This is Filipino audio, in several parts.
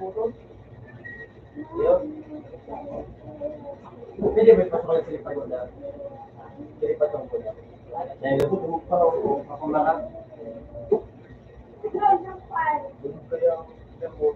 Yun. Pwede ba ipasok ulit sa lipad ko na? Lipad ko na. Dahil natutulog pa ako. Ako lahat. Tulog kaya ako.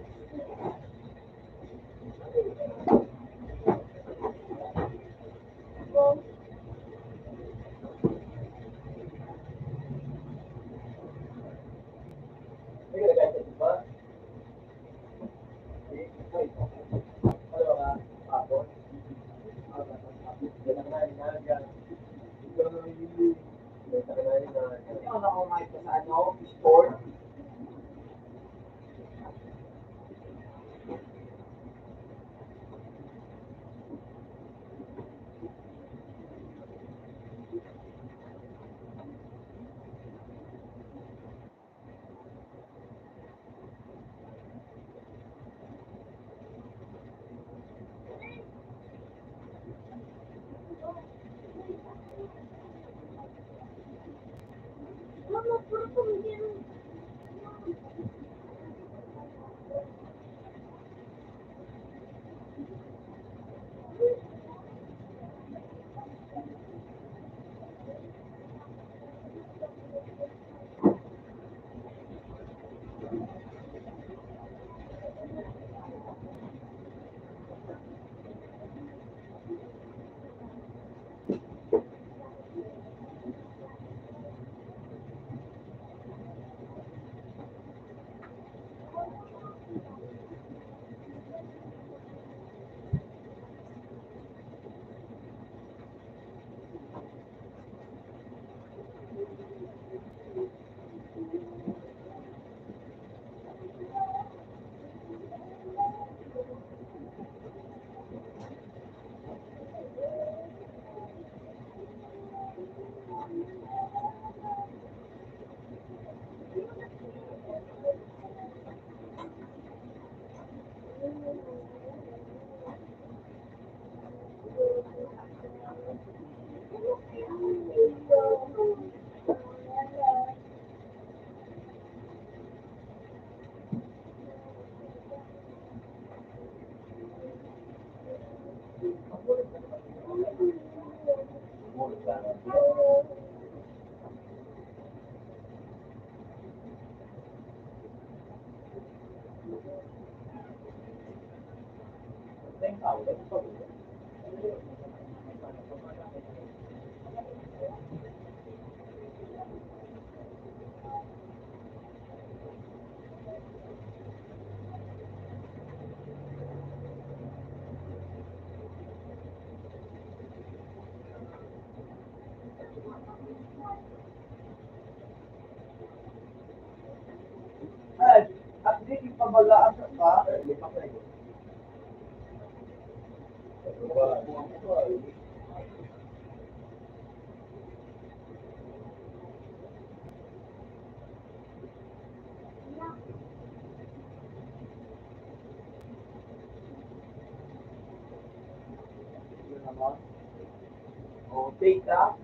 Data,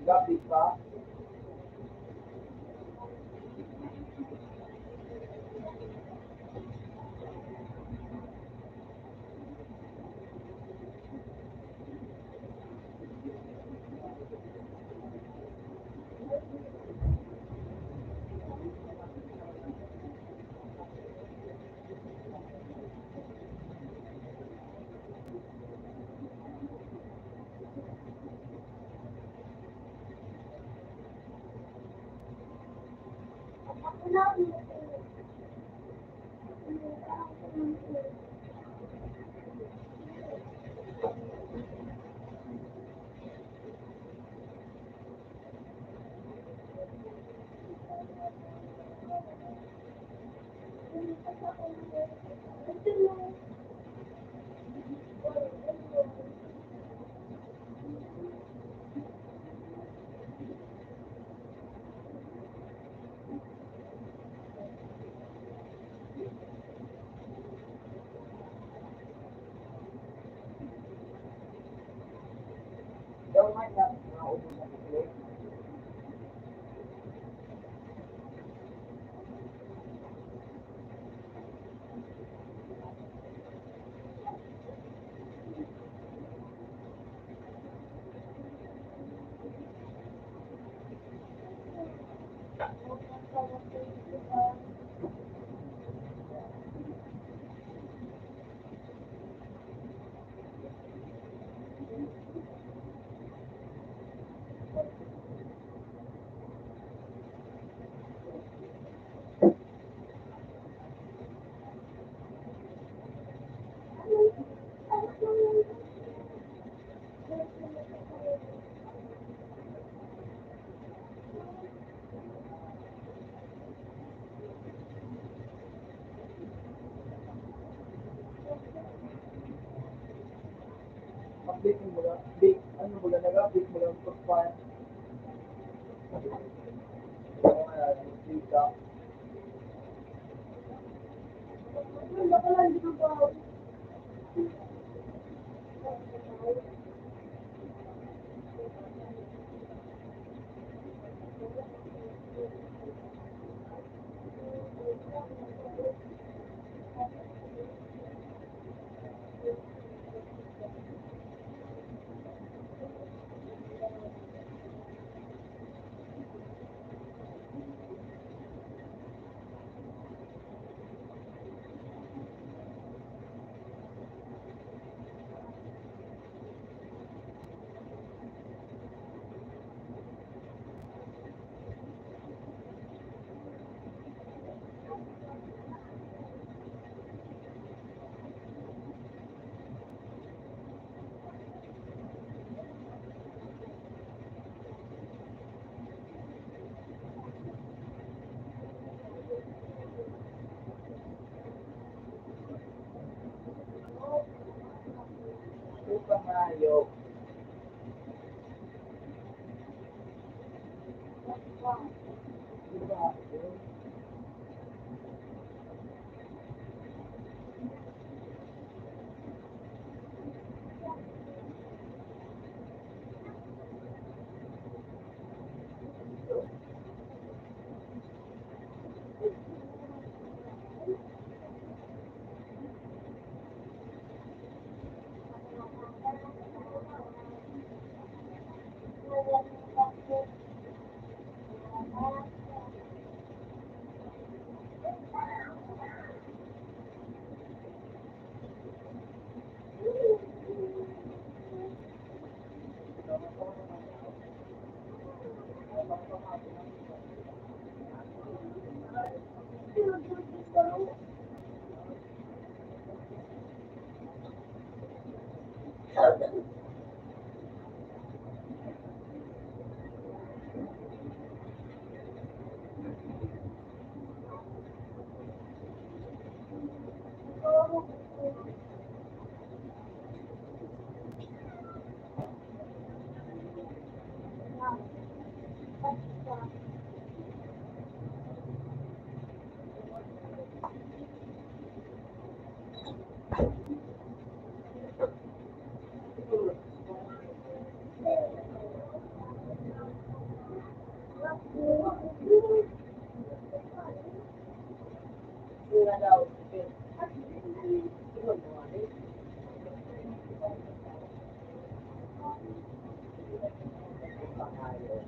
gamit pa. Update mo lang. Update, ano mo lang, nag-update mo lang profile. Oo nga, update ka. Upang hayop. Diba? Sila daw. Upang hayop.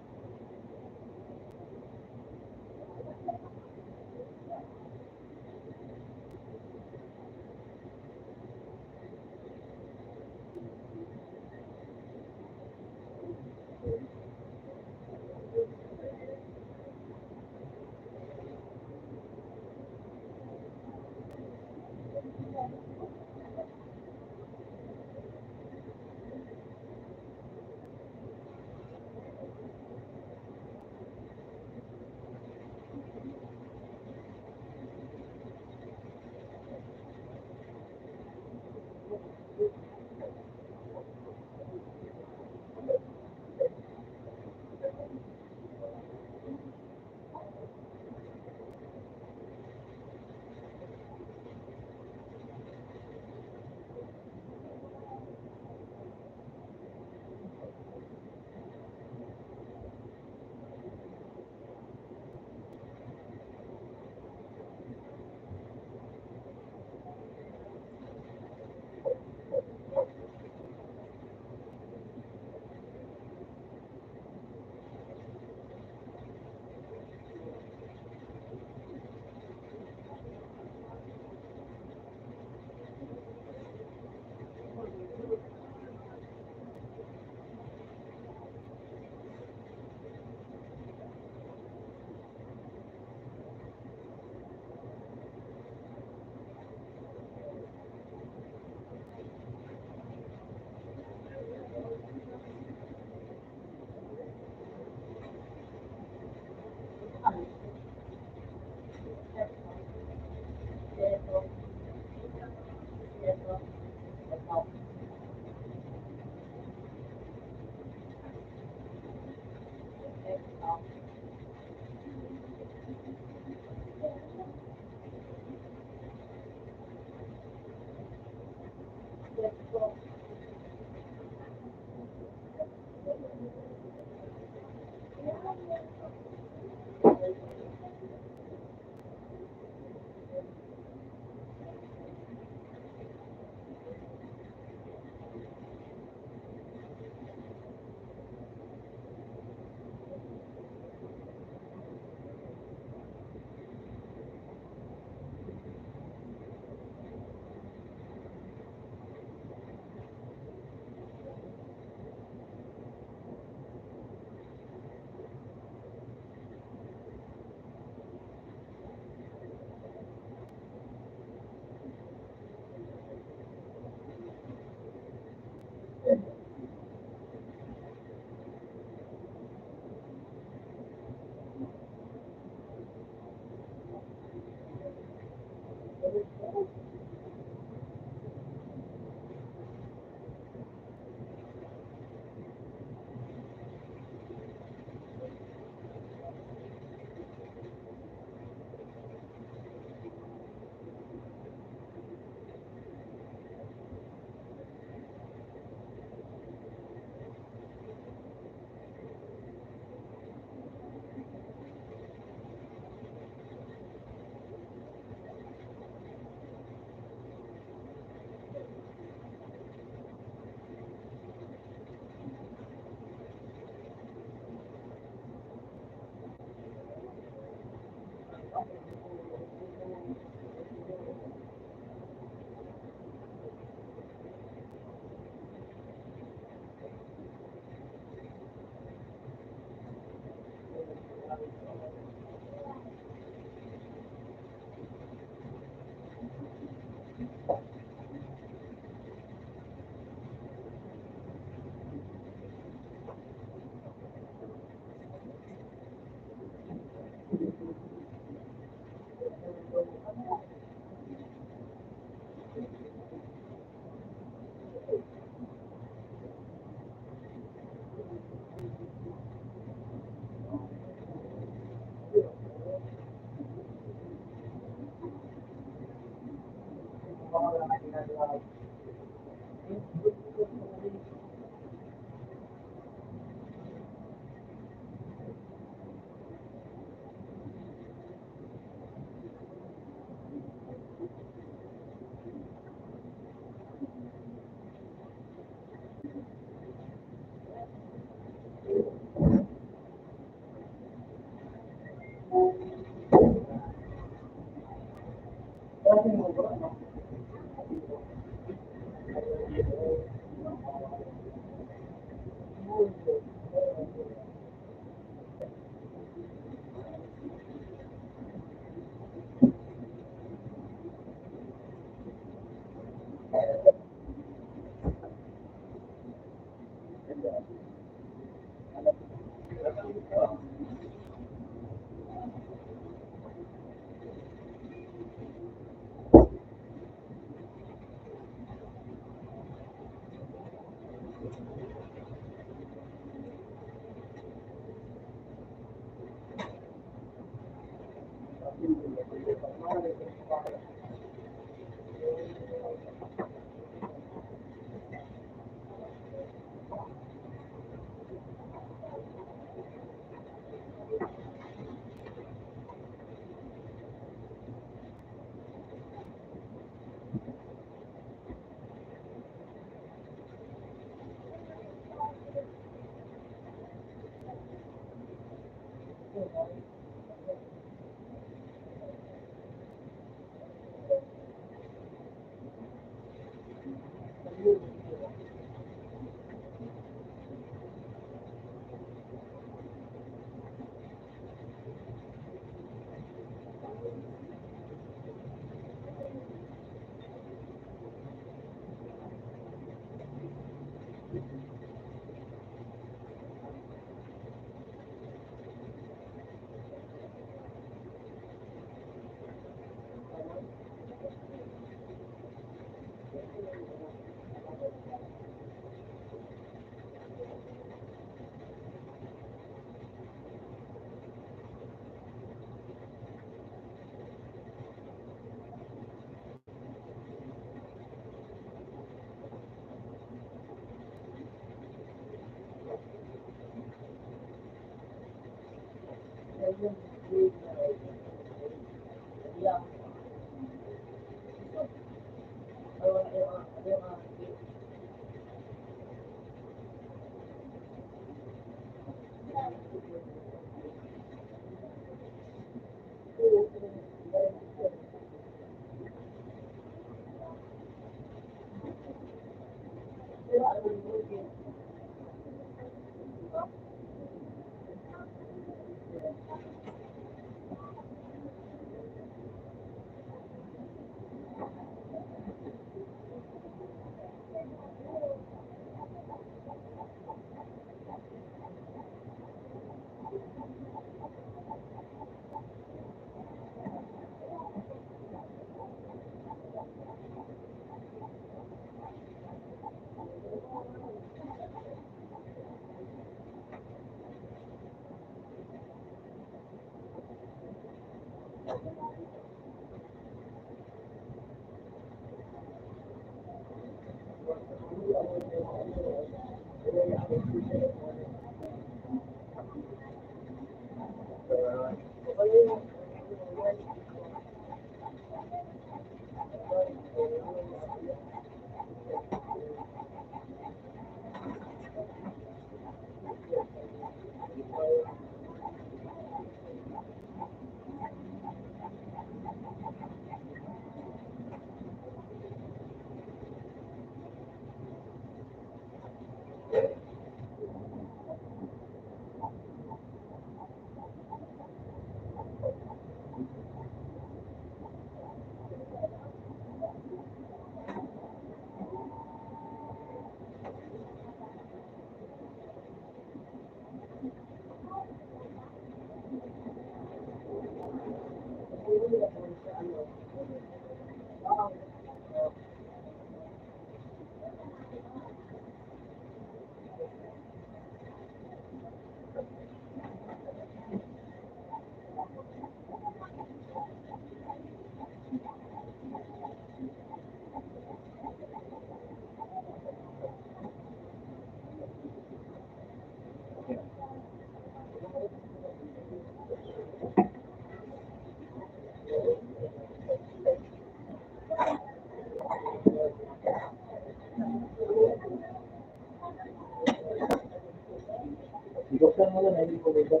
Buksan mo lang, hindi ko bigyan.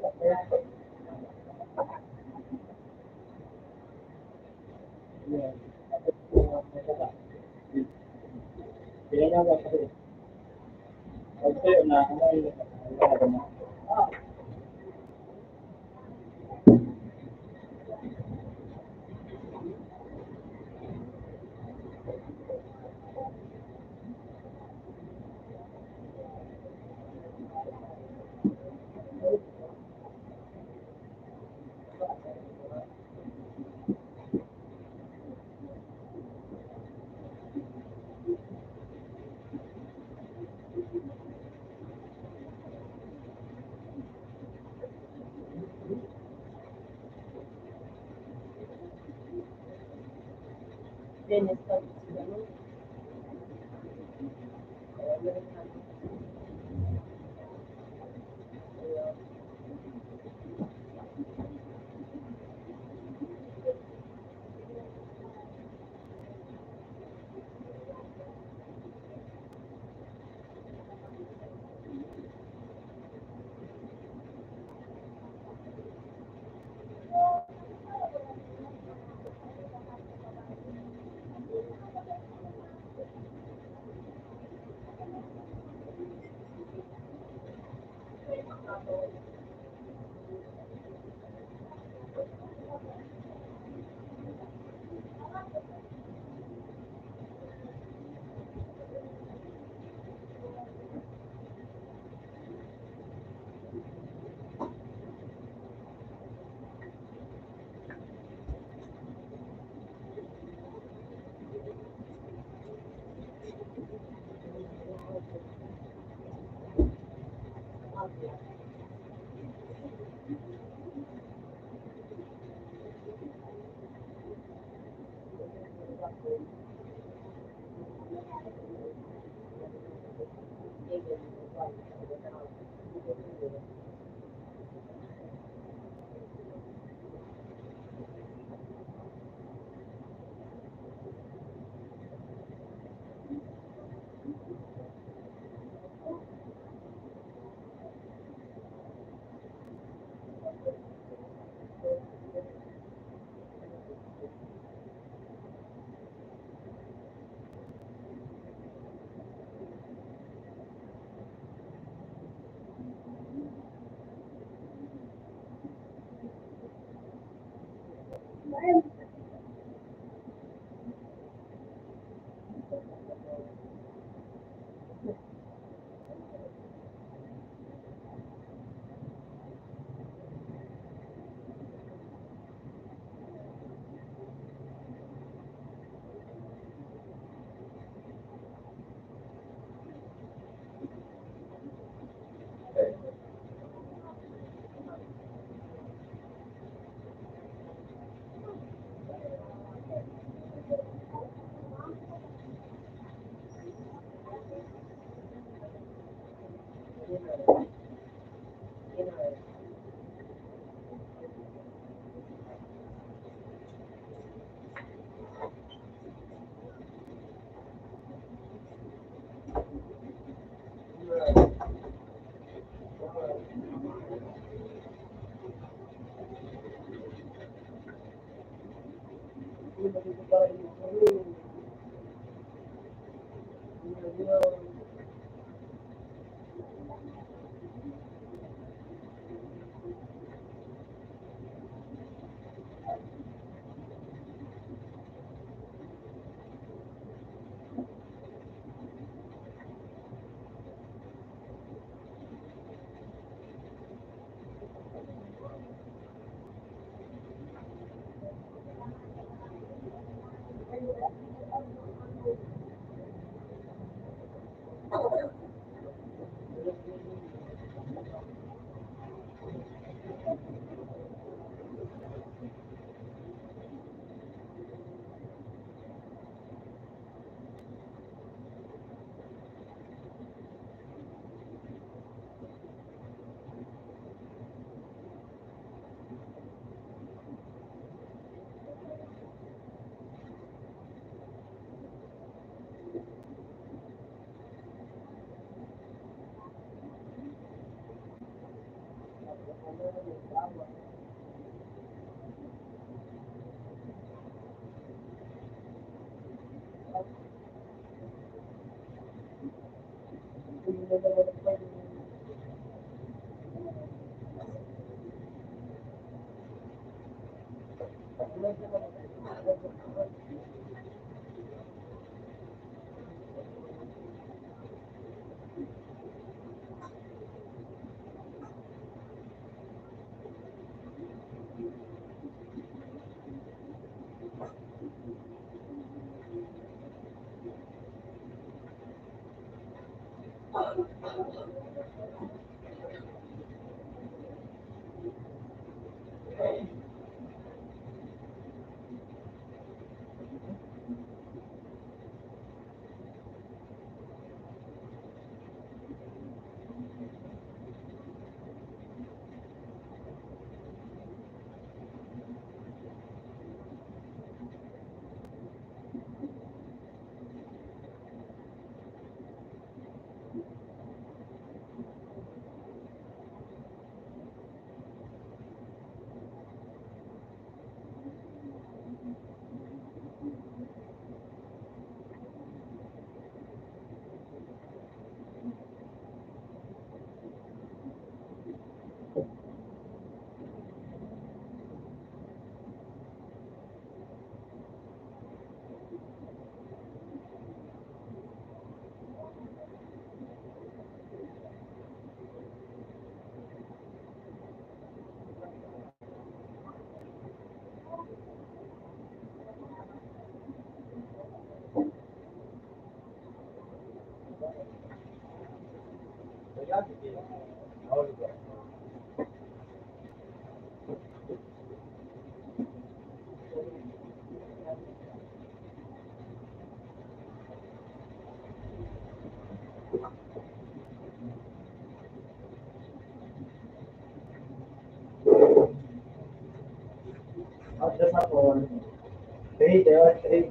Yeah. Kailangan ba kasi? Kasi na, ano yung Just have one. Stay there, stay.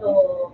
Oo.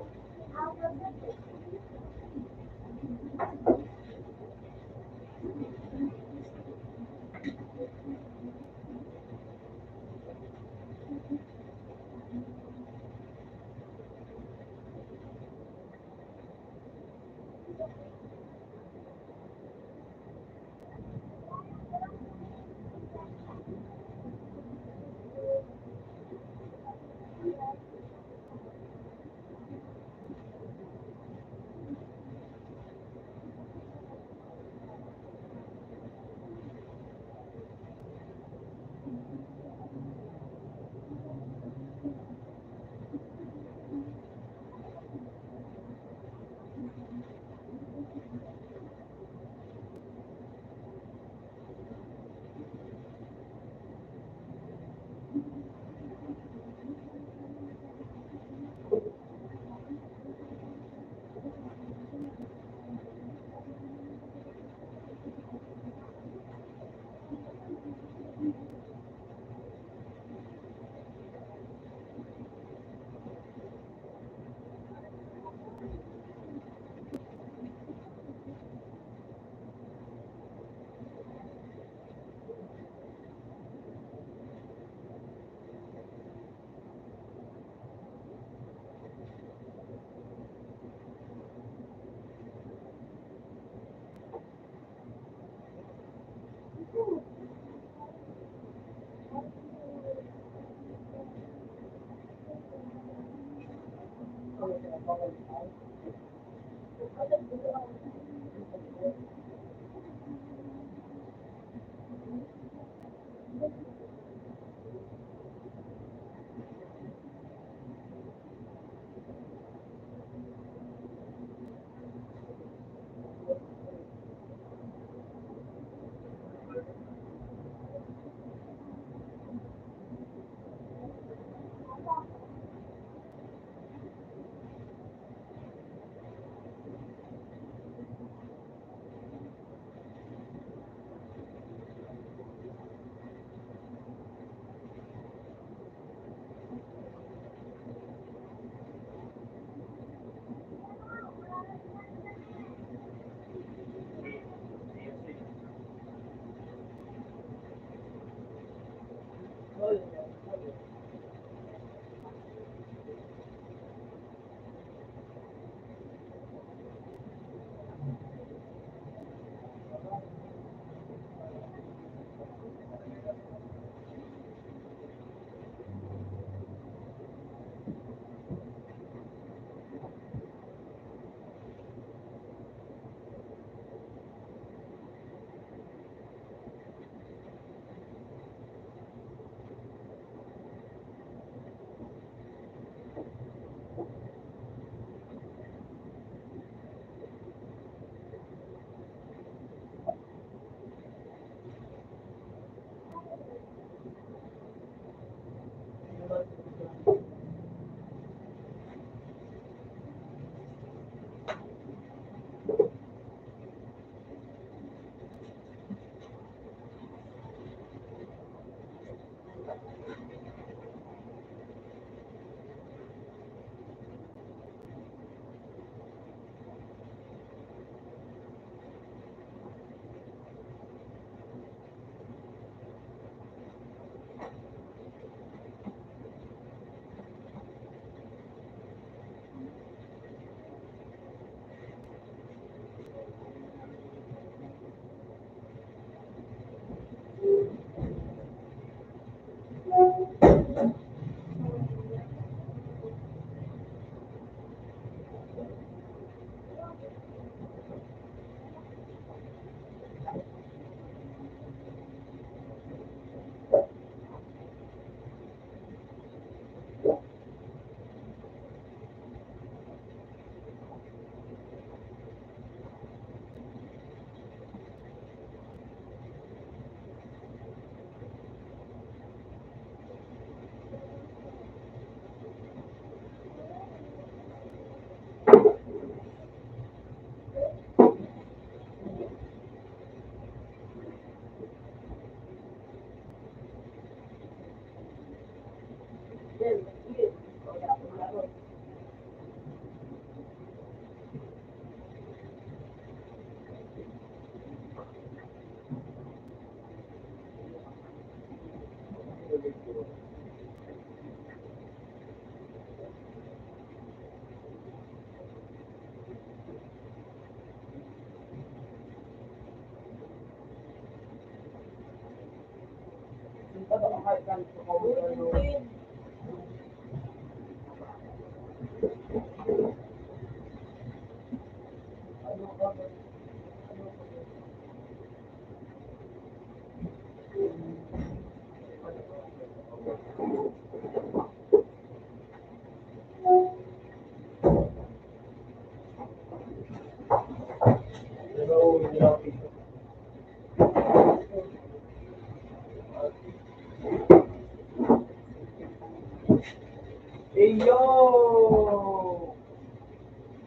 Hey, yo!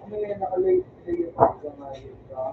Ano yan, naka-late ka ngayon ka?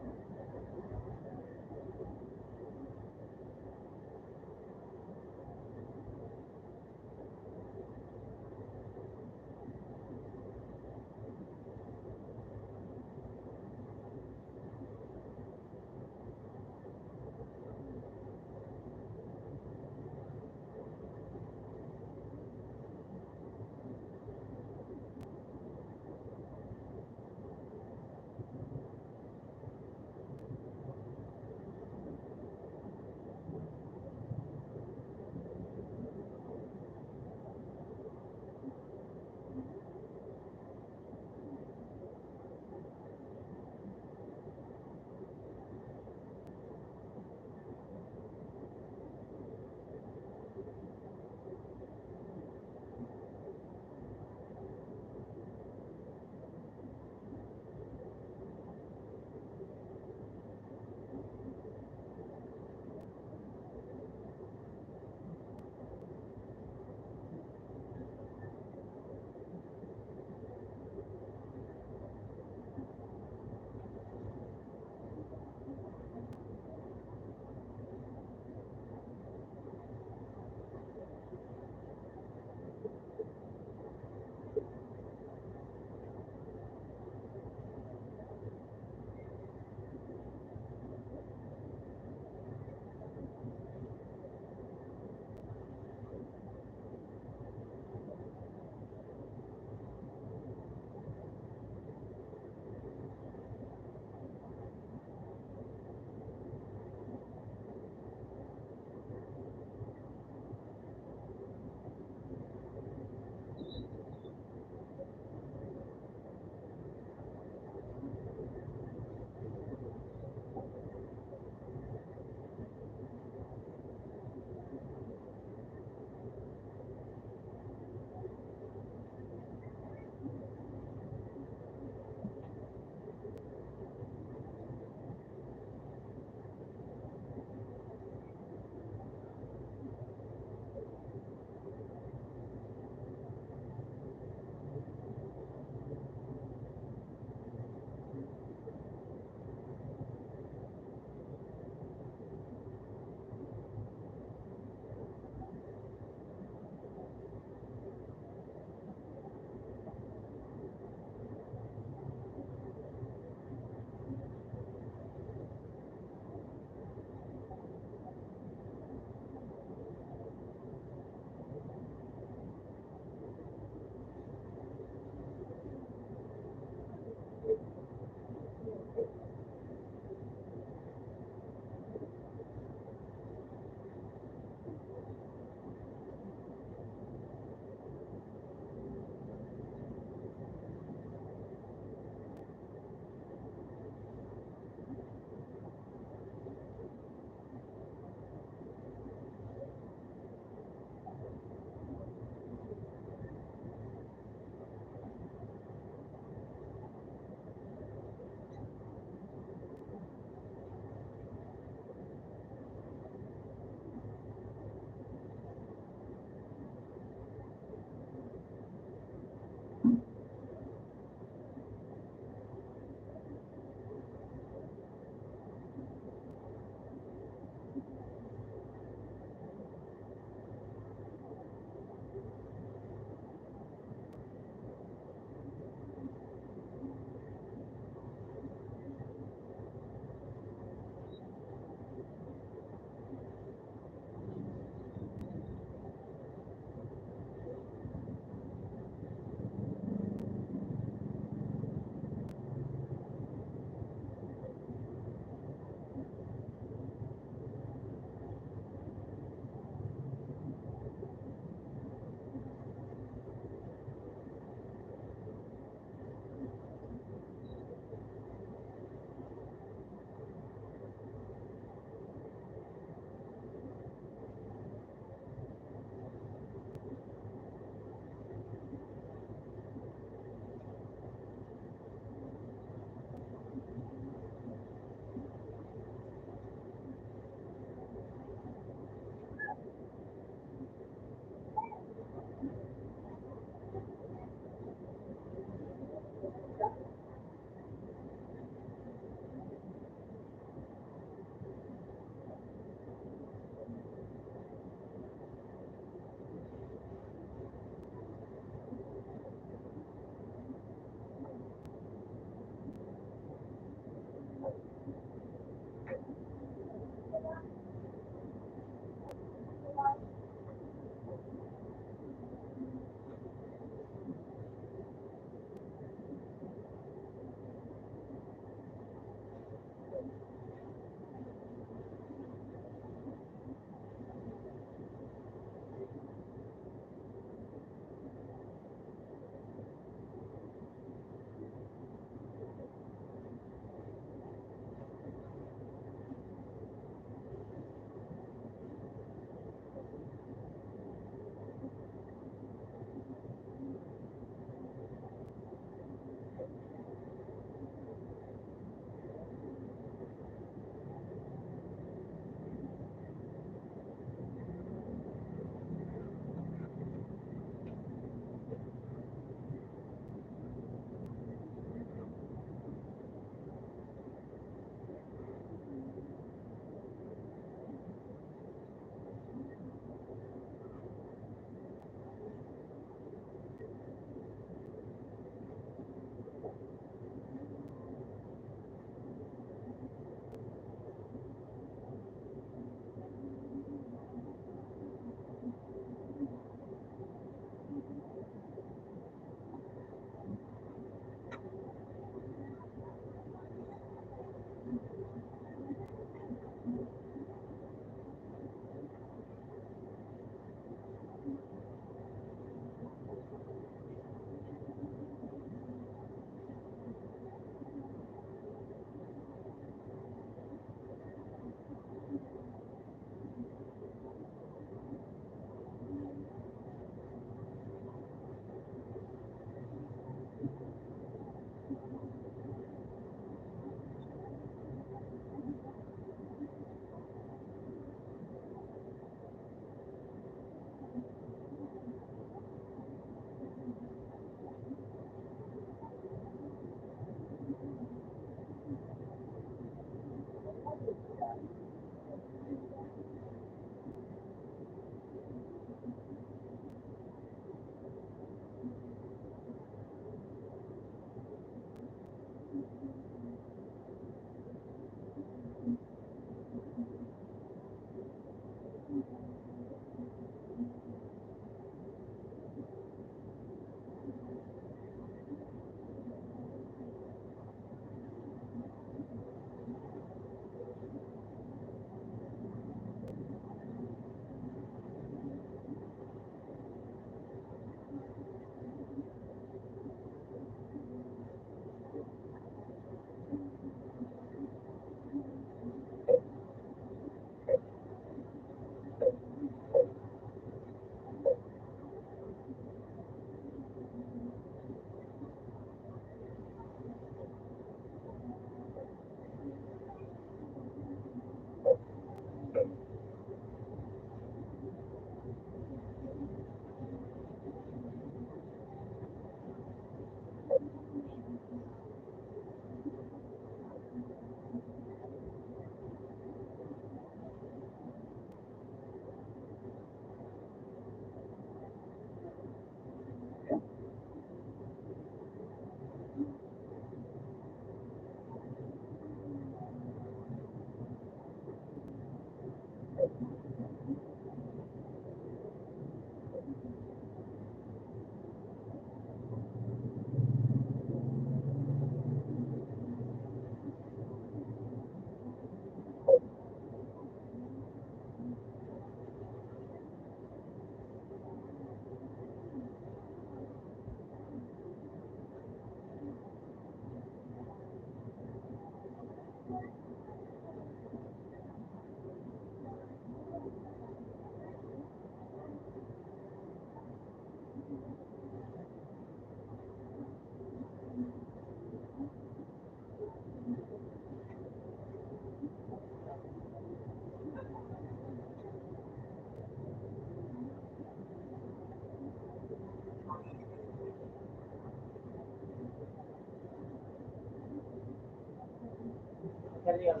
Leon.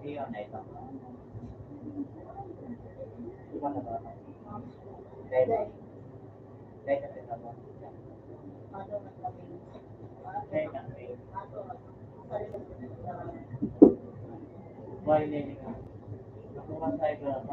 Leon na ito. Iba na ba? Dahil. Dahil na ito mo. Dahil na ito. Why hindi ka? Ako masay ka.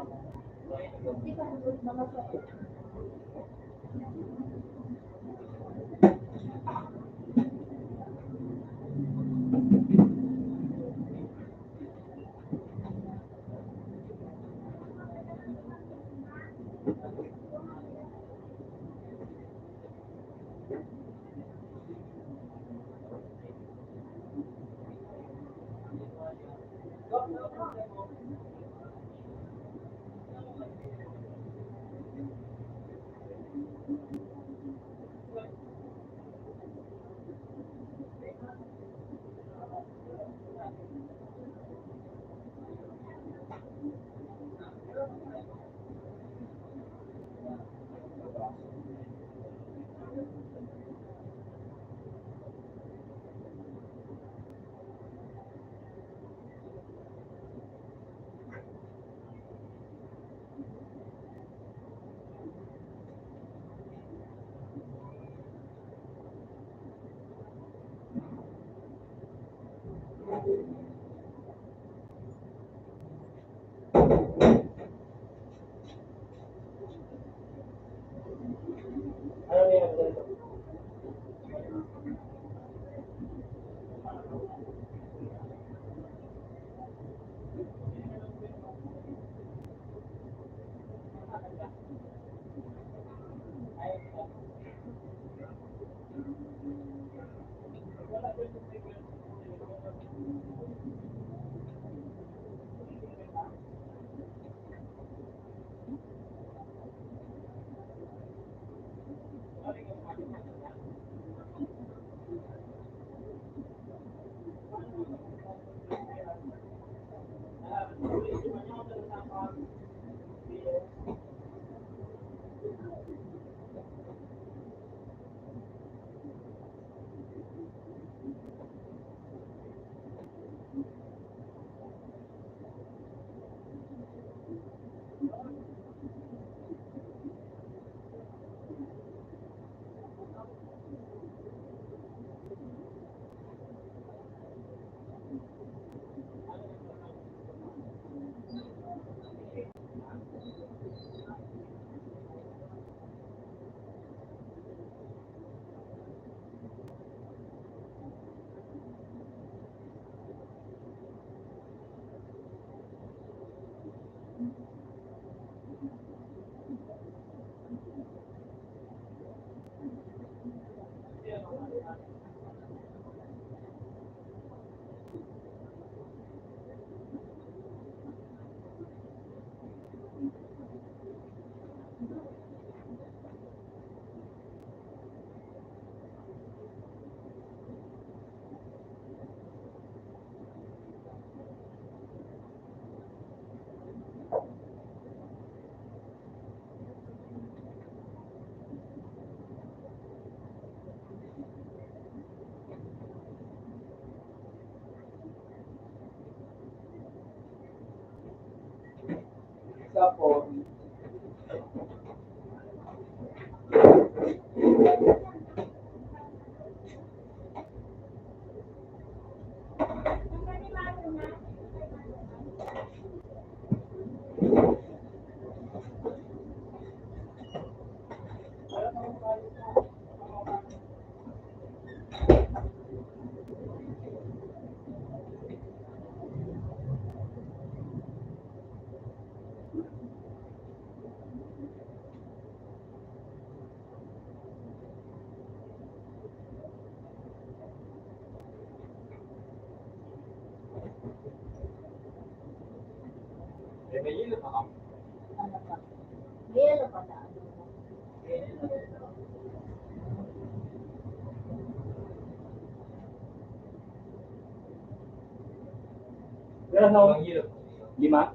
Ano niya ang ganito? Tapos, May yelo pa ako. Ano pa? Yelo pa na. Meron ako. Lima?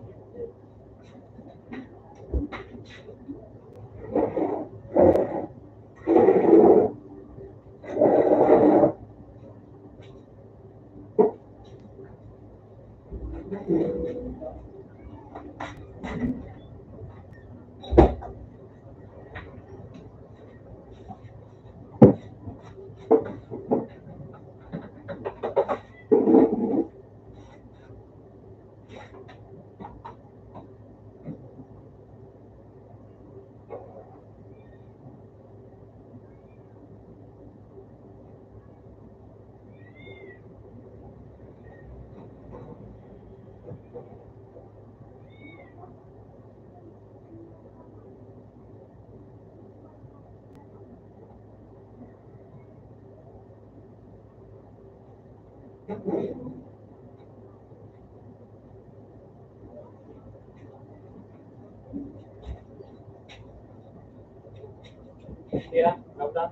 Tira, nauta.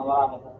Hawakan mo sa.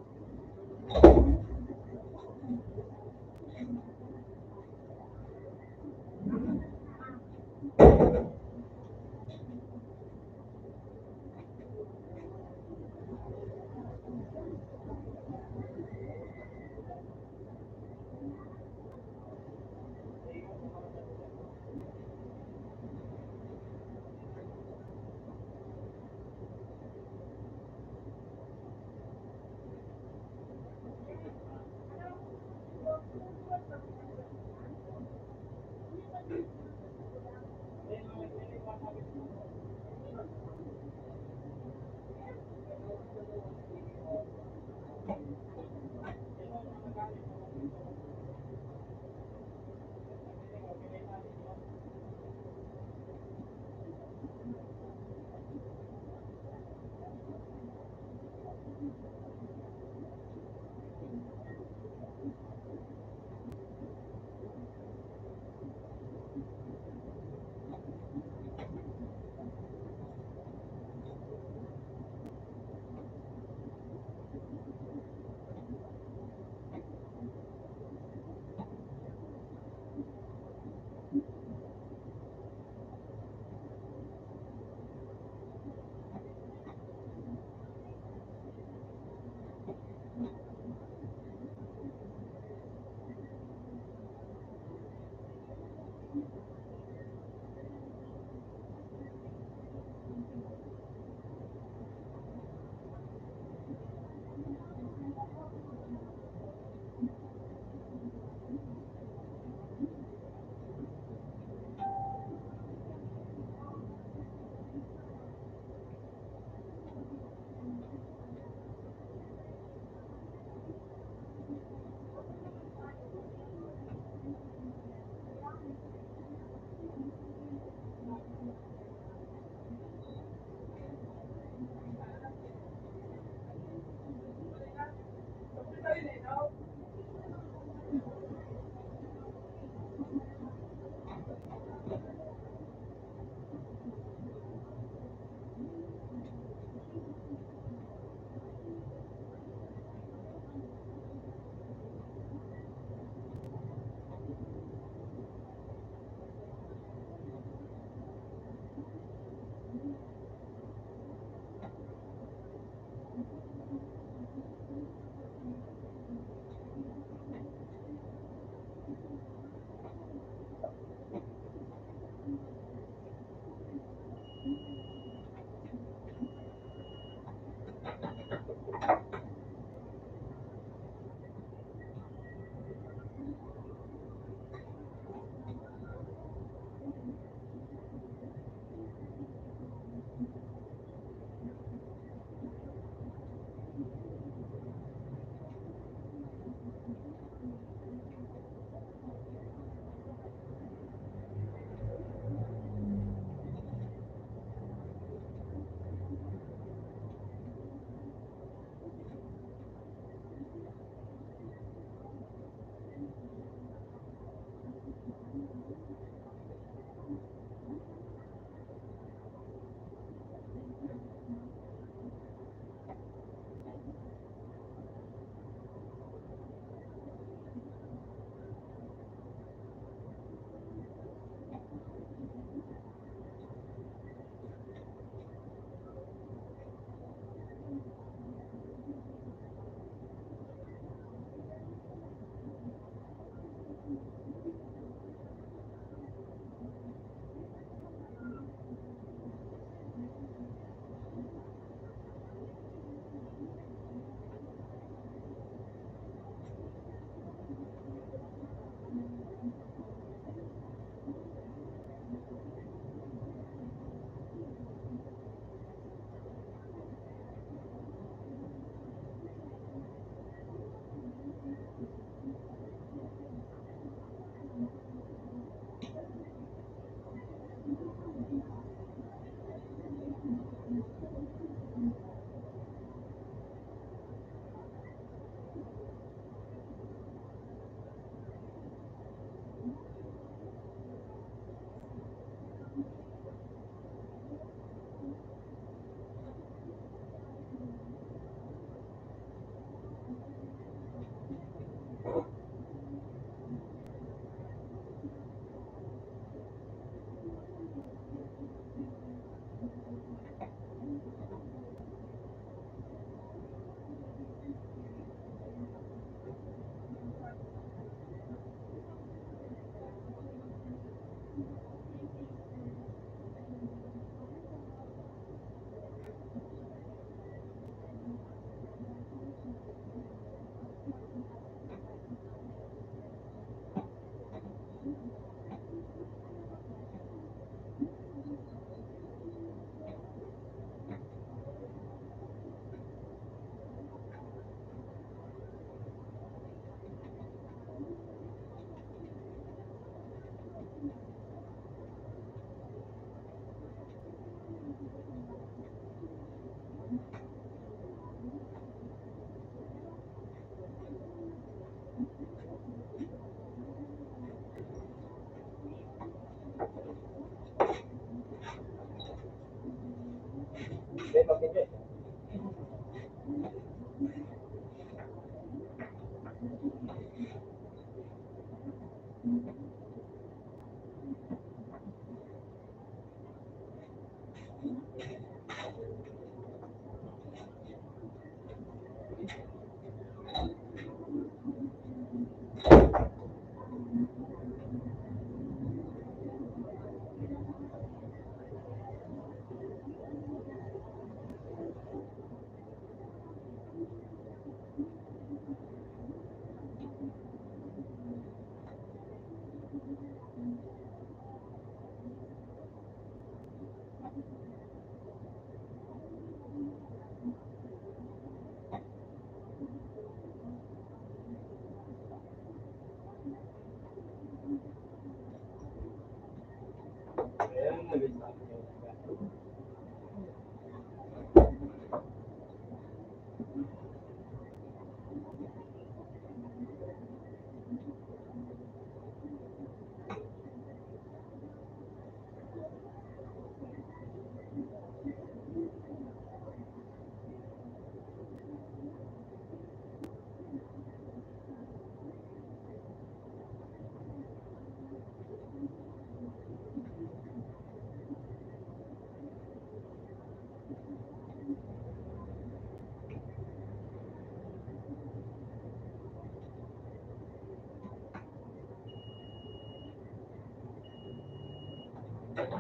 Dahil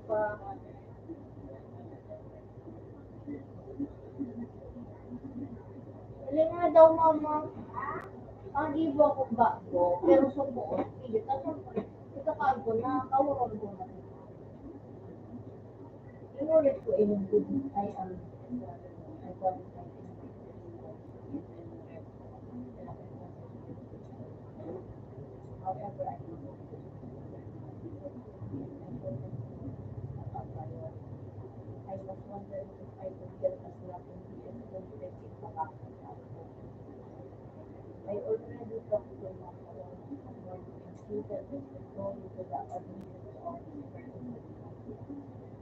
pa, Dali nga daw, mama. Ang ibo ako bago, pero subuot. Hindi, kasi ito na, kawaron ko na. Inulit ko good. I qualify. However, I was wondering if I could get as nothing here to take it back. I already talked to my someone in Sweden to go into the admissions office.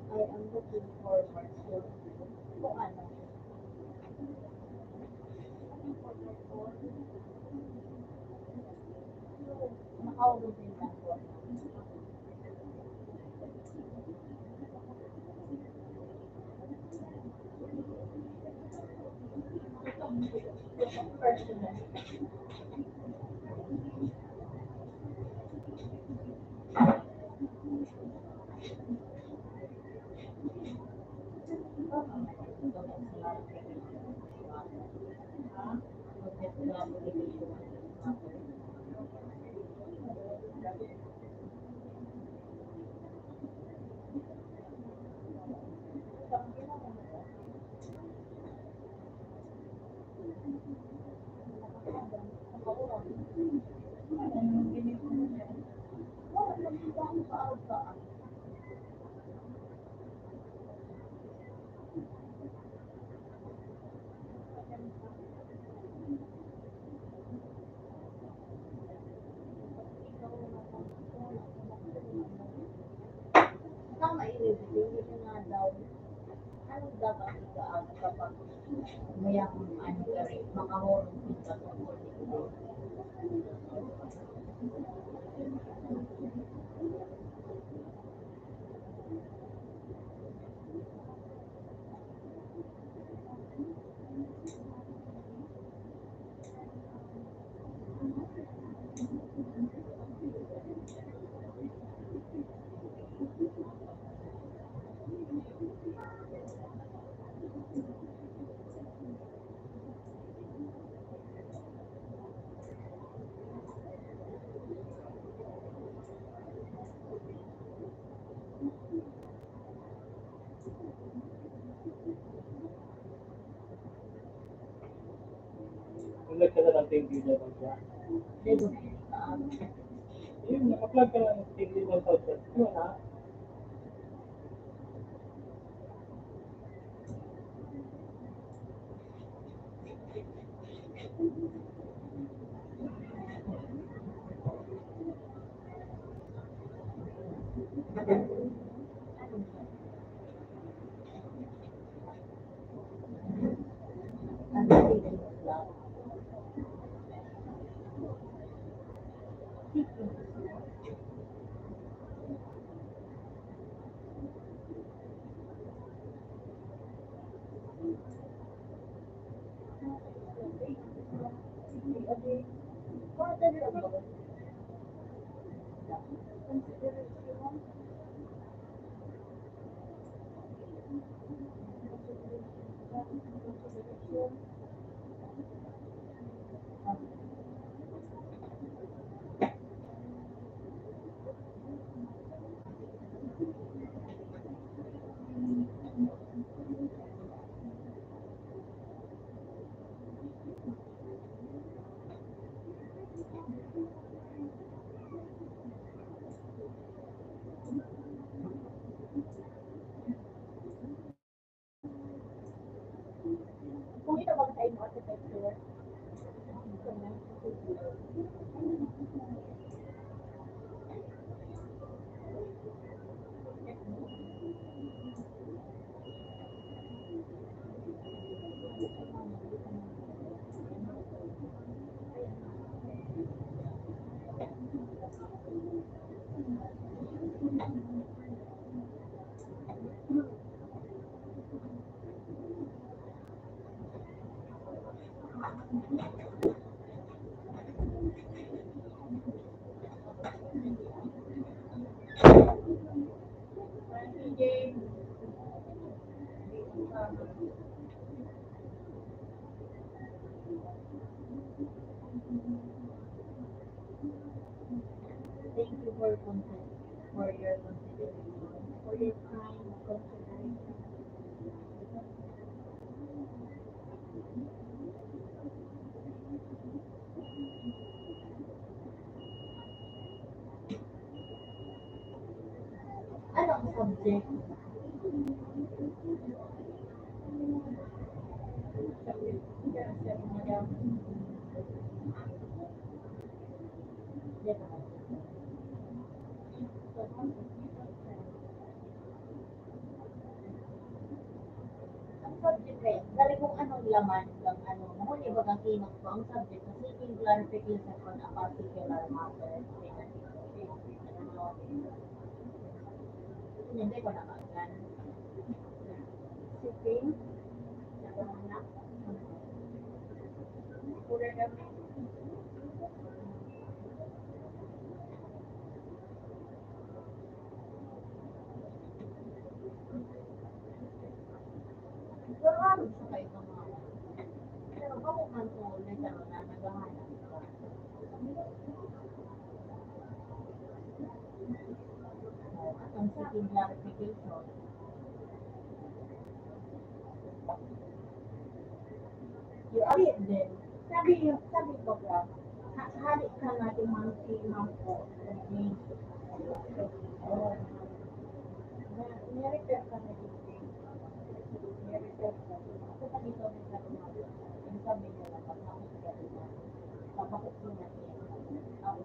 I am looking forward to kung ano. Nakaulo din lang po. Personal. Tama i-review nyo nga daw. Anong dapat ikaag kapag mayang ano ka rin, makahulog kita sa politiko? Mag-plug ka na ng TV na lang siya. Dito, Yun, naka-plug ka na ng TV na sa siya. Yun ha. kung ito ba sa inyo architecture, Thank you for for your consideration, for your kind consideration. Anong subject? Ang subject kaya, dali kung anong laman ng ano, mahuli ba kang kinok ko, ang subject na seeking clarification on a particular matter. Hindi ko nakaklan. Seeking? Nakahanap? Pura kami. Pero ano sa kayo mga pero ako man ko nagkaroon na naghahanap ka. Atong seeking clarification. You are then. Sabi ko ka, hari ka natin monthly ko. Okay. Oh, nirepair ka na dito. Nirepair ka. Ako pa dito sa mga. Ang sabi nila, pag nakikita nila, papakot mo natin. Ako.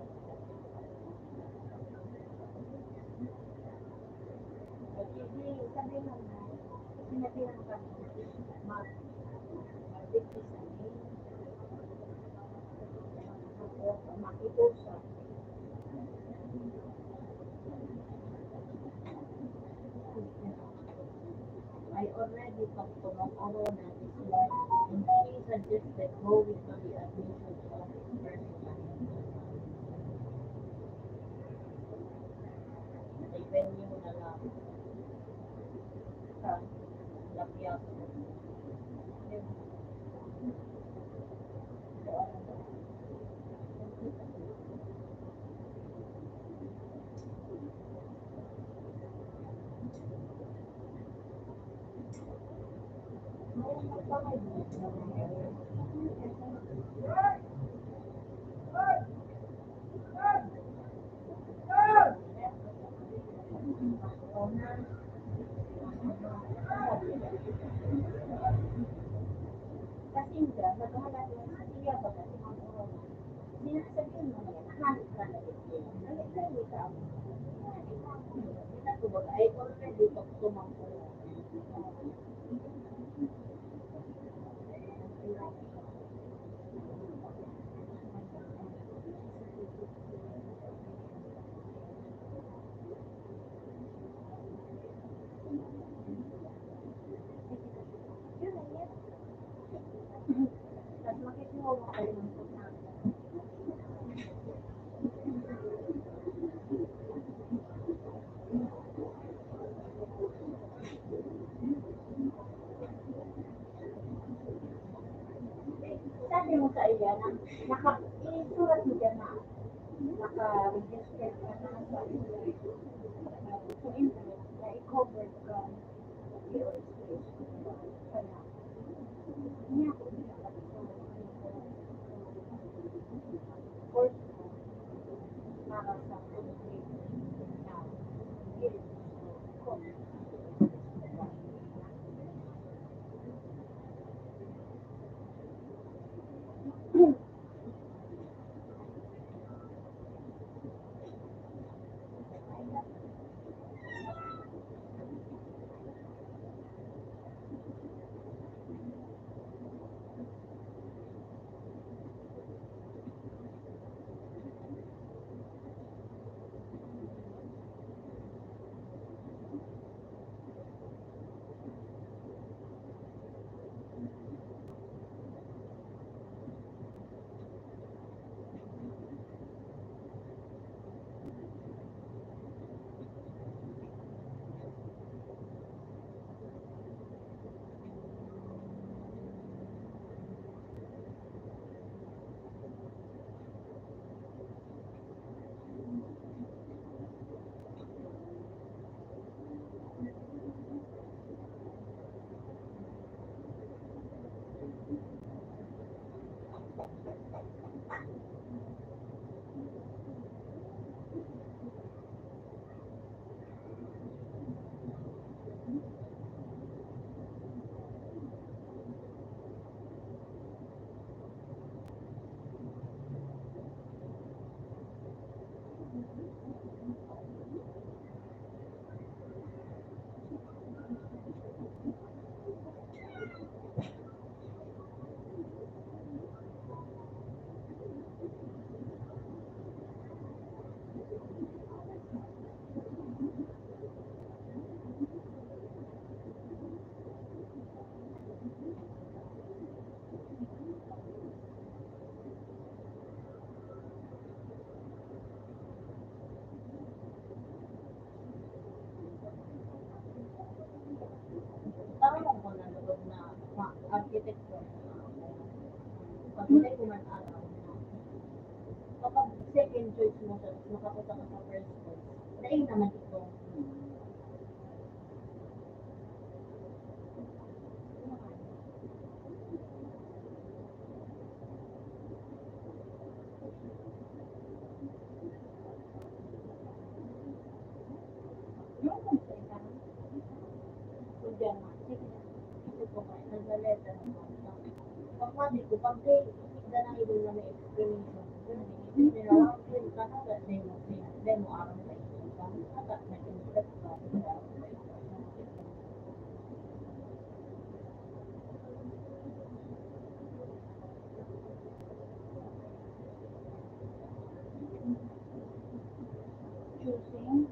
Hindi, sabi mo na, sinabihan ka mag-business na makitusa. I already talked to Ma'am Corona this morning, and she suggested going to the admissions office personally. I-venue na lang sa Lapiato. Kasi nga, naghahanap lang sa iya ba kasi Ma'am Corona. Sabihin mo na yan, hanap ka na dito. Dali ka. Pinatubag, I already talked to Ma'am Corona. Yun na yan. Tapos makikita mo kayo ng pagkakas. Sabi mo sa iya na isulat mo dyan na naka-register ka na sa internet na i-cover ka your registration ka na. Niya ko course mo para sa complete na i-register. Tanong ko na lugod na architecture. Pag hindi ko man alam na kapag second choice mo siya, makapunta ka sa first choice, dahil naman ito. Yung kung sa isa, kung dyan na, sige na, ito ko nga, naglaleta na mo. Pagmati ko, pag kay, ikda na ilo na may explanation, hindi na lang, yun ka na, dahil mo aram sa ito, at nag-interest ka, choosing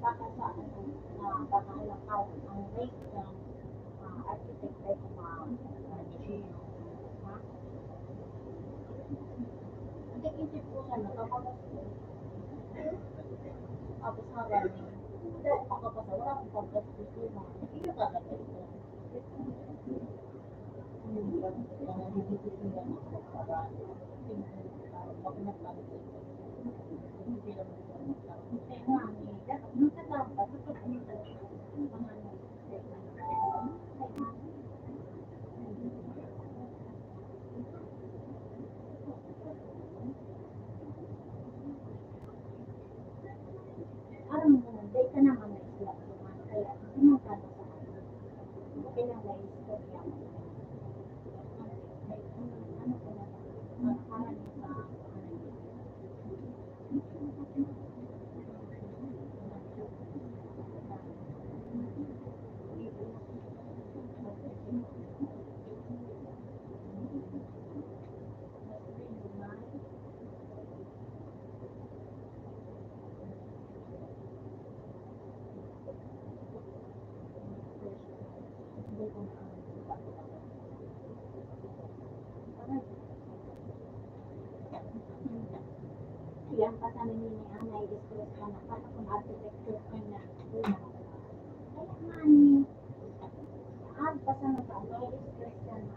baka sa baka halakaw ang rate ng architect ay museum. Ha? Nag-isip ko sana kapag tapos harap hindi ako makapasa, wala akong pagkasituhan. Iyo talaga ito. Nagdidisigan ako para pag nagpansin. Hindi lang alam mo naman, dahil ka naman na isla naman, kaya sinasalo sa akin. Kailang na istorya mo. Ano ko na, makakaraan sa yang kasama ni Anay discuss ka na para kung architecture ka na kaya mani pasama ka Anay discuss ka na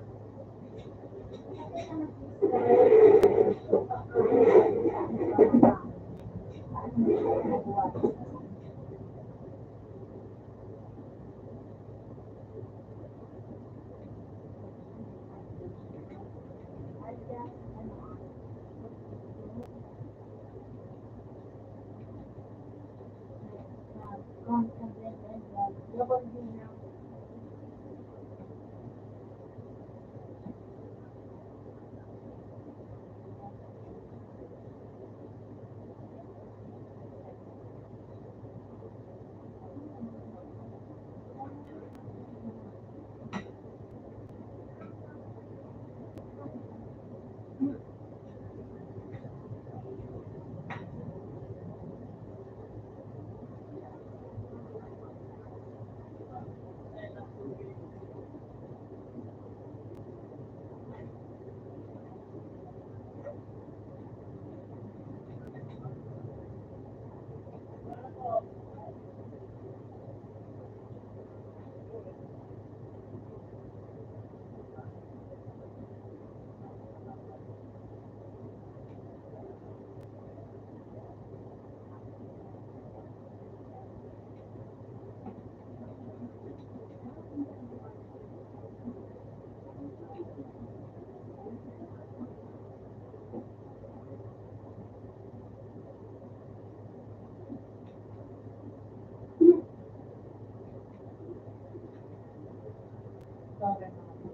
restaurant na ako.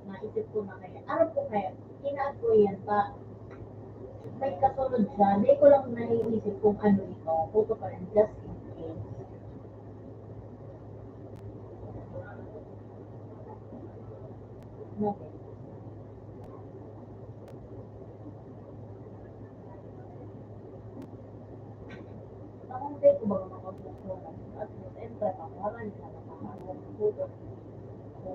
Naisip ko na kaya. Ano po kaya? Inaan ko yan pa. May kasunod siya. Hindi ko lang naiisip kung ano ito. Puto pa rin. Just in case. No. Nakuntay ko ba makapagpunan? At siyempre, pakuharan nila na makakaroon ng puto. So,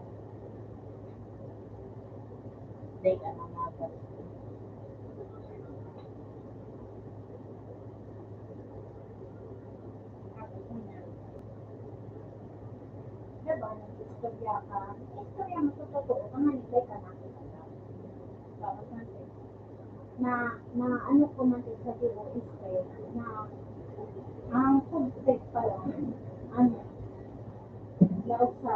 day ka na nga. Diba, nag-istorya ka. Istorya mo sa totoo, kung nanigay ka na. Tapos natin, na ano ko man sa DOS na ang subject pa lang, ano, laot sa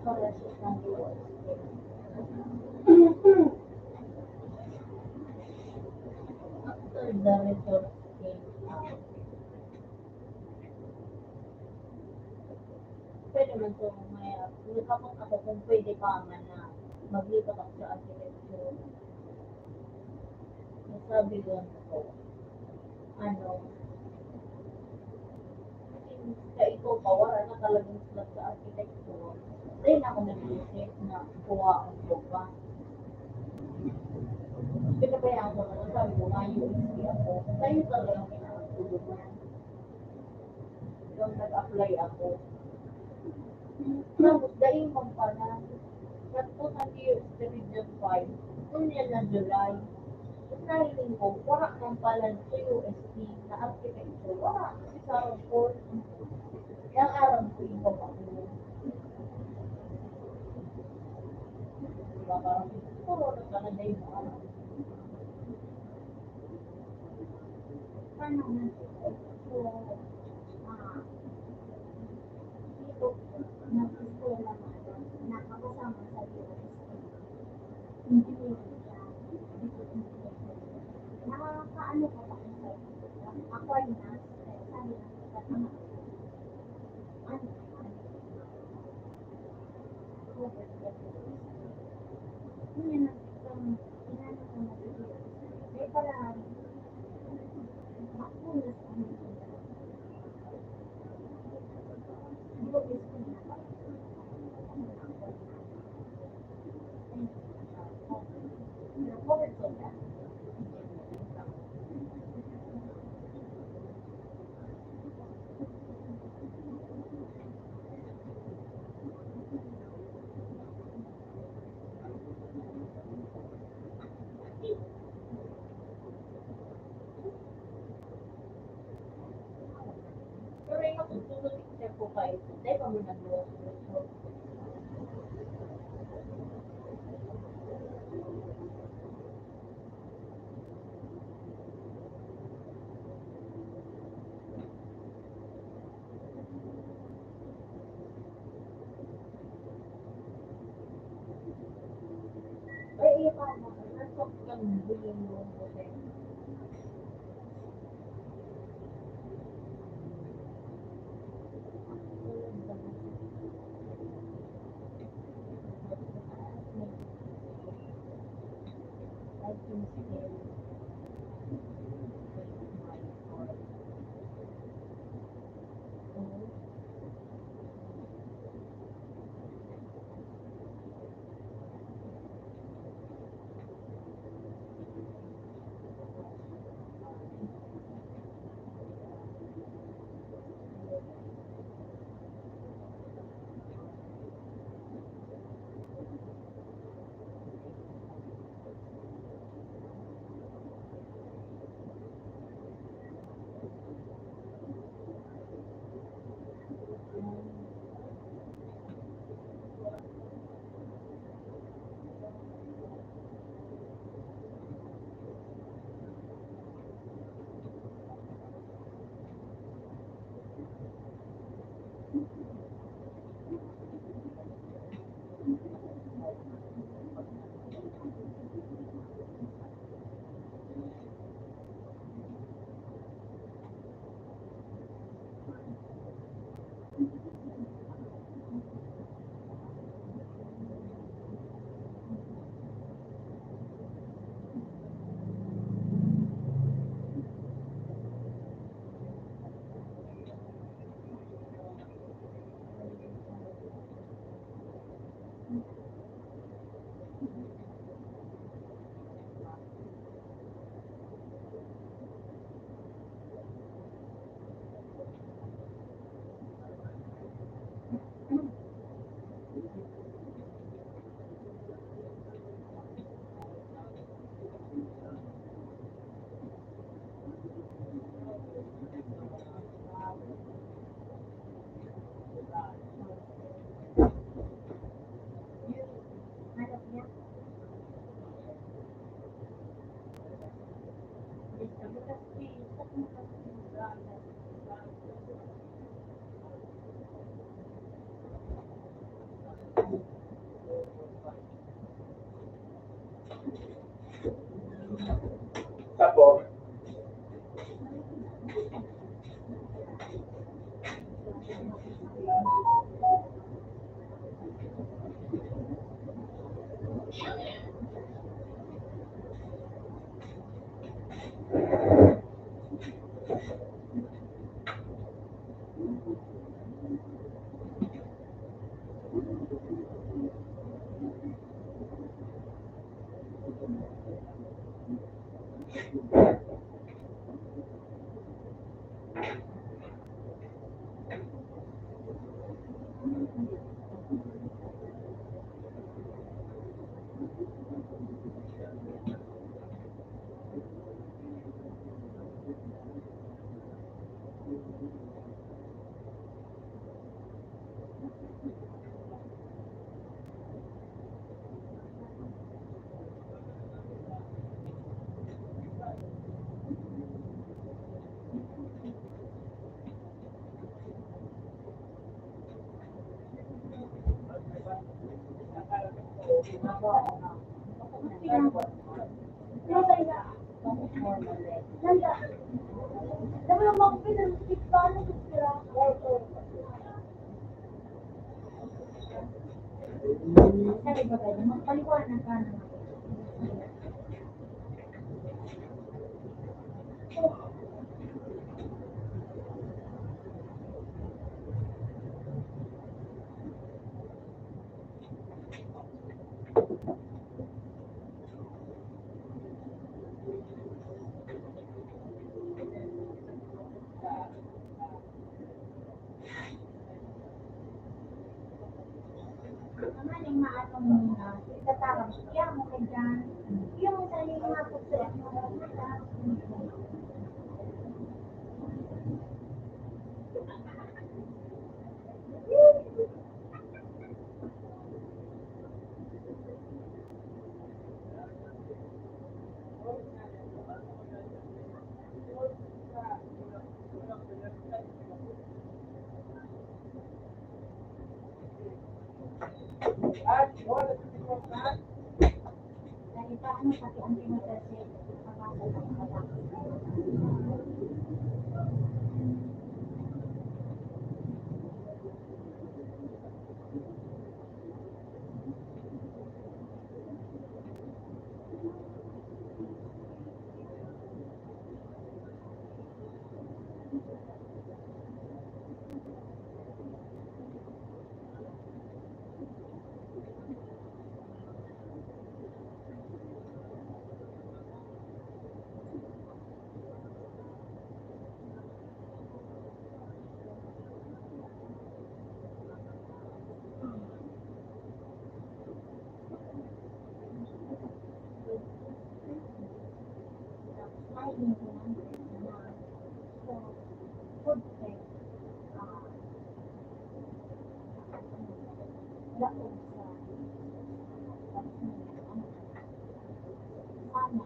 scholarship ng DOS. After the result came out, pwede man ito may, nagkapot ako kung pwede pa man na maglipat ako sa architecture. Nasabi doon ko, ano, sa ito, pawara na talagang slot sa architecture. Then ako nag-isip na kuha ang pa. Pinabayaan ko na, sabi ko, USP ako. Sa'yo talagang pinakatulungan. Yung nag-apply ako. Tapos, dahil kong pala, nagpunta niyo sa Region 5, kung yan na July, tapos nahiling ko, wala kang pala sa USP na architecture. Wala, kasi sa report, yung araw ko yung ako. Diba, parang, puro na ka na dahil mo alam. Paano na siya? So, dito, nag-eskwela na, nakakasama sa USP. Engineering siya. Nakakaano ko pa kasi ako ay nurse, sabi na sa ano, yun na, inano ko na dito. Eh, para, ako na sa ano, dito is ko na, covered ko na. Pero yung matutunan siya po kayo, dahil pa mo nag-law school. Ay, iya pa mo, nasok kang bullying mo ko kayo. I can still Hanap niya. Tapos, Sabi ba kayo, magpaliwanag ka na. Ang maatong muna, itatarang siya mo kay Jan. Yung sa iyo nga po sa dahil paano pati ang pinagdasi ang mga food tech, laog sa sana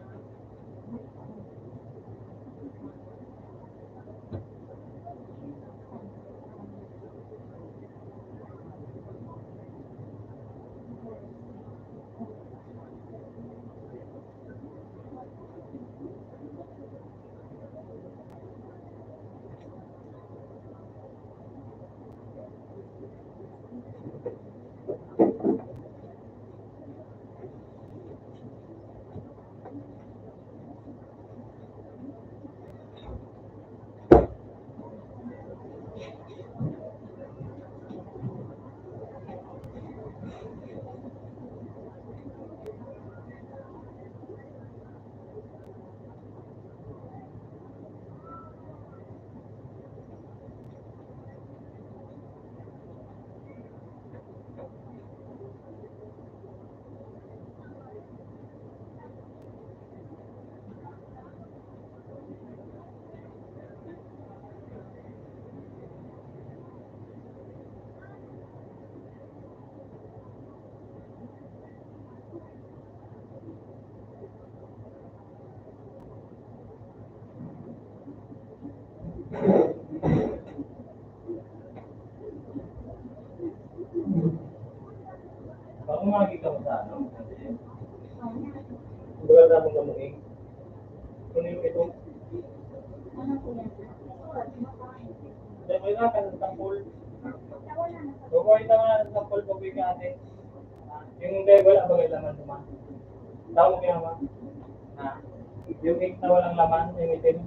Tumagi ka mo sa ano? Bagal na mong gamuing. Kunin mo ito. Ano po yan? Dahil may nakan ng tampol. Bukuhay na nga ng tampol po ka ate. Yung dahil wala bagay laman naman. Tawag mo yung naman. Yung ink na walang laman, yung itim.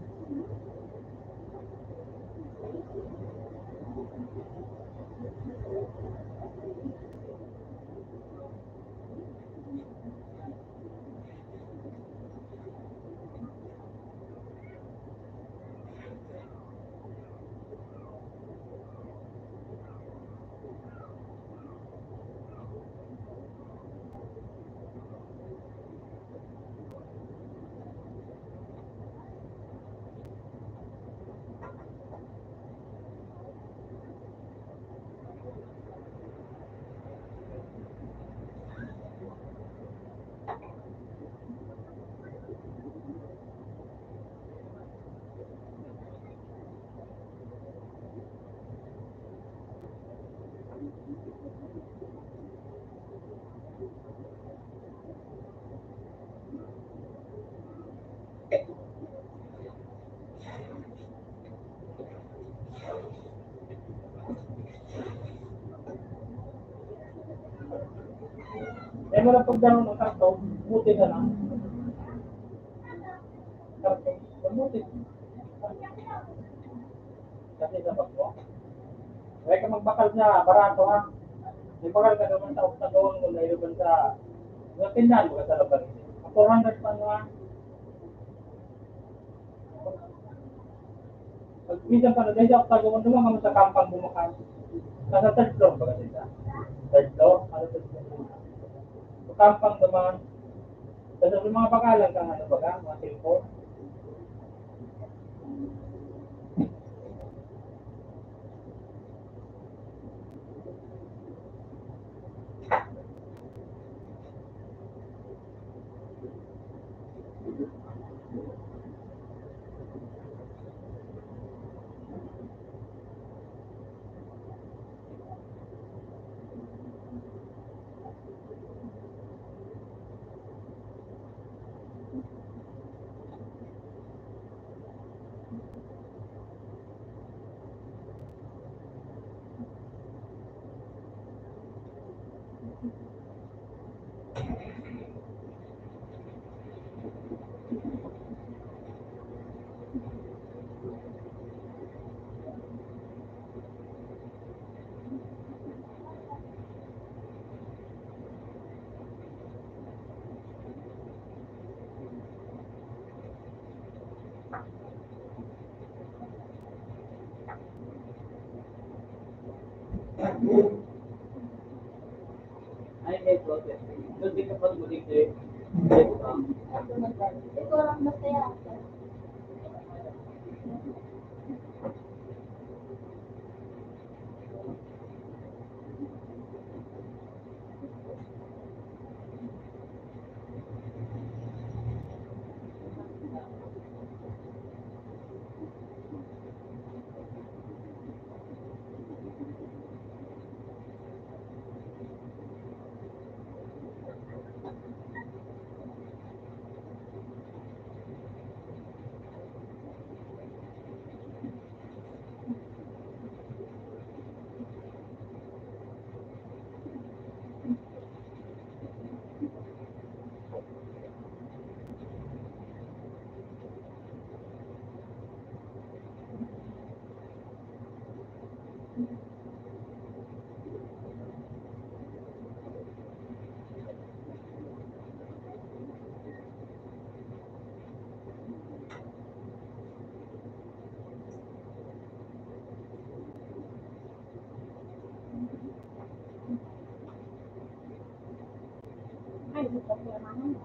Eh, wala pagdaro ng karton, buti na lang. Karton, buti. Kasi sa pagbo. Huwag ka magbakal niya, barato ha. May bakal ka naman sa oktagawang mo na iluban sa mga tindahan mo ka sa laban. 400 pa nga. Pag minsan pa na dahil sa oktagawang naman kami sa kampang bumakal. Nasa third floor ba kasi siya? Third floor? Ano third floor? Sa kampang naman. Kasi may mga bakalan kang ano ba ka? Mga cellphone. Ay, may process. Doon din kapag mag-exit. Ito lang masaya. Ay, gusto ko naman.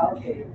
Okay.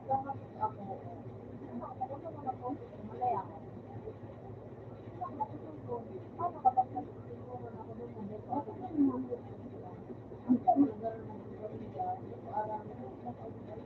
Bakit ako? Ako naman ako, malaya ako. Paano kapag nagtutulungan ako doon, hindi ko alam kung ano yung sila. Ang ko nagkaroon ng pamilya, hindi ko alam kung ano yung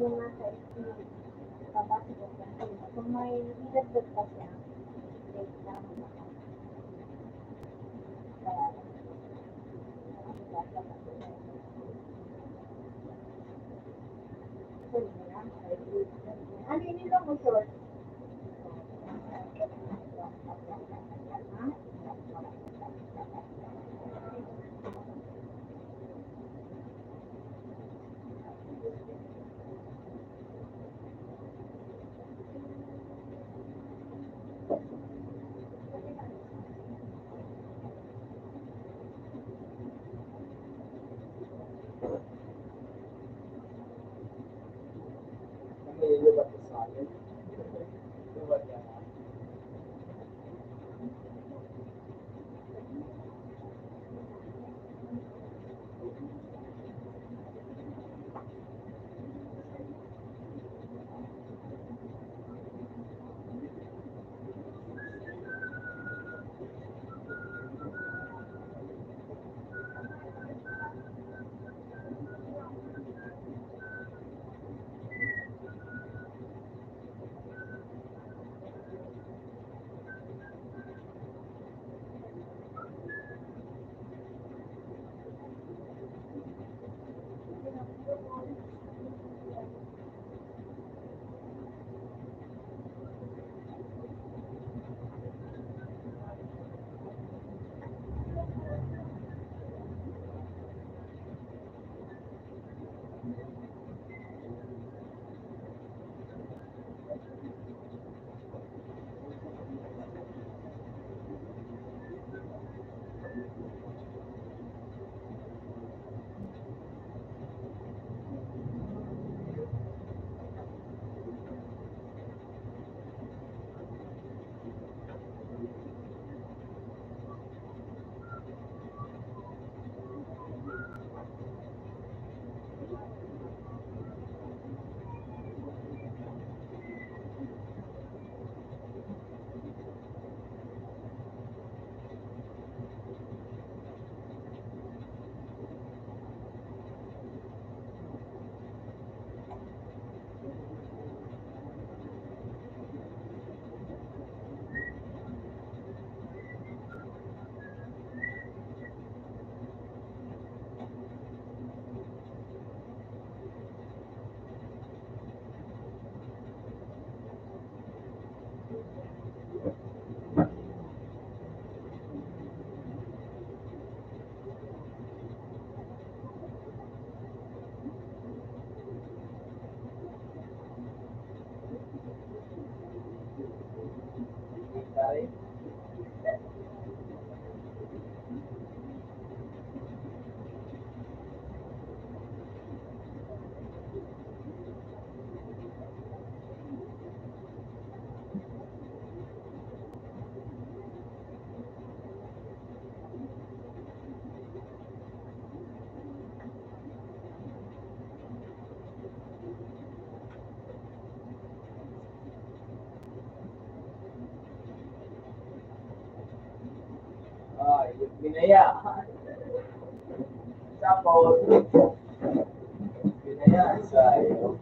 yung nasa SP, papasok ko siya. Kung may idagdag pa siya, wait lang. Ano yun lang mo short? May lubat sa akin. Lubat yan. Sorry. Yung pinaya. Tapos, pinaya sa iyo.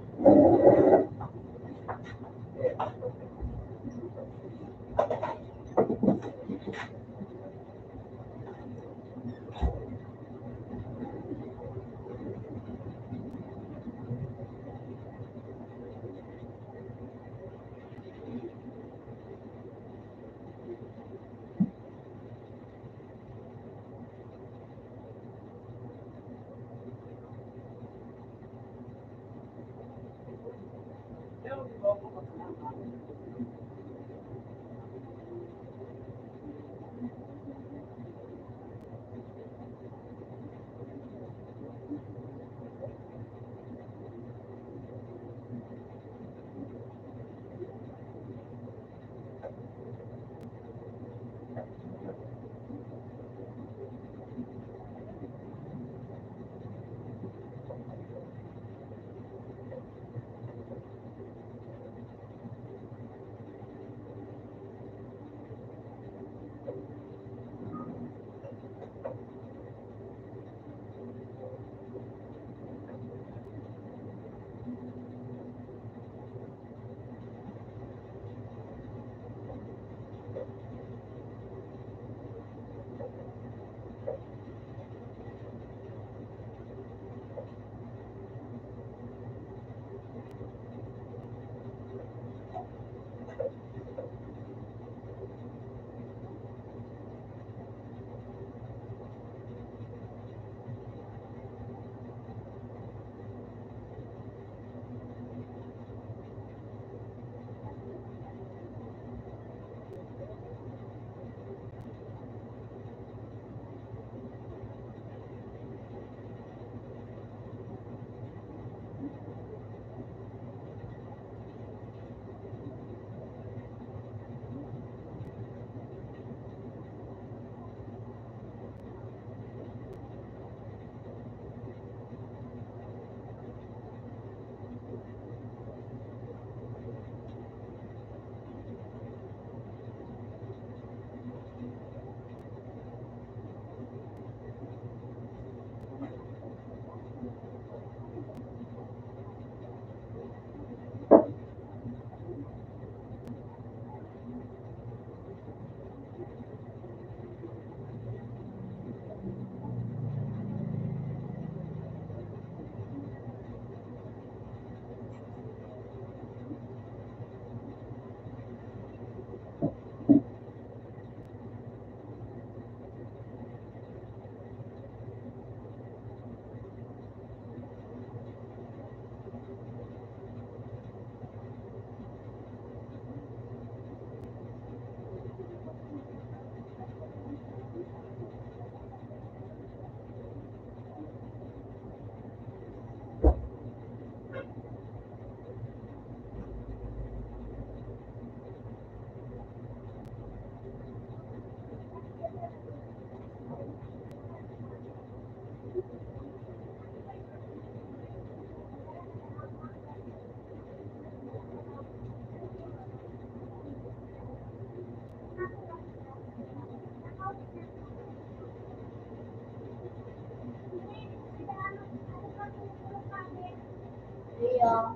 Kaya,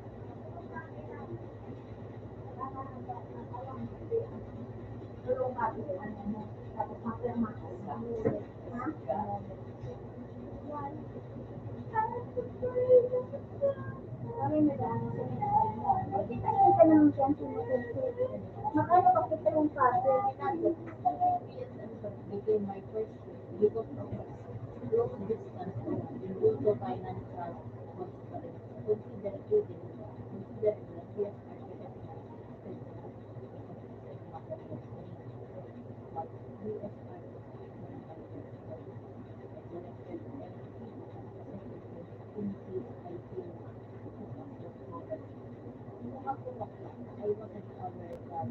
tulong ka, tapos mapirma ko. Ha? Kami nag-ano sa mga hindi ka naman siya makano ka kita yung kaso between my first because of long distance due to financial consider yes I wasn't aware that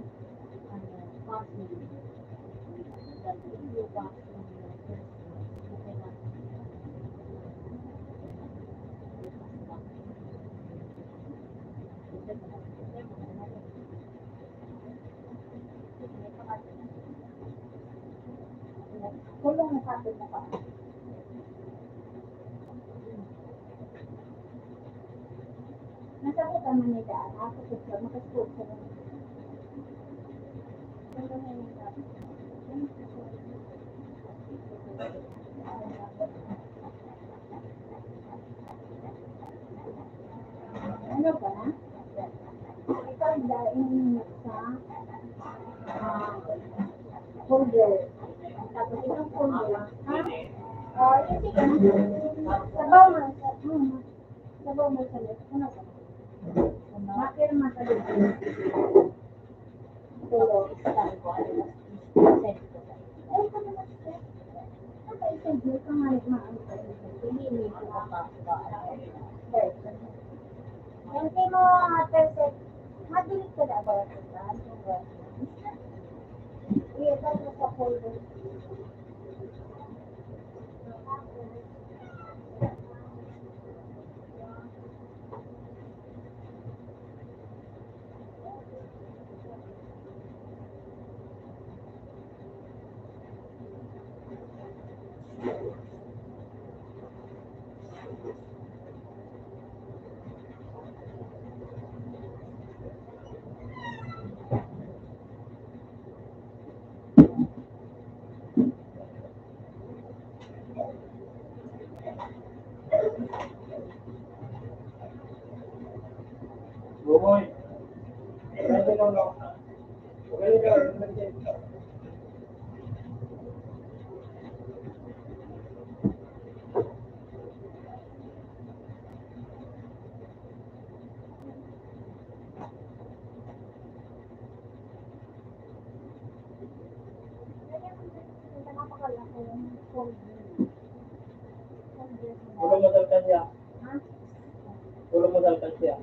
possibly that if you pass on your first you cannot kulong na sabi mo pa. Nasagot ang manila, ako sa makasipot sa ano ba? Ikaw dahil sa folder. Tapos itong folder, ha? Hindi ka na. Sabaw mo sa left. Ano ba? Makirma sa left. Pero, sabi ko, ano ba? Ay, kung naman siya. Naka-isagyo ka nga maan ka. Hindi ko yan kay mo, perfect. Madilig ka na ba? Iya, tayo sa folder. Bumoy. Pwede lang lang. Okay ka. Napakalaki yung folder. Tulong mo dal kanya. Ha? Tulong mo dal kanya.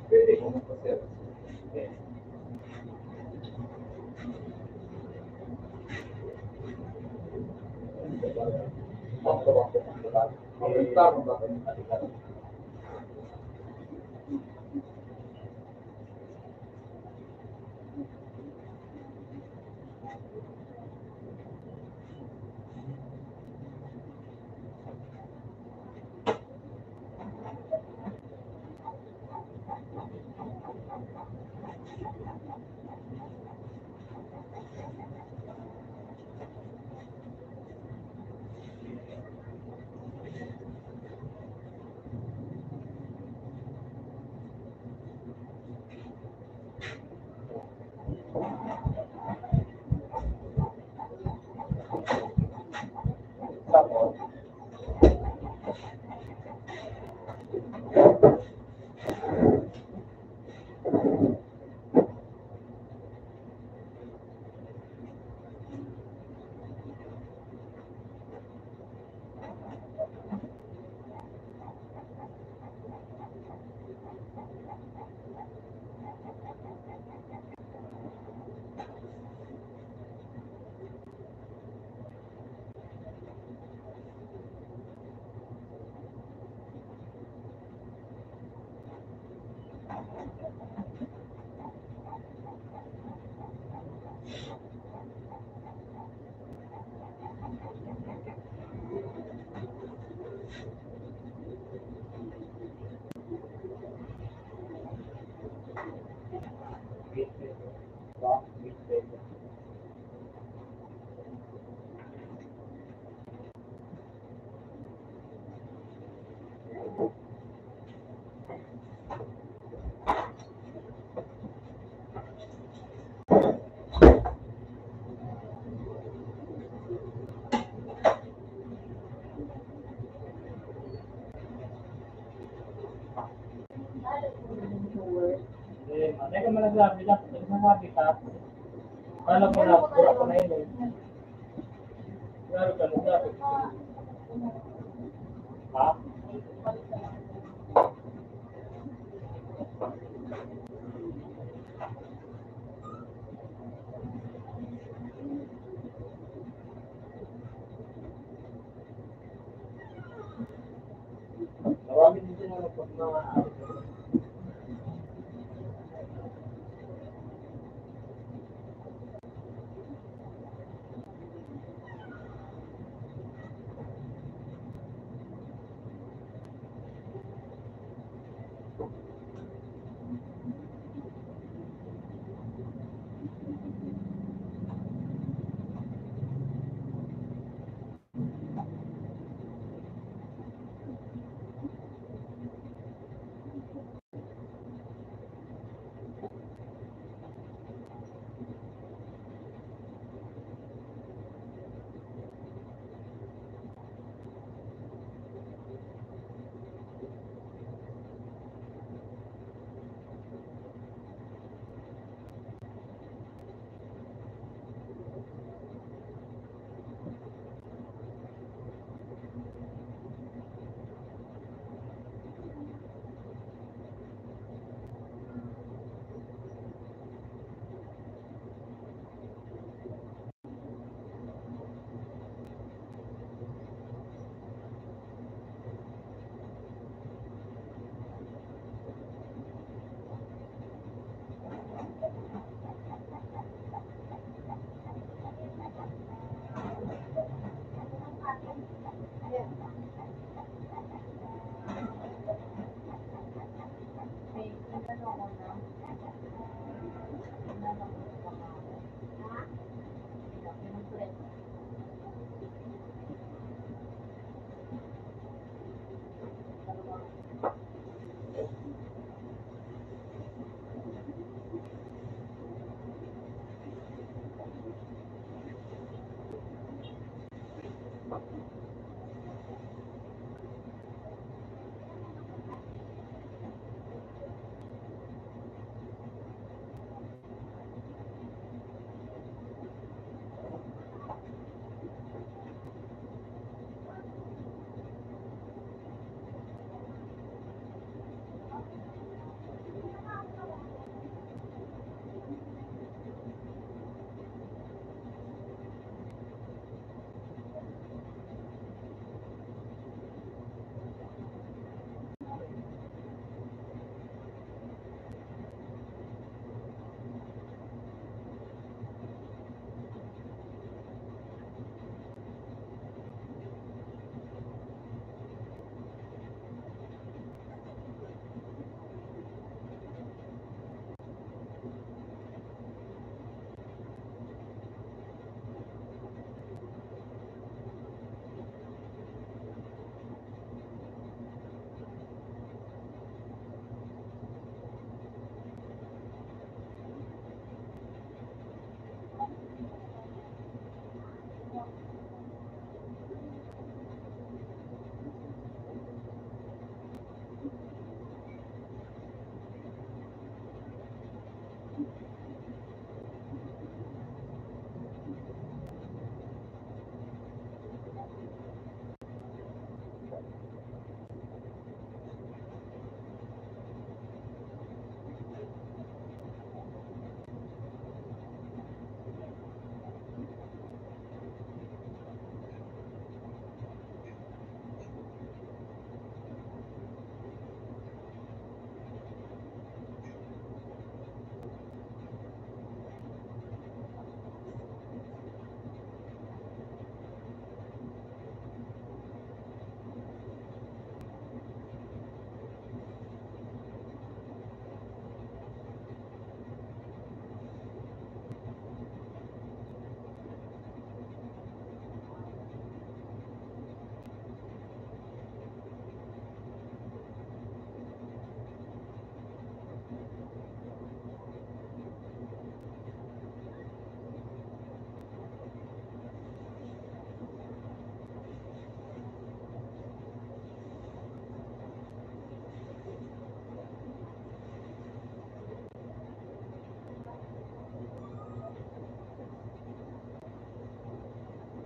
Pwede ko magpa-sir. Okay. Ako ba ako? Tama ba? Tapos, Teka mo nagsabi lang. Nagsasabi ka. Kala ko na, pura ko na yun eh. Klaro ka, nagsabi. Ha? Marami din sila mga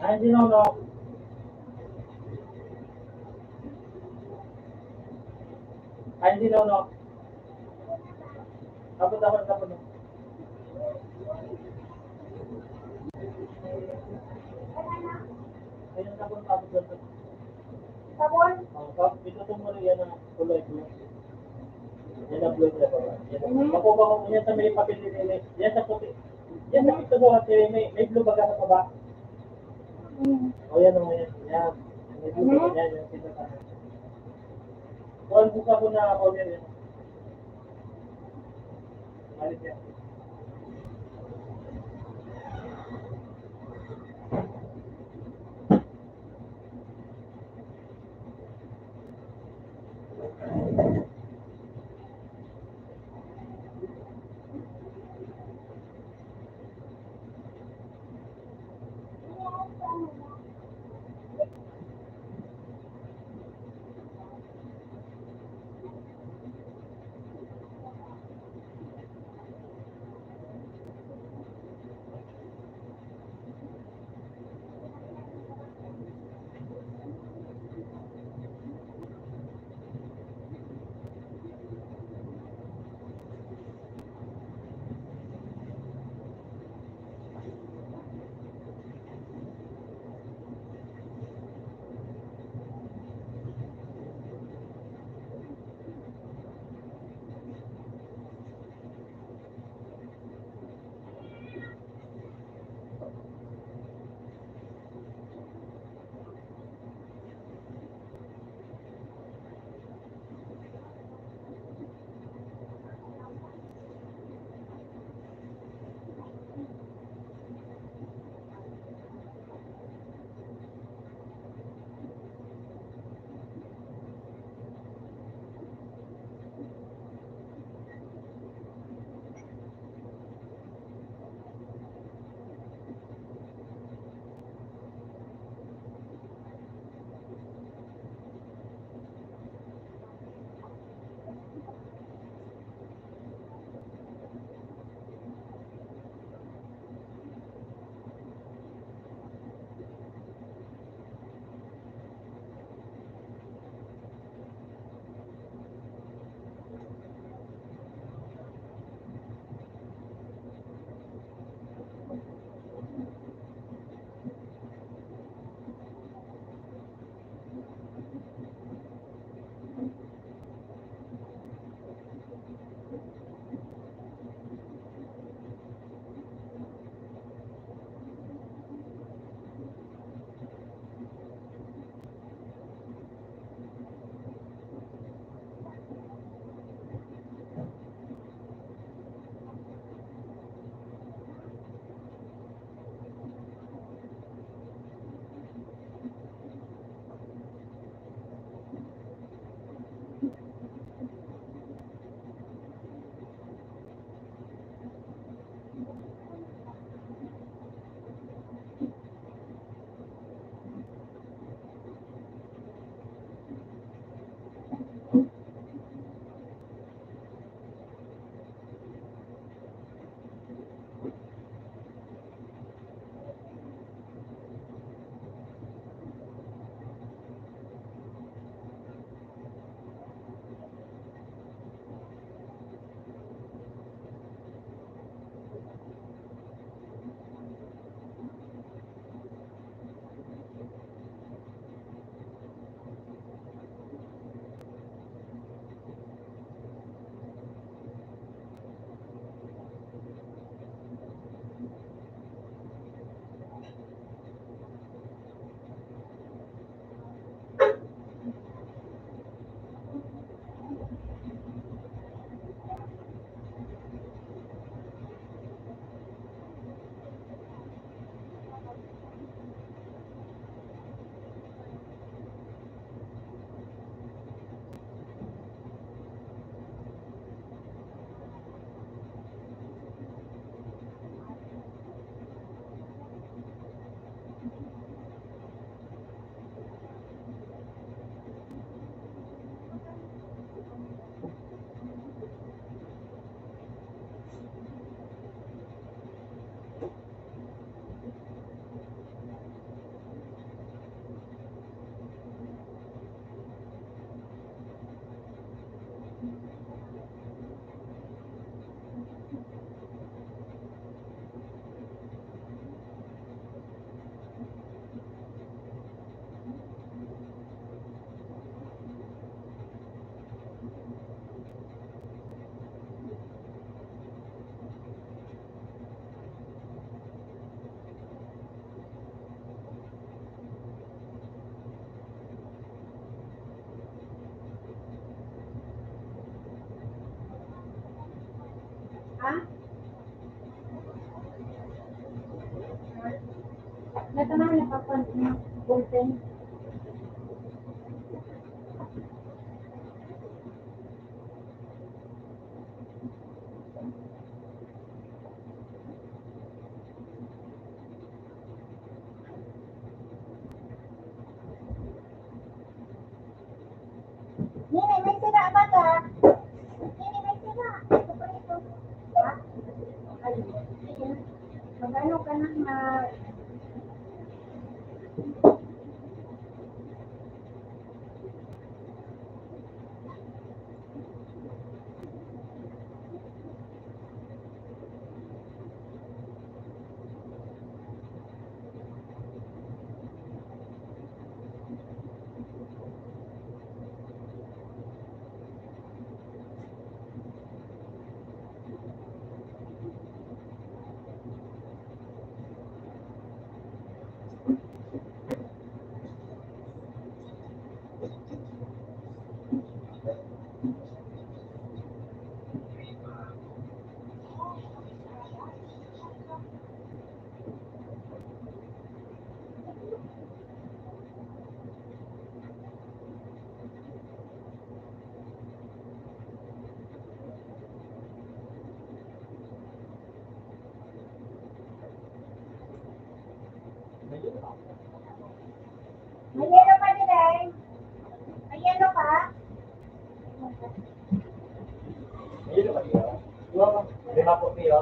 Kain din ako, no? Kain din ako, no? Tapos ako, tapos no? Ayun, tapos, tapos. Sabon? Tapos, ito mo rin yan ang kulay blue. Yan ang blue na ba? Yan. Makuha ko, yan sa may papel ni Rene. Yan sa puti. Yan sa pito ko kasi may blue baga sa baba. O yan o yan. Yan. May blue baga yan. Yung pito ka. Kuhan buka ko na ako yan. Malit yan. Ito na, nakapansin ng ballpen. Nini, may sira ba ka? Nini, may sira. Ito pa ito. Ha? Ay, sige. Magano ka na may yelo pa din eh. May yelo pa? Ayun pa dito. Lima po kayo.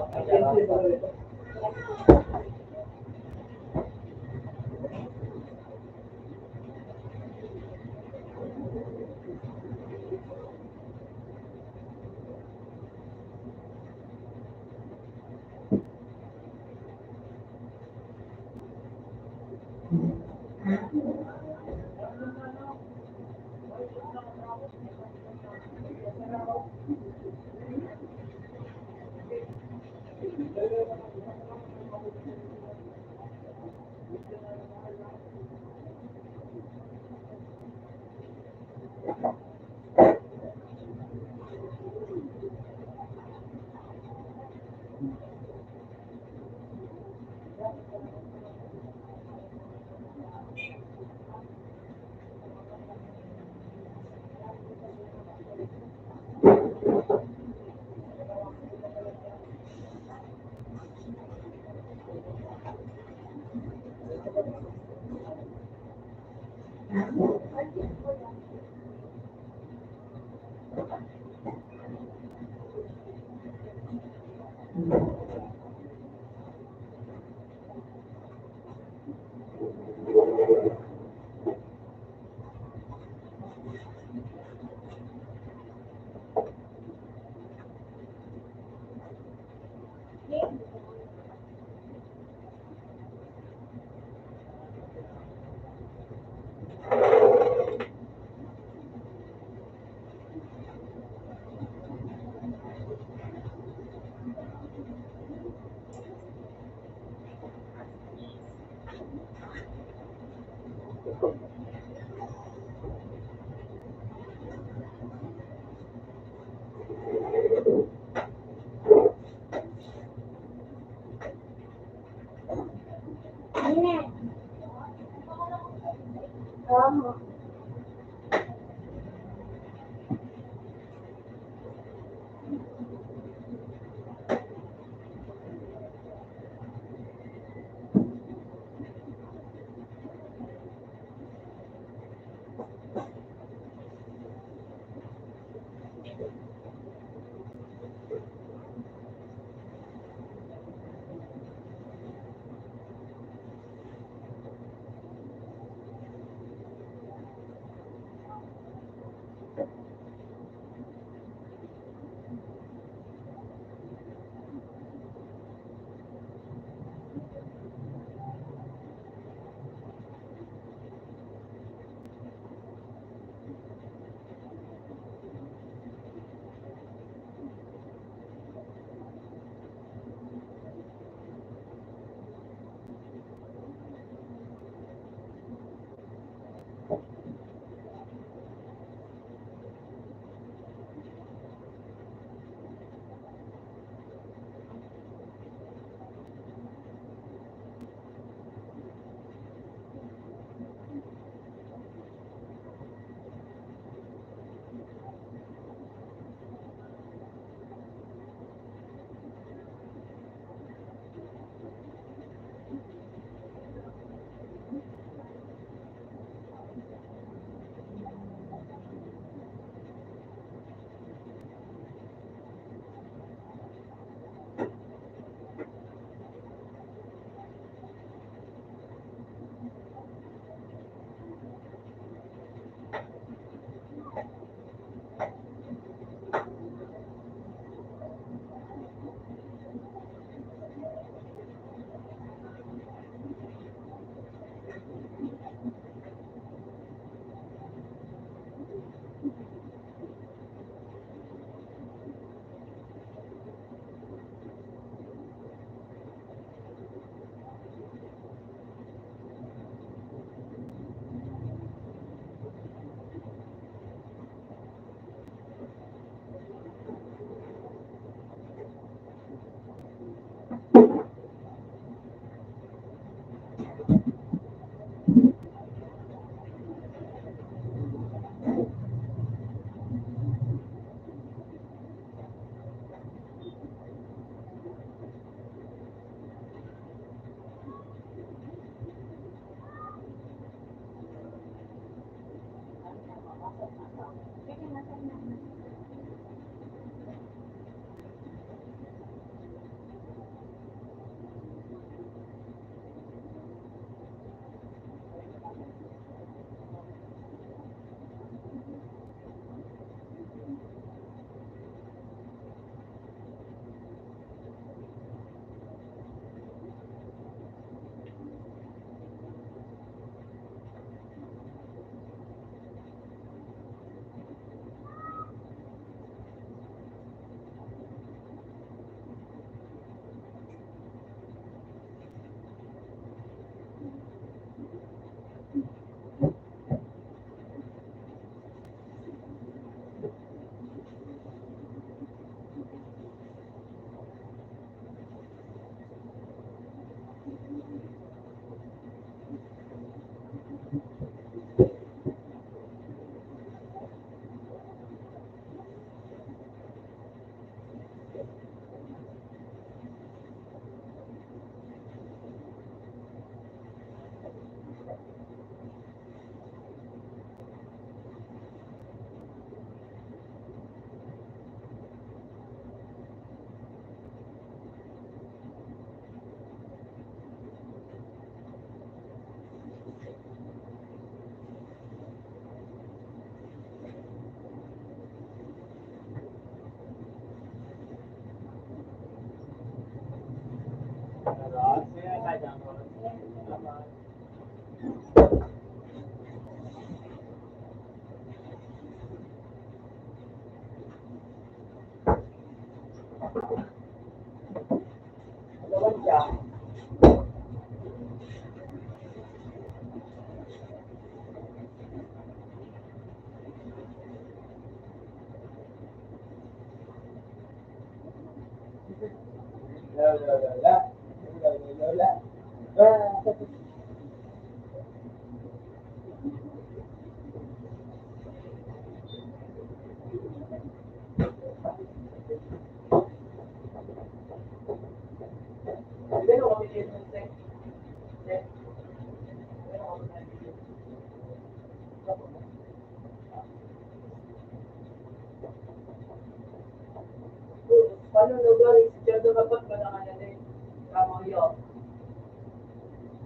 Paano lugar is dyan dapat ba na kanya din? Tama yun.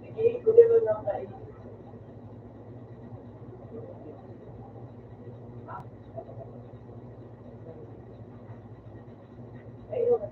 Nag-iig ko din lang tayo. Ayun.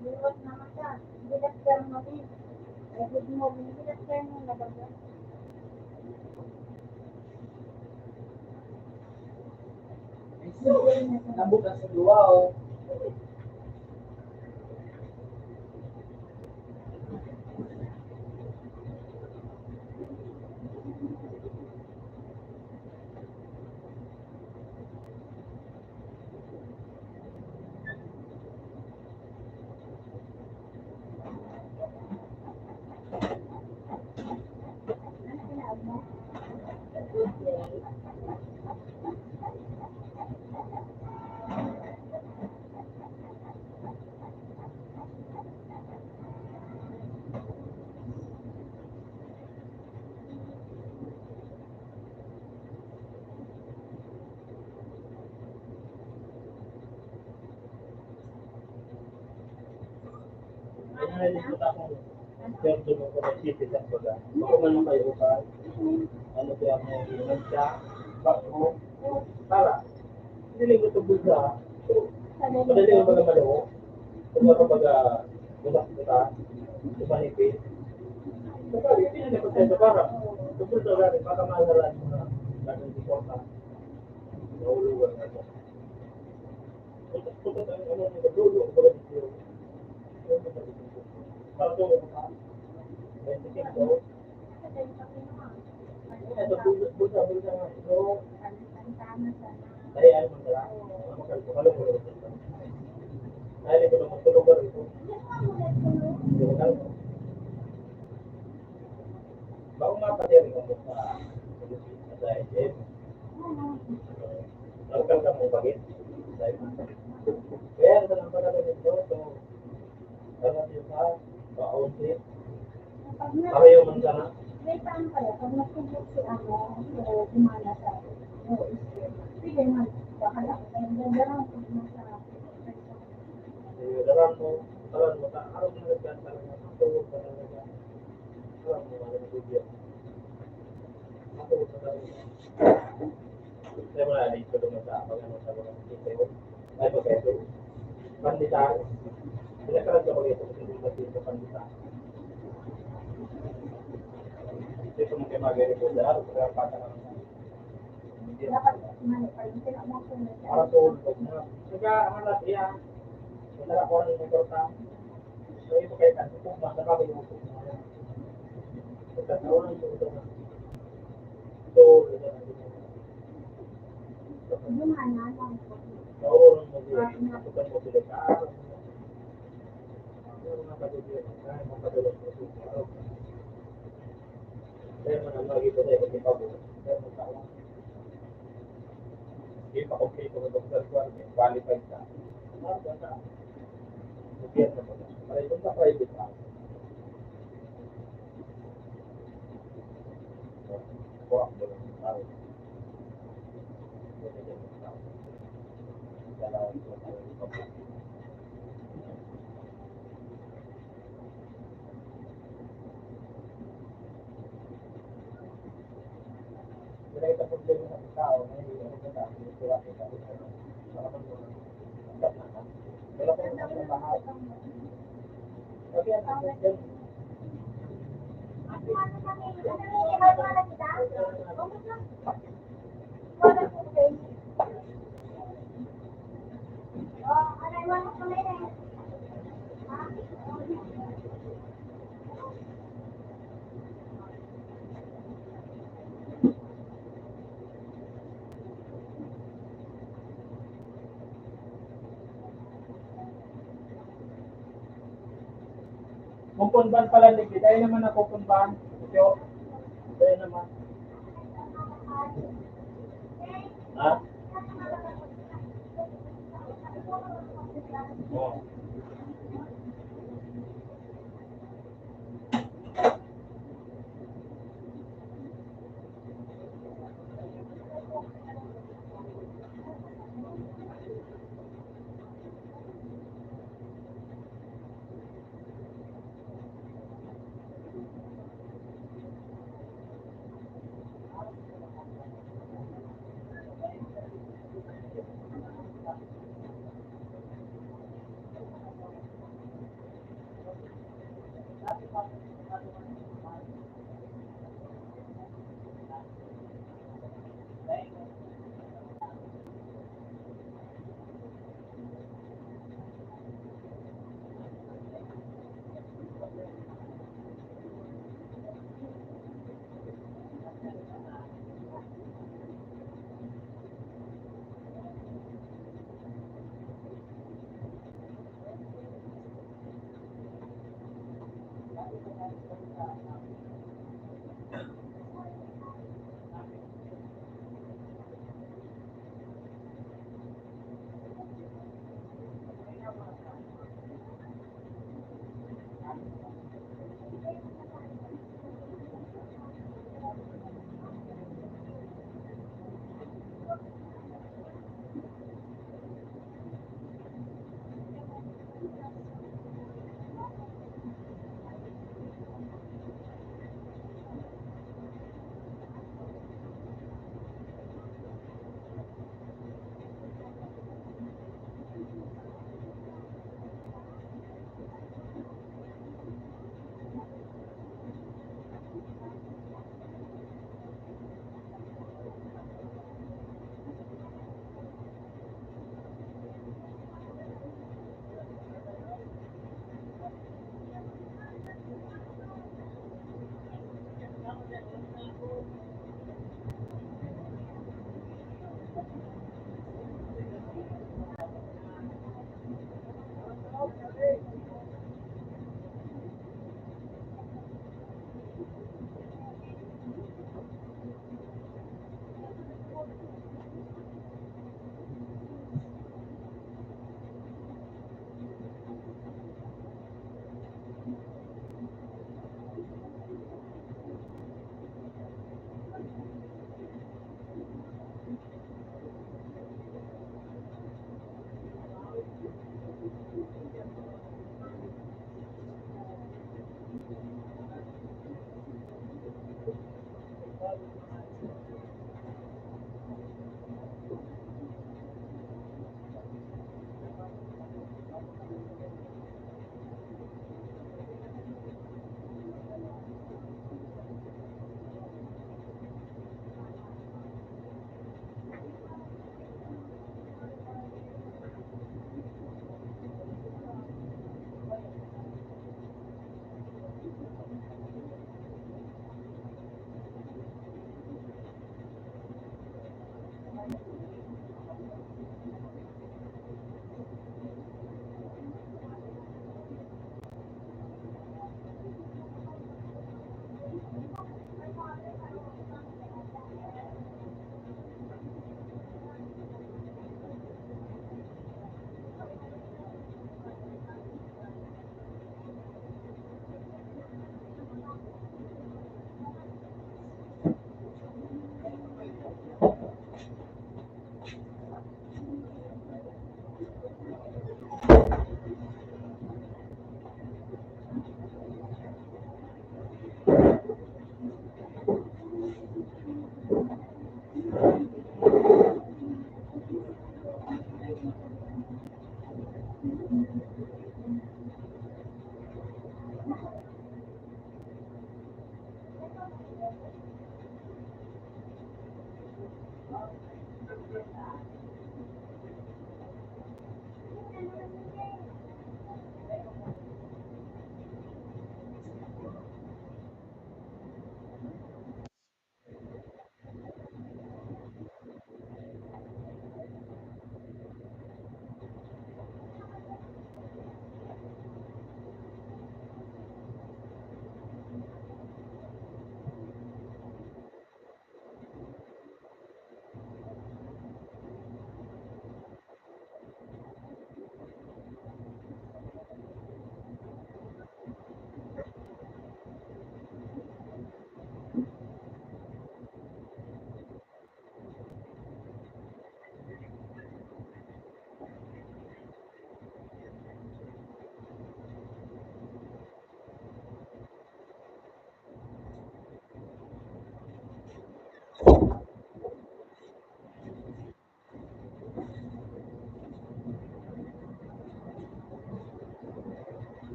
Buhat naman siya. Bilat ka naman. Ay, good morning. Bilat ka yung nabagay. Nabukas sa luwa o. Ano kinaab mo? Good day. Kaya nalilipot akong serdo mo ko na city sa pala. Bako man lang kayo ka. Ano kaya may ilan siya? Bako. Para. Hindi ko ito bulsa. Madali mo na malo. Kung ako baga bukas kita. Tumanipid. Saka hindi na napasenso para. Tungkol sa rin. Baka maalalaan mo na. Gagawin di ko ka. Naulugan na ito. Tukat ang ano nito. Dulo. Wala dito. Parto mo ka. Ito bulsa nga. So, ay mo na. Makalo mo rin. Ay, ko naman tulog ka rito. Hindi mo lang. Bago mapatiri ka mo sa IGM. Nagkal ka mo bagit. Kaya ito lang pala nito. So, ano siya sa pa-outfit. Pareho man ka na. May paano kaya pag nagtubok si ano, so gumana sa OSP. Sige man, baka lang. Ang ganda lang kung nasa Dalam mo, talan mo, araw na nagkan talaga, matulog ka talaga. Alam mo, alam mo, bigyan. Matulog ka talaga. Saya mo na, dito doon sa pag ano sa mga dito. Ay, ba kayo? Pandita. Pinakalat ko dito kasi hindi dito pandita. Dito mo kayo magari po dahil kaya pata ka lang. dapat man pa rin sila mo kung Para tulog na. Saka, ang lahat yan. Wala ko ang importa. So, ito kayo kasi kung basta kami yung upo mo. Pagkataon ang ito na. So, gumana lang po. naurong mo din. Pagkataon mo sila ka. Ano mga pagkakaroon? Kaya mga pagkakaroon mo sila. Kaya mga lagi ko tayo hindi pa po. Kaya mga tao. Hindi pa complete ko doktor ko. Qualified ka. Ano ba na? Bigyan na mo na. Para yung sa private ka. Kuha mo lang. Tao. Dalawan ko tayo. Kaya ito problema ng tao na yung ano ba tayo, yung kuha kita. Para mag-ulang. Wala ko ng lahat. Okay, ang yan. Ano kami, ano yung iba kita? Wala po kayo. Oh, ano iwan mo kami na yun? Kumpun ban pala ni Tayo naman na kumpun ban. So, tayo naman. Ha? Oo.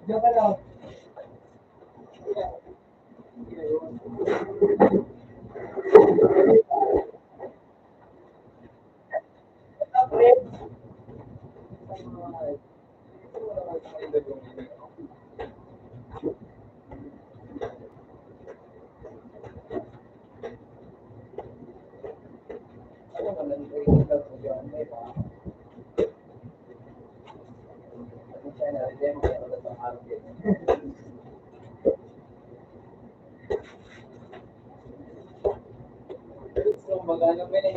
Diyan ka lang. Magana ba na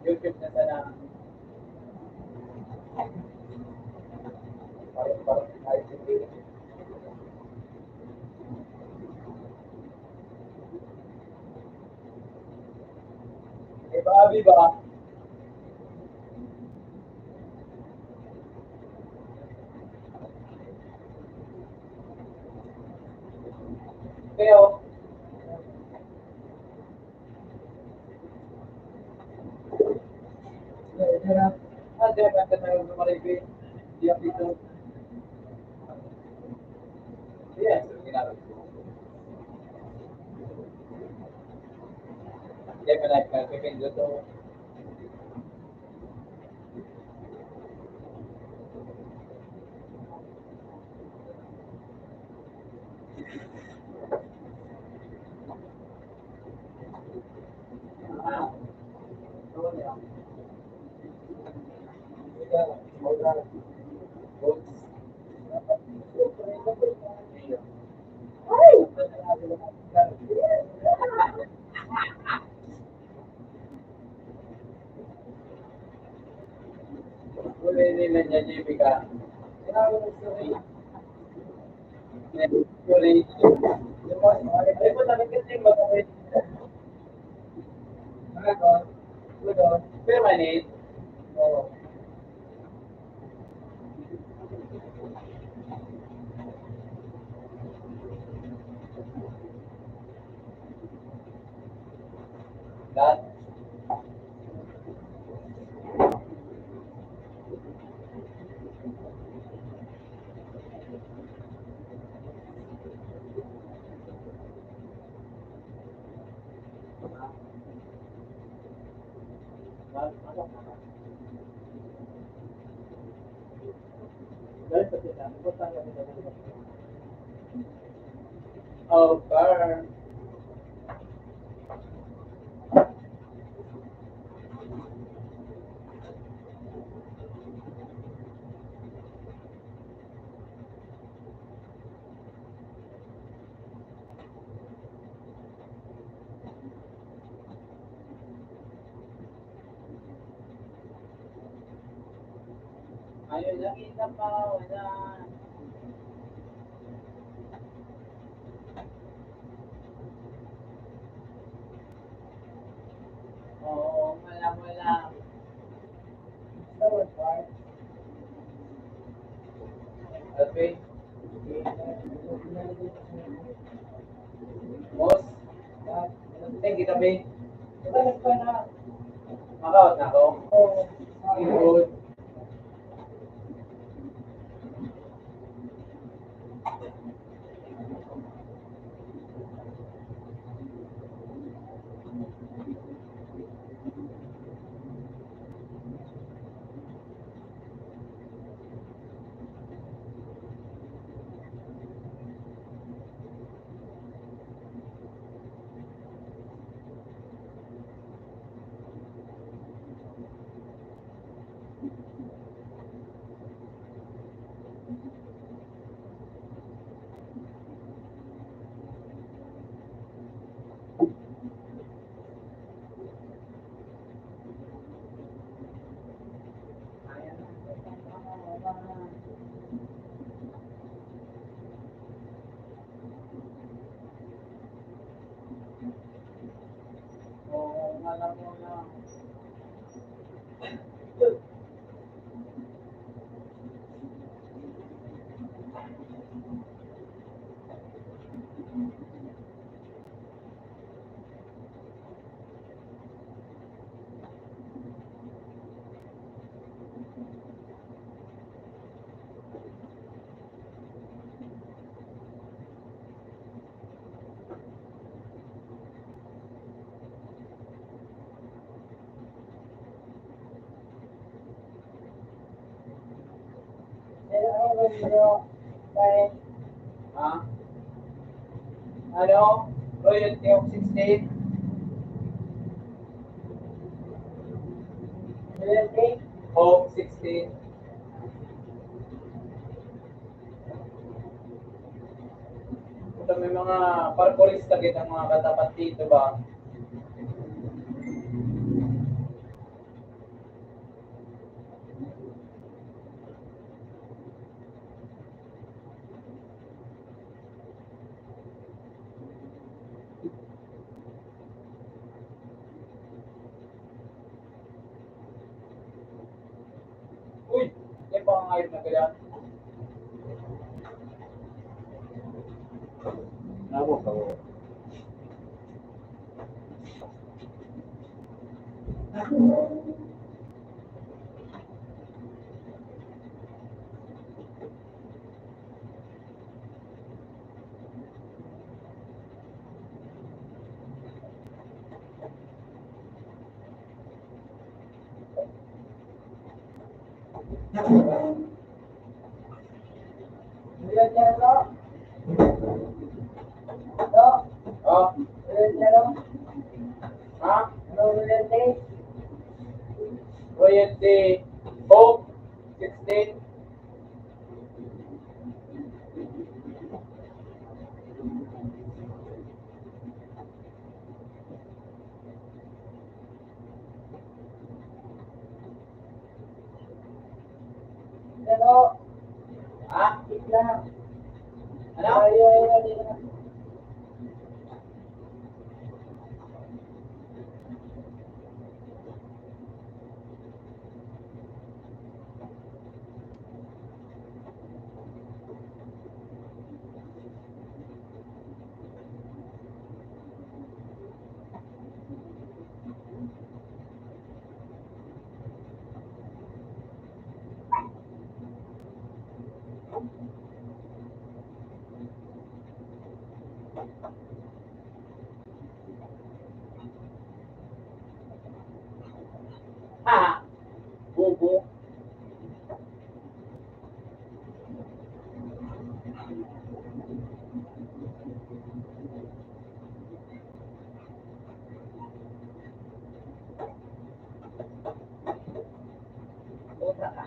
YouTube na sana. Abi ba? Pero, ada kata tayo sa Maribel. Di ako dito. Yes, ginagawa ko. Hindi pa natin dito. Kulay nila niya, JB ka. Kulay. Ay po, tapos kasi mag-away. Permanent. Oo. That. Oh, burn. Ayun lang isa pa, wala. Oo, wala. Okay. Boss. Thank you, tabi. Makaot na ako. Good. Oo, alam mo na. Ha? Ano? Royalty of 16? Royalty of 16? Kung may mga parkourista kita mga katapat dito ba? Uy! Yan pa ang ayot na kaya? Nabok ako. Oh? Ha? Royalty Hope 16. Ano? Ah? Bigla. Ano? Ayaw. Ha? Bubo. Puta ka.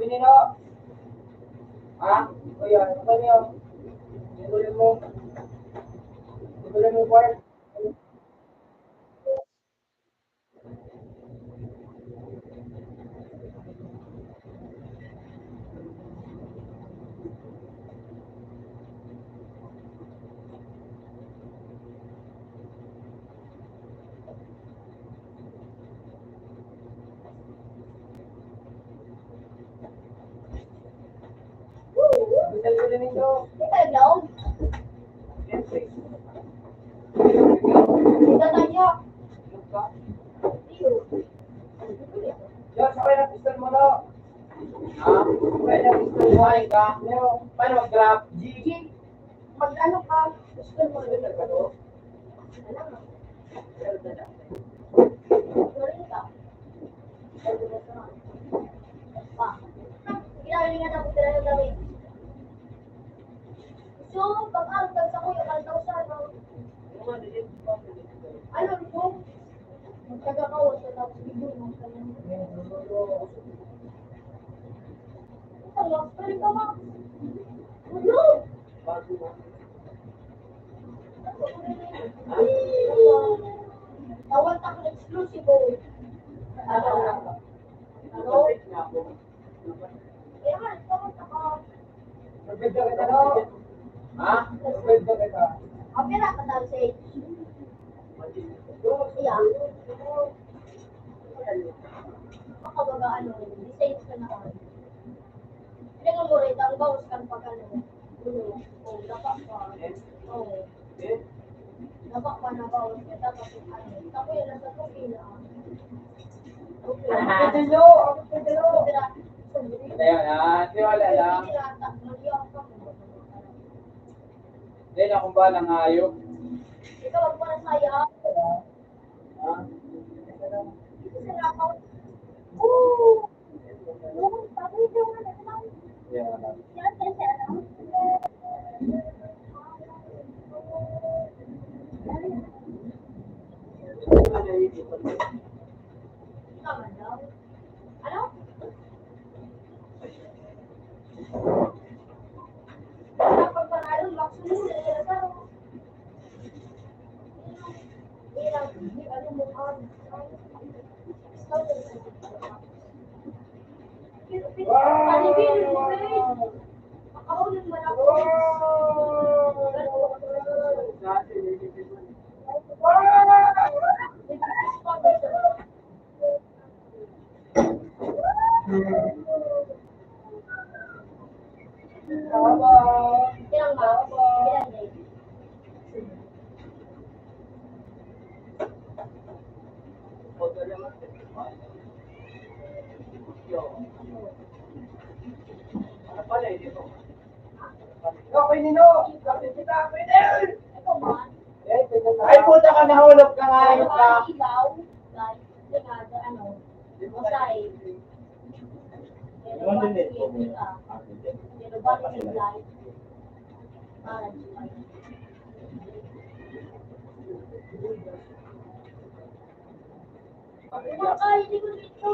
Pinino. Ha? Kuya, ano ba niyo? Ibulin mo. Ibulin mo, Bart. Ibulin ninyo. Ito, ilaw. Siyempre. Ito tayo. Iyo. Yo, sakay na pistol mo, no? Ha? Sakay na pistol mo. Kumain ka? No. Paano mag-grab? G. Mag-ano ka? Gusto mo rin Ano? Alam mo. Sorry ka. Pa. Ginalingan ako sila ng gawin. So, pag-alagdag sa kuya, kaltaw sa ano. Ano mo? Magkagakawas na tapos bigyan mo sa lang. Ano? Sorry ka, ma. Ano? Tawag ako exclusive ko. Ano? Ano? Kaya nga, tawag ako. Magbedya kita, no? Ha? Magbedya kita. Okay na, kadal sa age. Iya. Makabaga ano, designs ka na ako. Hindi nga mo rin, ang bawas ka pag ano. Oo, dapat pa. Oo. Dapat pa na bawas ka, dapat ano. Tapos yun, nasa pila. Okay. Pwede nyo. Pwede nyo. Kaya na, tiwala lang. Hindi na kung ba ng hayop. Ikaw, wag mo na saya. Ha? Oo. Tapos yung ano, Yeah. yan, tama daw. Ano? Kapag panalo, maximum na nila sa ano mo kan. Palibinin mo guys. Makaulan mo na ako. Tama. Ilang ba? Ilang day? nahulog ka nga yung ka. Ilaw, like, ano, mosaic. Naman din ito. Pero bakit yung light? Ay, hindi ko dito.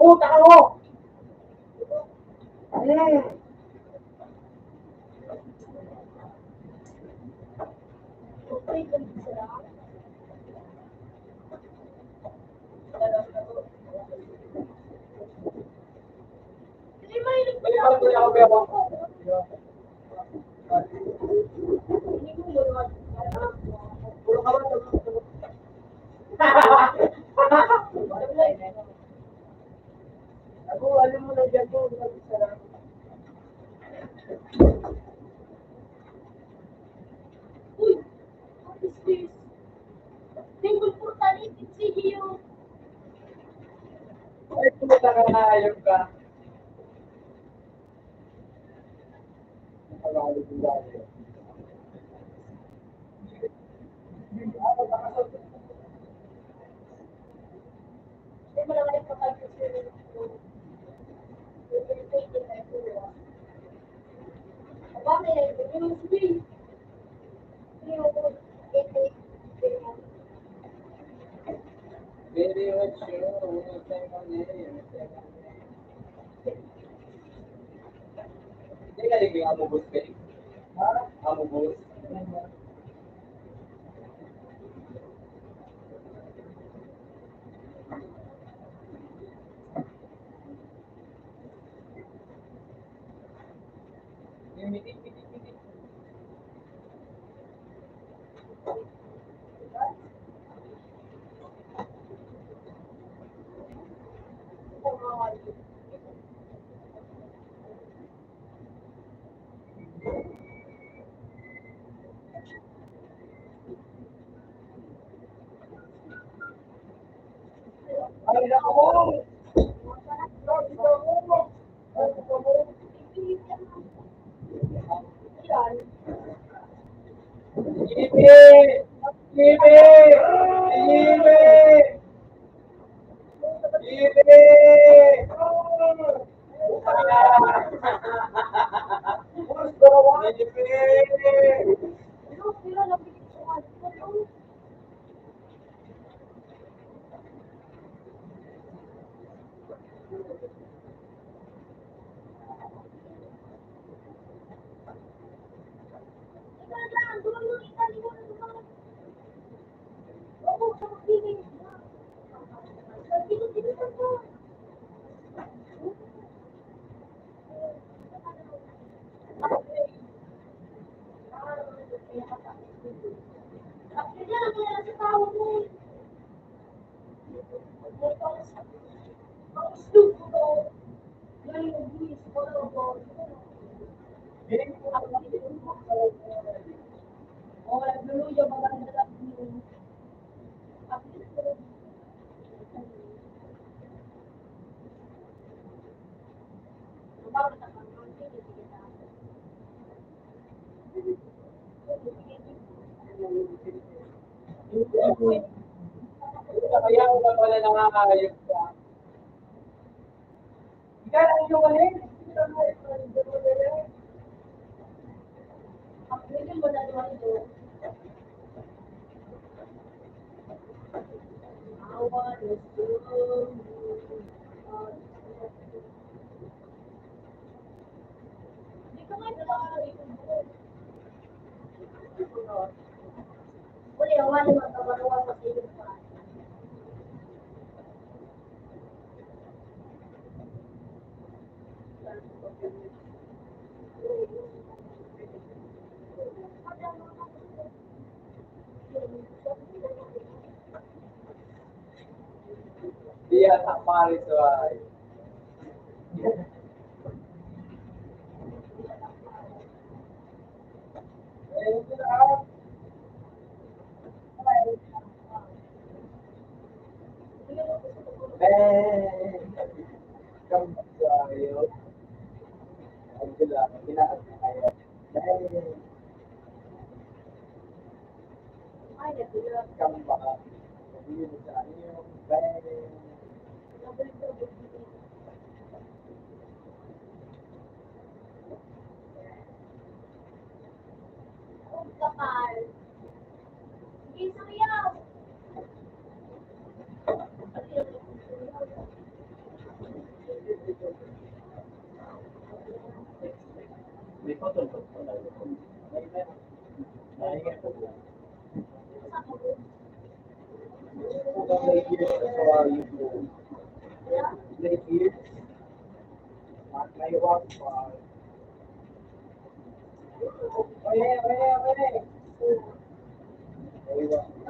Puta ka mo! Hmm. Ako, alam mo na dyan po. Uy, what is this? Single portality video. Ay, puta ka na, ayun ka. Hindi mo naman ipapagpapit. Bakit? Yung screen. Very much Hindi ka liging amubos ka eh. Ha? Amubos. Ay, ako! Ibe! Ibe! Ibe! Ibe! Ibe! Bakit ang mga hindi kita? Kaya ako na pala nakakayos ka. Ika lang yung ulit. Pwede mo na naman ito. Awa, gusto. Hindi ka nga boleh awal magkabaruan sa iyo pa. Dia tak paris ay. Kamu Ay, nagulog. Ang kapal. Sige, sayaw. May photo ko.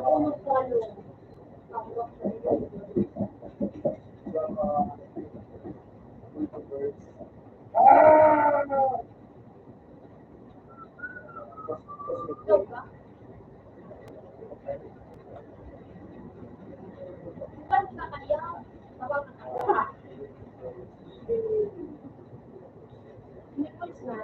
Ako magpalo. Joke ka? Ba't ka kaya? Tawag ka kaya? Nichols na.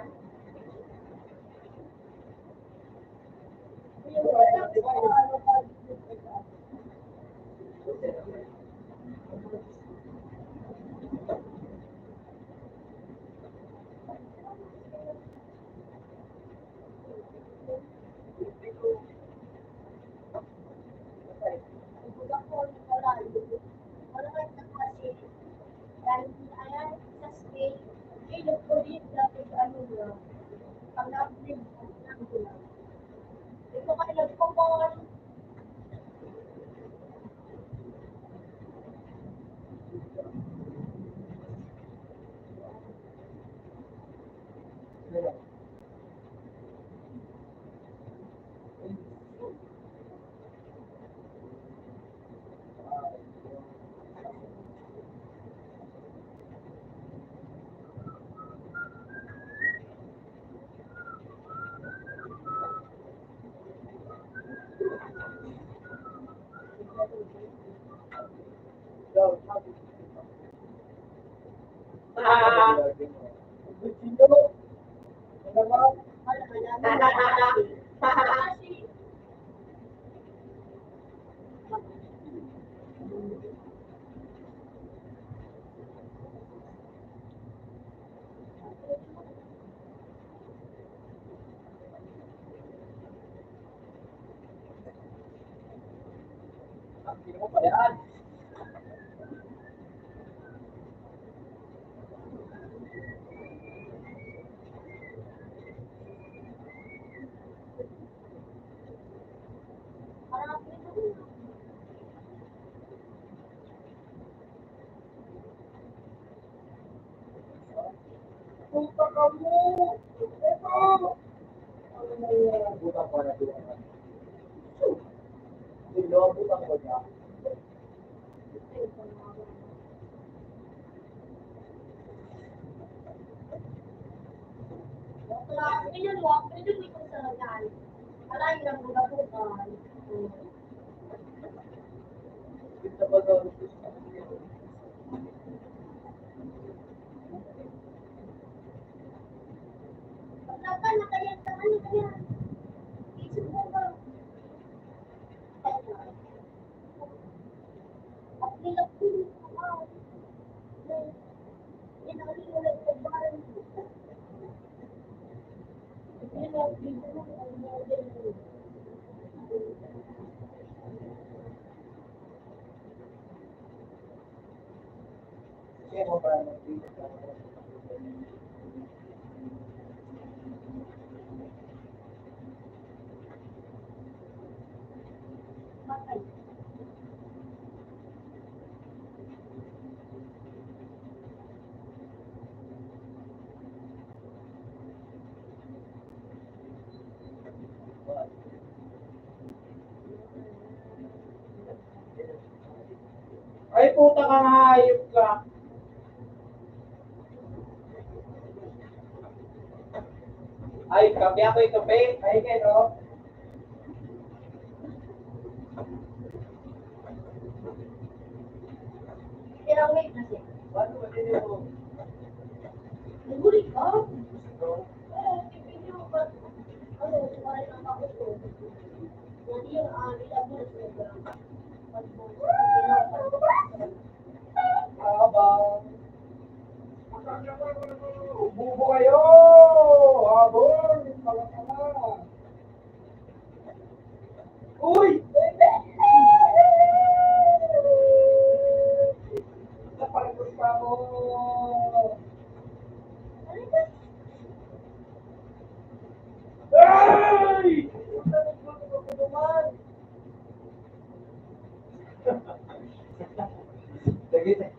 Ito ka nagpapon. Kaya mo ba mag-video? Ay, puta ka nga, hayop ka. Ay, kabi ako ito, pe. Ay, kayo. Ilang week na siya. Ba't mo din yung... Naguli ka? Video ba? Ano, kumain ang ako ko. Hindi yung ilabas ko. Habang... Bubo kayo! Habang! Pala-pala! Uy! Napalagos ka mo! Ay! Dagit eh.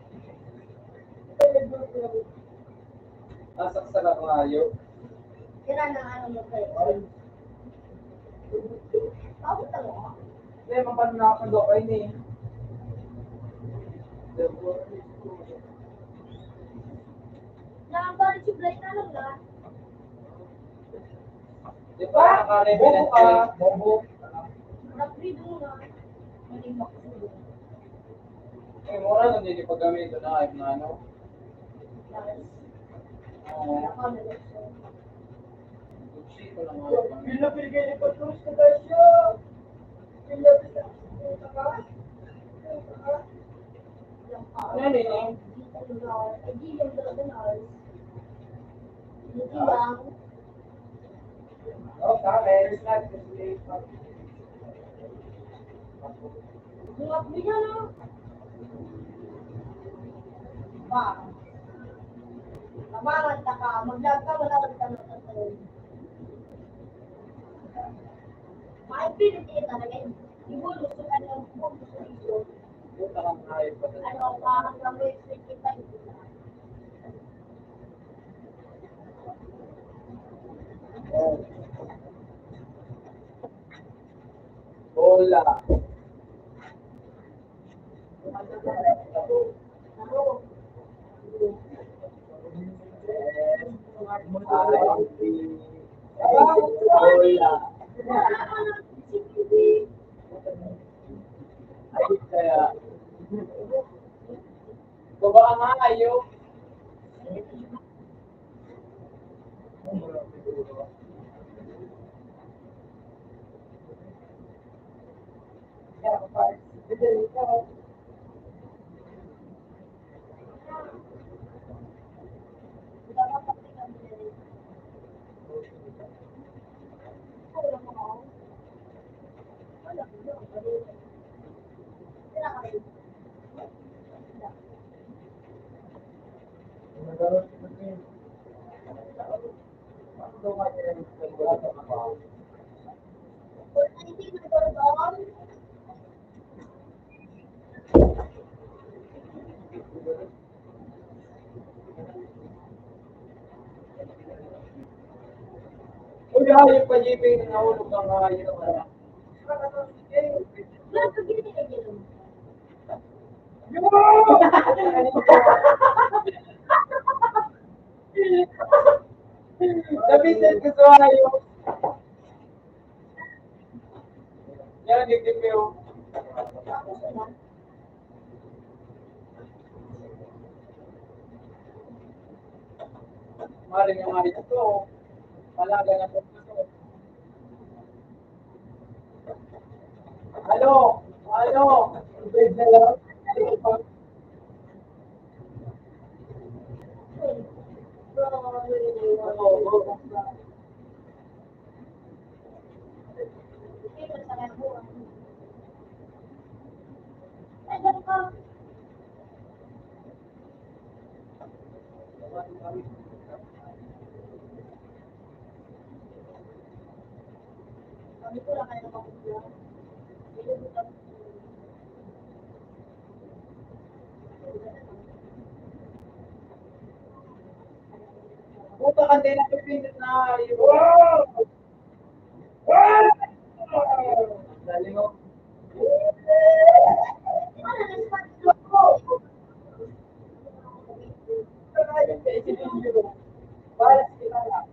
Nasaksak ako ayaw. Kira na ano mo kayo. Ako talaga. Hindi, mapanakad ako kayo eh. Nakabalik si Bryce na lang na. Di ba? Naka-revenant ka. Bobo. Nag-read mo na. Malimak ko. Ay, mura nang hindi paggamit na ay na ano. Oo. Gucci ko lang ako. Pinapilgay ni Patrus ka dahil siya. Pinapilgay ka. Ano yan eh? Hindi yung dalawa hindi lang. Oh, sabi. It's not this way. Buwag mo yan ah. Ba? Mamangat ka, mag-vlog ka, wala ka ng tatawin. Maipilit ka talaga yun. Siguro gusto ka ng gusto. Puta kang hayop pa talaga. Ano, parang lang may expect kita ito. Oh. Bola. Ano? Bola. Ay, kaya. Baba ka nga, ayaw. Uy, hayop pa, JP, nahulog ng hayop. Nabitin ko sa hayop. Yan, nagtipi oh. Maring ang hayop ko. Palaga na po ito. Ano? Ano? Bed na lang. Ito sa kabuhan. Ay, ganun ka. Kami ko lang kayo nakapagpulang. Puta ka din ang pipindot na yung... Wow! Wow! Dali mo. Ano, nag-spot ko. Balas kita lang.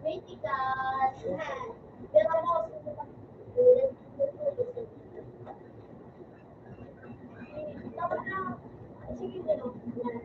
Secret. Secret.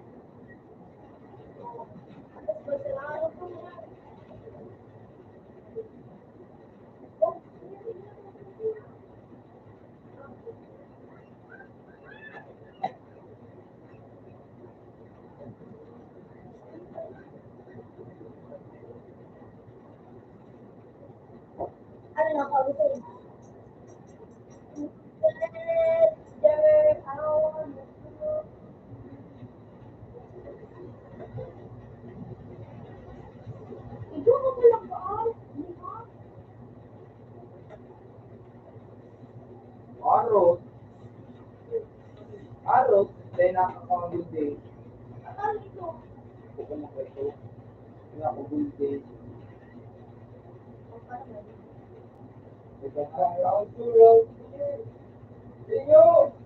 Ano na ako, ito ko lang ba? Araw. Araw. Dahil nakakangulde. Akala ito. Huwag mo ko ito. Nakakagulde. Ito ka. Round 2, round 3. Sinyo! Eh.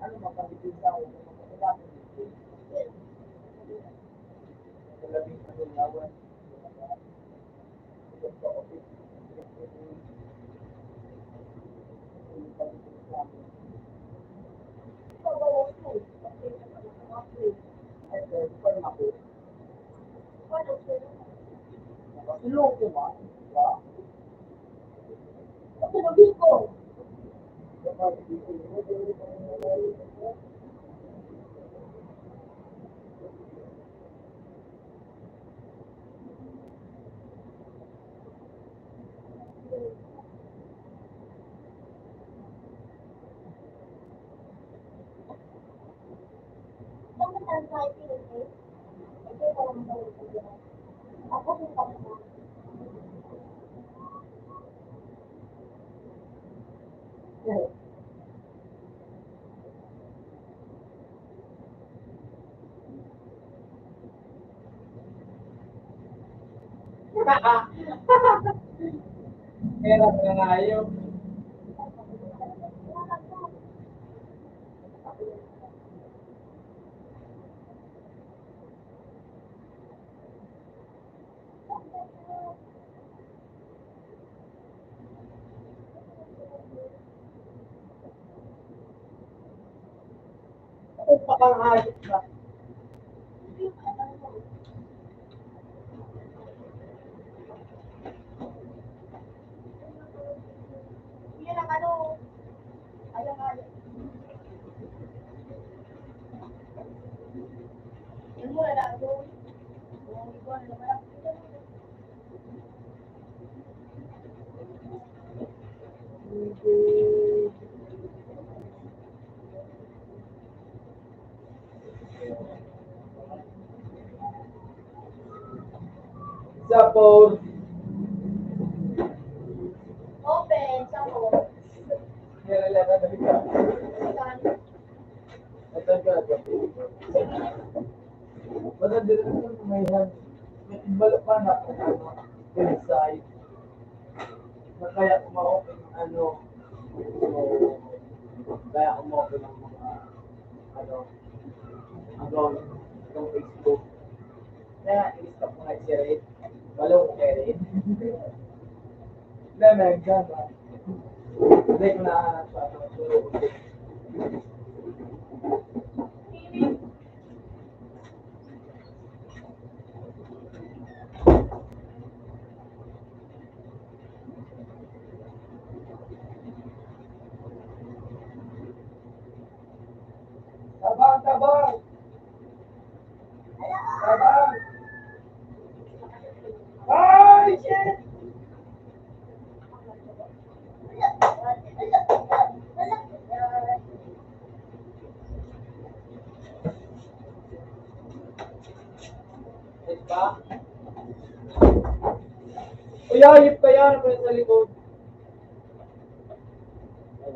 Ano mapagiging tao? Labing sa lawan. Loko ba? Diba? Ako mag-iko. Bakit ang kahit pinag-iko? Ito yung parang nalito. Ako yung parang Meron na nga yun. Pakangayos na. Yan ang ano. Ayaw nga. Maganda rin ito may hand. May imbalo pa na kung ano, inside. Na kaya kumaopen ng ano, kaya kumaopen ng mga, ano, account ng Facebook. Kaya, i-stop mo nga si Red. Wala ko kay Red. Hindi, may gana. Hindi ko naanak pa. Tabang, tabang! Tabang! Ay, shit! Diba? Uy, ayip ka yan. Ano sa likod?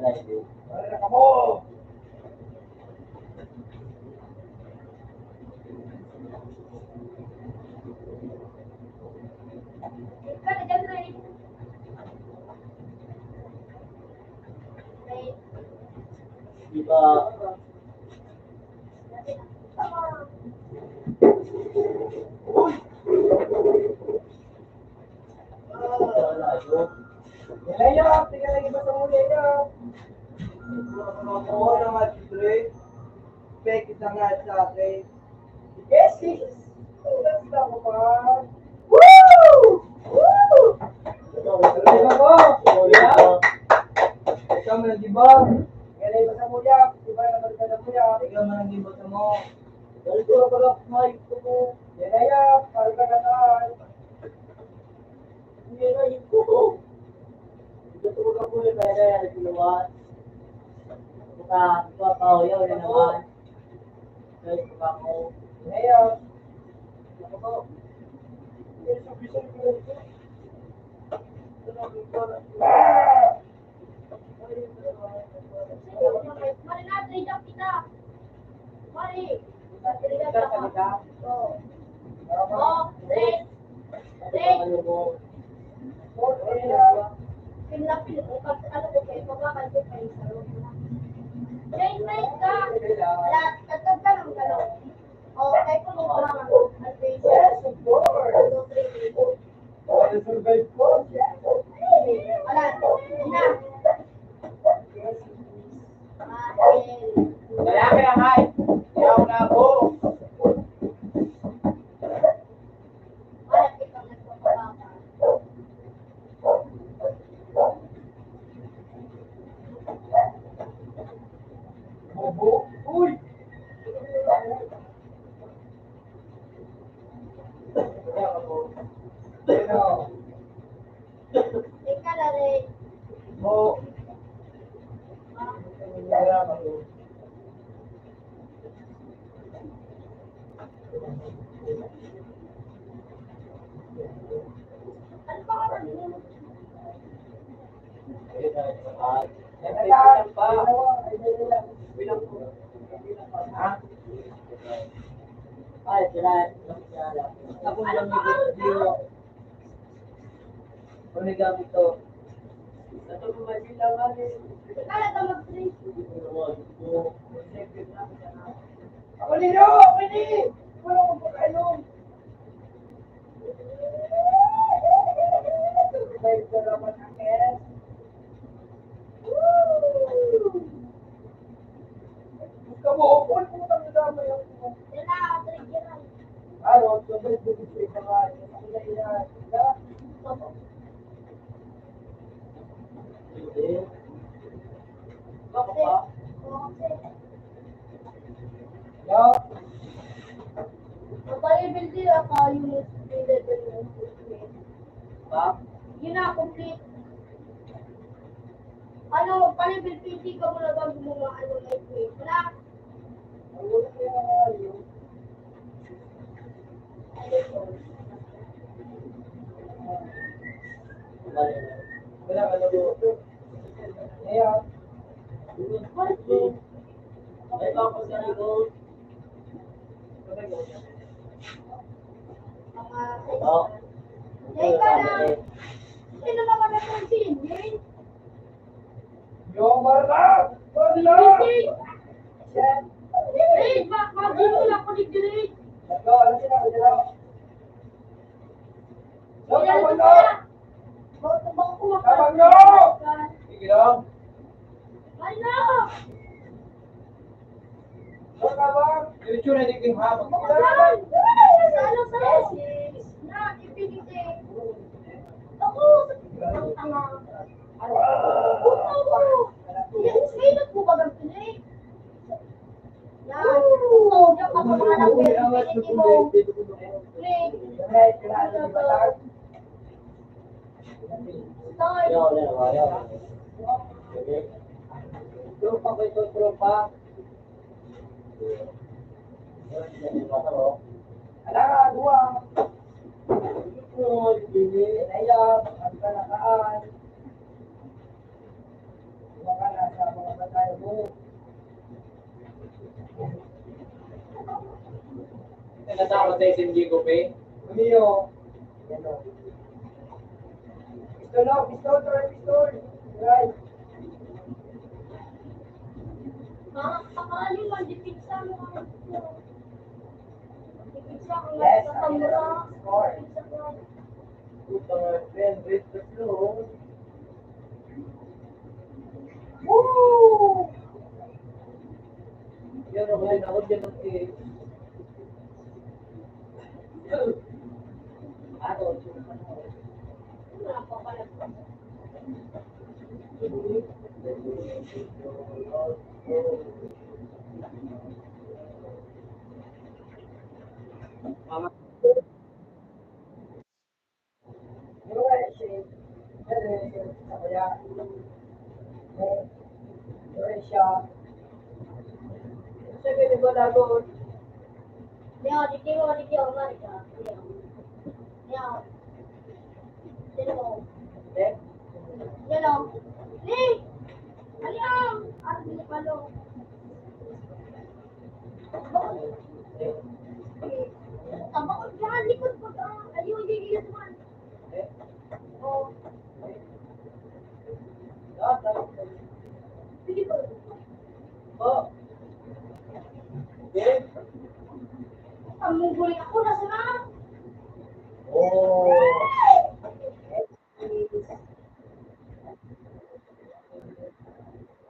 Ay, ka mo! Diba? Uy! Nilayap! Tingnan lagi ba sa muli niya? Oo naman, Dre. Fake kita nga sa akin. Yes, sis! That's na ko pa. Woo! Woo! Diba ko? Ikaw mo ng diba? Ganay ba sa muli? Diba naman ka na muli? Ikaw mo ng diba sa mo? Dahil ko na pala kumain ko mo. Nilayap! Para ka na tayo. Hindi na yung kuko. Gusto ko ka po yung pwede na sinuwan. Buka, papahoyaw na naman. Guys, buka ko. Nilayap! Ako po. Mari na, trade up kita. Mari. Trade up kita. Oh, trade. Trade. Pinapil ko, ano ko kayo, pagkakal ko kayo sa loob na. Trade, trade ka. Wala, tatagtanong ka lang. Oh, kayo po nung kailangan ko. Yes, of course! Para survive ko. Wala, na. Lalaki ang hay! Yaw na ako! Wala, kitang nagpapakaka. Bobo! Uy! Ano? Ika na rin. Mo. Kaya ako. Ano ba ka rin? Bilang pa. Bilang po. Ha? Ay, sila. Ako lang yung video. Kung may gamit to. Ito po ba sila mali? Kala ka mag-trade. Ako nilo! Ako ni! Wala ko pa kayo. Dahil sa laman ng kes. Gusto mo, upon mo kang nadama yung Sila, trade yan. araw, so may bubisay sa mga ina-ina. Hindi. Ako pa? Yo. Available din ako yung level ng complete. Pa? Yun na, complete. Ano, palibil PC ka muna bago mo ano lightweight. Wala. Wala kaya yun. Wala ka na doon. Kaya, Ay, tapos na ito. Oh. Teka na. Sino naman ang consignment? Yung marla! Marla! Yan. Grade, mag-ino lang ko ni grade. Let's go, alam sila, alam sila. Kailan Tabang ko no! kaya? Baka kumakain. Tabang no! Sige lang. Ano? Saan ka ba? Diretso na hindi ha. Baka ano sa na, ipinite. Ako, ang tanga. Sinot mo ba ng pinay? Yan. So, yung kapamahalang pinipiniti mo. Play. Right, kailangan ng batas. Start. Tropa ko ito, tropa. Ala ka, dua. Ayam, ang kanakaan. Dua ka na sa mga batay mo. Nagkasama tayo sa Indigo Pay. Umiyo. Ano? Pistol lang, pistol, try pistol. Right. Kakali man, di pizza mo. Di pizza ko Yes, sa kamura. score. Pizza ko. Then with the flow. Woo! Yan ako din ako dyan ng cake. Ano? Wala pa pala. Leo, di kiro, marika. Leo. Leo. Leo. Lee! Aliam! Ardi palo. Tabak yan, likod ko ka. Ayun, gigilid man. Oh. Sige po. Ang mungguling ako, nasa na?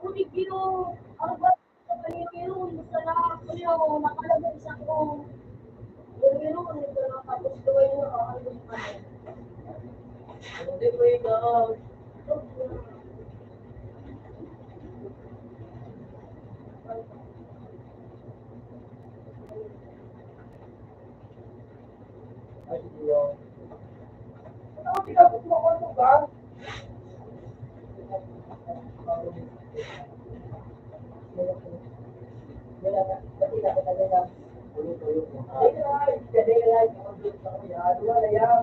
Uli kiro, ang ba sa kanino, basta na ako niyo, nakalagay sa ko. Pero nito na tapos gawin mo, ano ba pa? Hindi ko ikaw. Ay, Diyo. Ano tinapos mo ko ba? Wala ka. Pati na ka talaga. Tuloy-tuloy mo. Kasi ka lang. Wala na yan.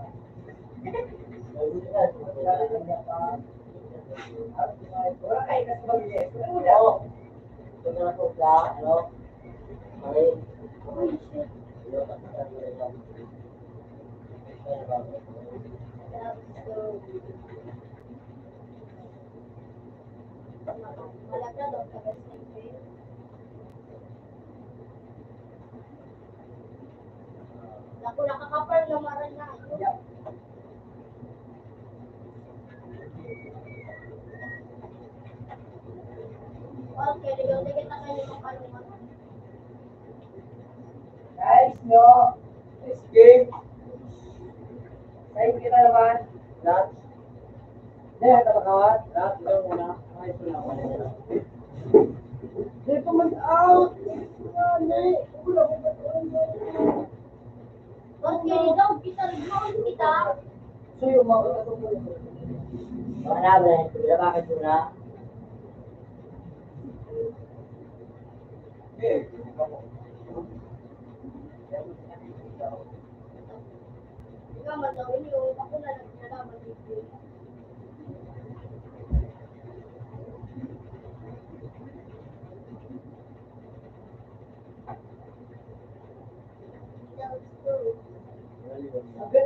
Wala kayo kasi mag-yes. Oo. Ito na ako sa, ano? Okay. Uy, shit. Malaga daw, taga-sniper. Naku, nakakapal na maran na. Yep. Okay, ligaw na kita kayo ng palungan. Guys, no. This game. Kain kita naman. Lahat. Hindi, kapakawan. Lahat, ito muna. Ay, ito na. Hindi pa man out. Hindi. Wala ko ba ito? Okay, ligaw, kita ligaw kita. So, yung mga ito mo. Mga namin, bakit muna? Okay. Ikaw, matawin yung ako na lang nalaman dito.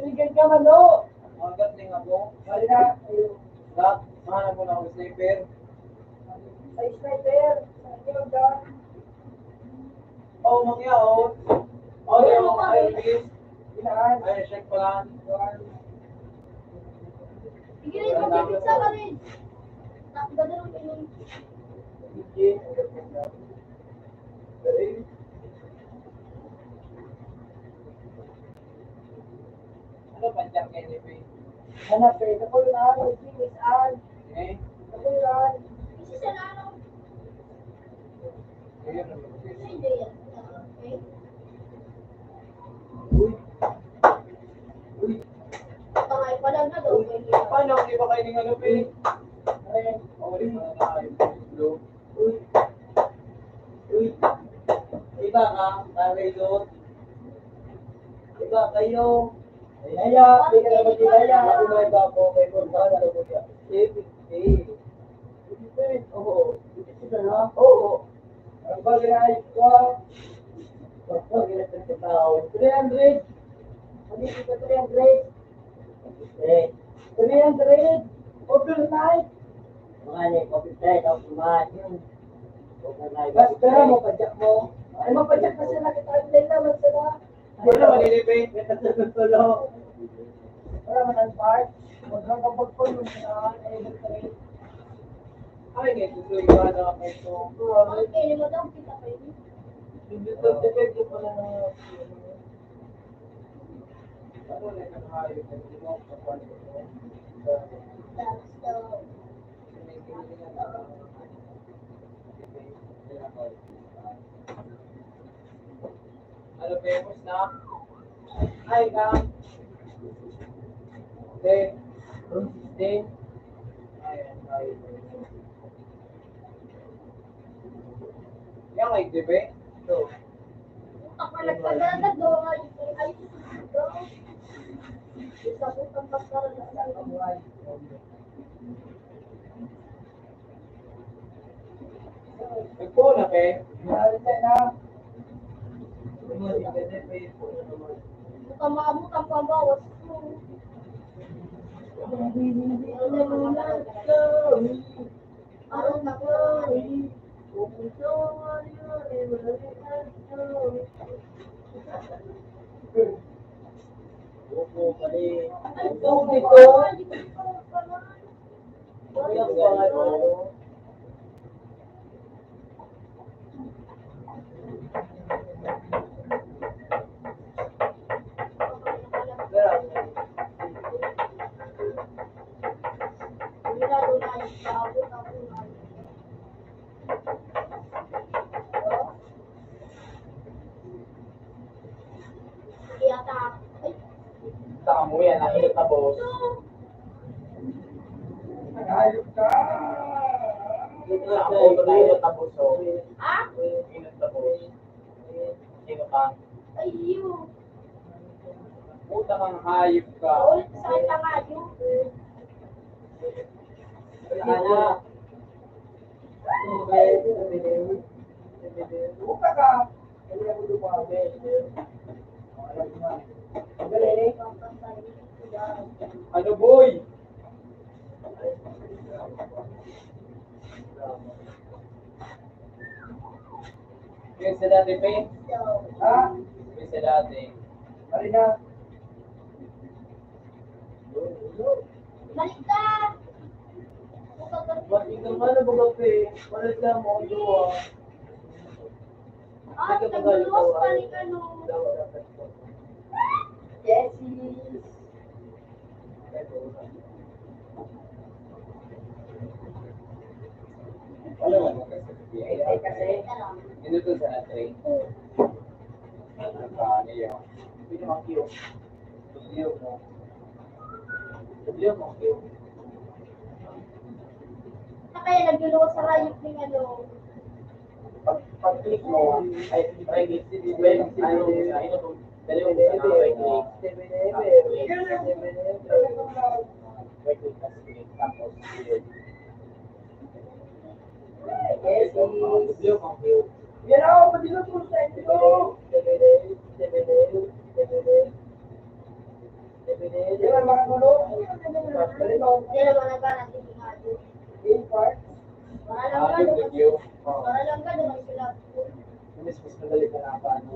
Naligan ka man, no? Magat din ako. Bali na. Ayun. Lahat. Mahanap mo na ako sniper. Ay, sniper. Ayun, God. Oh, mangyaon. Oh, yung Iron Fist. Ilan? Iron Check pa lang. Sige rin, mag-pizza ka rin. Dadalawin ko yun. Ano ba dyan kayo ni Faye? Hanap kayo. Kapulan. Miss Ann. Eh? Kapulan. Isa siya na ano. Ayun. Hindi yan. Okay? Uy. Uy. Tangay pa lang na daw. Paano? Hindi ba kayo ng ano, Faye? Ayun. Ulit mo na tayo. Uy. Uy. Iba ka? Tayo Iba kayo. Ayaya. Hindi ka naman dinaya. Ako na iba ako. May kurba na lang mo siya. 70. Oo. Oo. Ang bagay ko. Ang bagay sa tao. 300. Hindi ko 300. 300. Overnight. Mga niya, overnight. Overnight. Basta mo, padyak mo. Ay, mapadyak na sila. Kita nila, magsala. Wala manilipin. Wala man ang part. Huwag kang kapagpon mo sa every. Ay, ngayon, tuloy ka na ako ito. Okay, mo daw. Kita pa yun. Hindi ito, depende pa na ng ano na yung hayop na hindi mo kapag That's the... ano famous na? Ay, ka. Then, then, ayan, ayan. Yan ay, di ba? So, Pagpalagpagalagat daw. Ay, daw. Isa po kang pagpalagpagalagat. nagpo na, pe. Na. Mukhang maabutang pa ang bawas. Parang ako. Opo, mali. Ay, Ito, dito. hindi ko pala. Ay, ang pangalan. Tama mo yan, nakikita na boss. Ayos ka! Ako, nakikita na boss. Ah? Inot na boss. Sino ka? Ayun. Puta kang hayop ka. Ulit sa akin tangadyo. Puta ka! Kaya mo lumabit. Ano boy? Yung sa dati pa yun? Ha? Yung sa dati. Marina. Balik ka! Ba't naman na baga pe? Palit lang mo, doon. Ah, nagluwas pa rin ano. Yes, Wala mo kasi. Ay, kasi. Ito to sa natin. Ano yun? Pwede mo kiyo. Kiyo mo. Kiyo mo kiyo. Kaya nagluluwas sa rayok ng ano. Pag-click mo, ay, right-click, ano, dalawang sa right-click. Right-click, tapos click. Yan ako, pati na po sa ito. Di ba makagulo? Hindi naman na ba natin ingado? Import. Para lang ka, naman- para lang ka, naman sila. Mas madali ka na paano.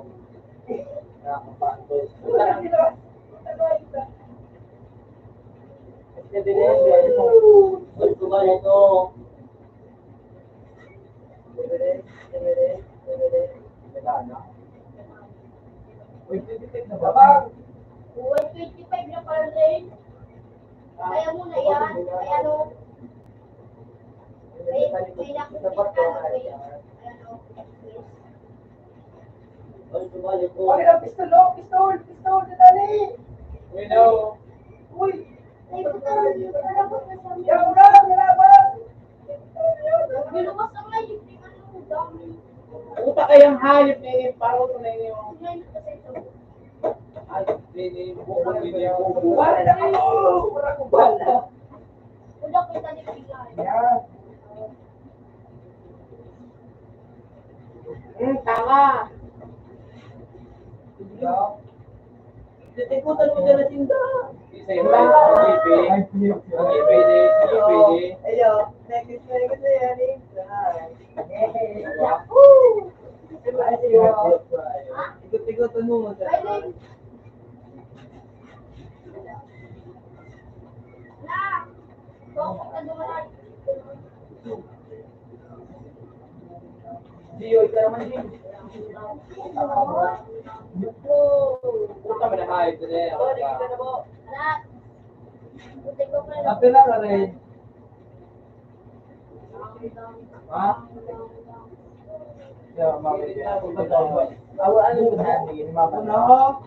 Nakakapaano. Uy, 25 na pala rin. Kaya mo na yan. Kaya no. May nakikita ka na rin. Ano, Bakit ang pistol, oh? Pistol, dali! We know. Uy! ay, puta, parabot na sa amin. Yan mo na, nilaban! Binukas ang live, di ka nang dami. Puta kayang hayop na yun. Parang ito na yun. Ngayon kasi ito. Ay, hindi. Bukod, hindi. Bukod. Wala na ako! Wala ko bala! Wala kita ni Pilar. Yan! Tanga. Titikutan mo dyan na tinda! Isa yun lang. Hindi pwede. Hindi pwede. Ayo, next na yan eh. Ikot-ikotan mo mo Ay, Len. Wala. Bakit ka dumalag? Gio, ikaw naman din. Puta mo na hayop na yan. Wala. Buti ko pa lang. Apela ka rin. Ha? Yeah, awa ano ba natin? Ano?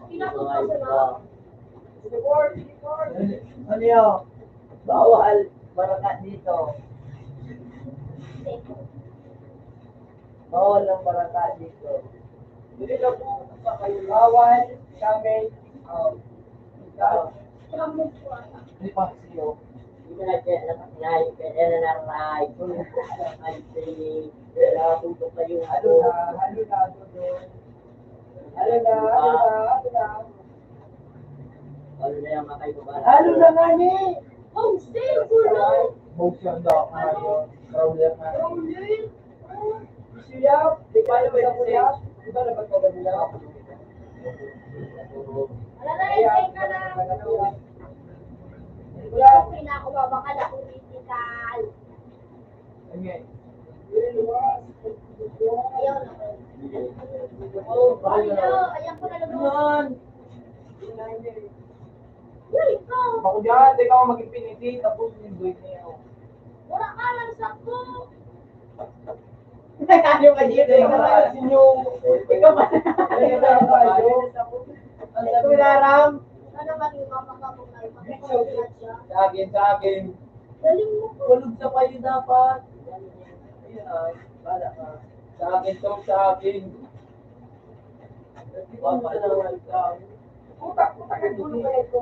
Pinakot pa sa mga. Ano yun? Bawal. Barakat dito. Bawal ang barakat dito. Hindi na po kayo. Bawal kami. Kamot ko ata. Hindi pa siyo. Hindi na natin kaya na naray. Kung ay say, tutok na yung Halo na doon. Halo na. Ano na yung makay ko ba? Halo na nga ni. Oh, still, gulo. Motion daw ngayon. Crawler na. Rolling. Siya, di ba na ba yung kuya? Di ba na ba ito nila? Wala na rin, check ka na. Kuya, Pinakababakal ako physical. okay. Ayaw na. Oh, Ayan ko na naman. Uy, ikaw. Ako dyan, di ka mag-infinity, tapos yung doit niya. Wala ka lang sa ko. Ano ka dito? Ikaw ba? Ang sabi na Ram. Ano ba yung mapakabong na ipagkakasulat siya? Sa akin. Galing mo po. Kulog sa payo dapat. Ayan, bala ka. Sa akin to, sa akin. Putak ka dulo ka ito.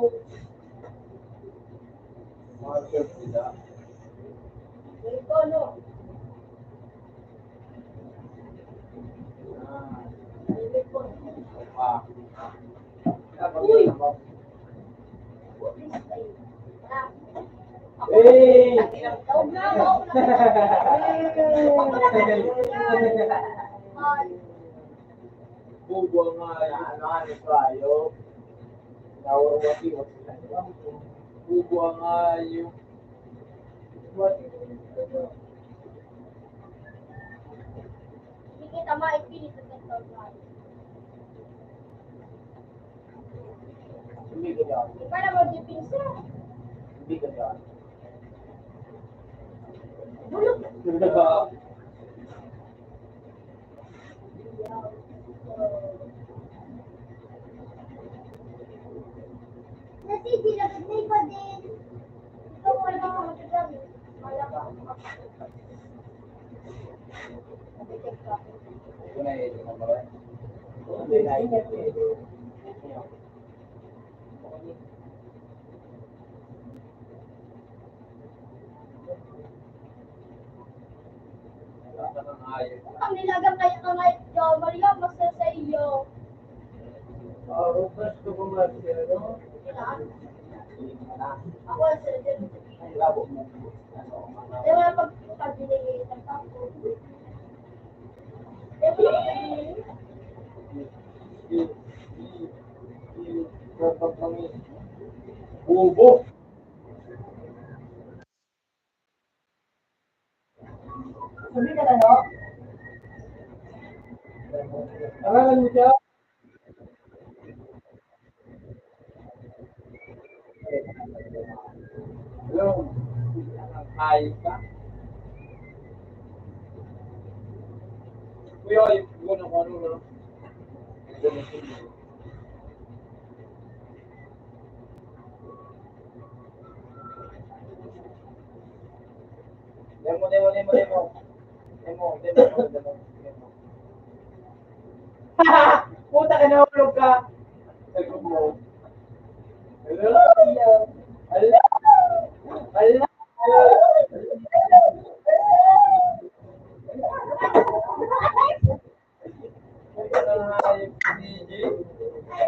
Marker sila. Ito, no? Galing po. Uy! Hey! Tawag na ako. Bubuang nga yan. Ano tayo? Nawawati. Bubuang nga yung... Hindi kita maipilit sa ganito. Hindi ka dyan. Hindi ka na mag-dipinsa. Hindi ka dyan. Bulog. Kasi dinagay pa din. Ito mo lang ako magagamit. Wala pa. Nabitik ka. Ito na yun. Hindi na yun. Ang nilagang kaya ka ngayon, Maria, basta sa iyo. Rupas ko pumasya, no? Ako, sir, Ay, labo. di ba pag binili ng pangko? Di ba pag binili? Bubo. Sabi ka na, no? Arangan mo siya. Hello. Ayos ka? Kuya, yun ang ano, no? Demo. Puta ka, nahulog ka. Sagot mo. Hello? Hello? Hello?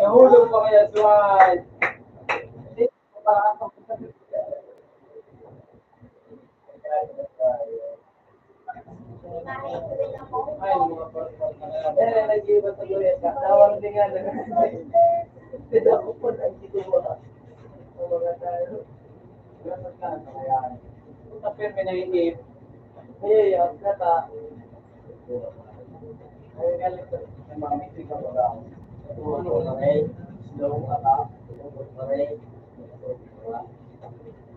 Nahulog pa kaya, Swan? Hindi, ay, mga person na lang. Eh, nag-iba sa kulit. Tawang din nga. Hindi ako po nag-iba. Mga tayo. Ganun ka, kaya. Sa firme na iip. Ay, ang kata. Ay, galit ko. May mga meeting ka ba? Ano na rin? Slow ata.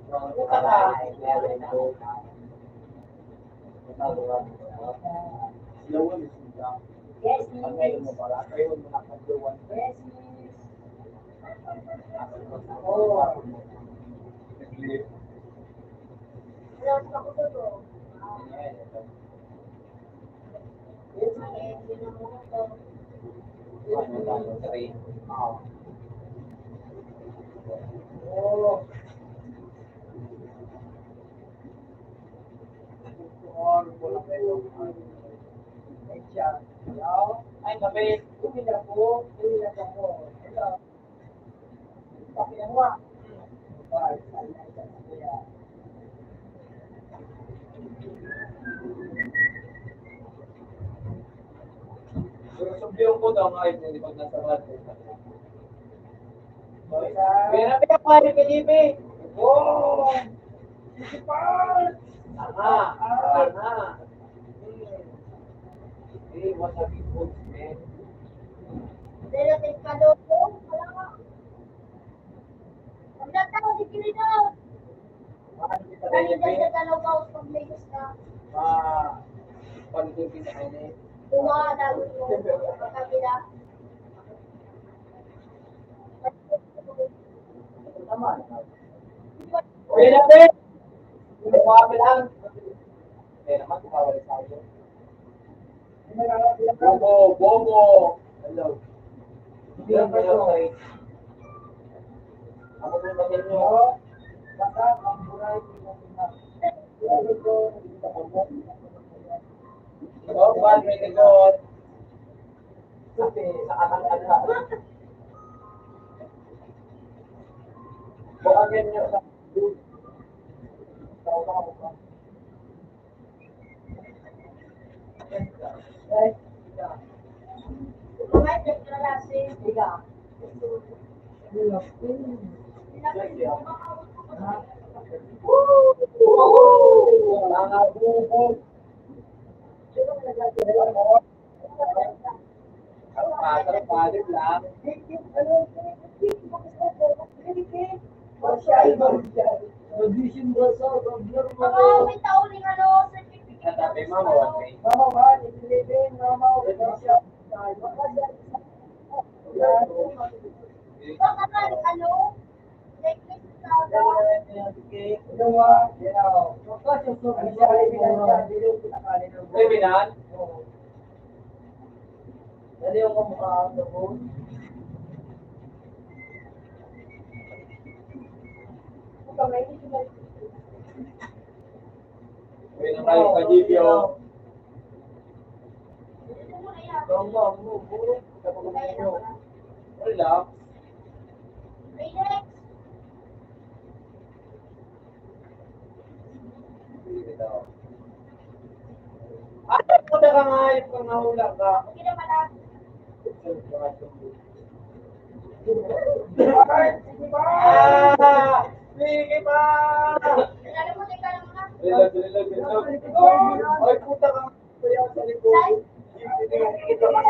Puta ka. Slow ang isang. Yes, Ang ngayon mo pala. Kayo mo nakagawan. Yes, miss. Oo. Wala pa ako dito. Yes, miss. Yun ang mga to. Oo. Ay, kapit. Uwi na po. Hello. Pakiyan mo. Pero sumbiyong ko daw nga ito, hindi pag nasa bate. Kaya natin ang pari ka, JP. Wow! Sisipal! Tama. Hey, what's up, folks, man? Relative ka doon. Wala ka. Ang dataw, di kili na. Mahal kita, Kanina JP. sa tanaw ka, pag Lagos na. Panutupin sa kanya eh. Tumatawag mo. Pagkabila. Tama. Uy, natin! Kumakabi lang. Eh, naman, kumawali sa akin. Bobo! Hello. Hindi lang kayo, sorry. Ako po ba ninyo? Baka, ang buray, ikaw, ban, may tigot. Kasi, sa anak-anak. Baka ganyan sa Kumain ka na lasi. Higa. Mga bubog. Ang pader lang. Audition ba sa problem mo? Mga may tauling ano, certificate. Sabi mama, okay. Mama, ba? Ibilibin, mama, audition. Baka nga, ano, like, Criminal? Dali yung kamukha ang loob. Uy, na kayo ka, Jibyo. Relax. Relax. Ay, punta ka nga, yung pangahula ka. Sige na pala. Ah! Sige pa! Alam mo, teka lang ha. Ay, puta ka nga. Kaya sa likod. Sai? Hindi ka pala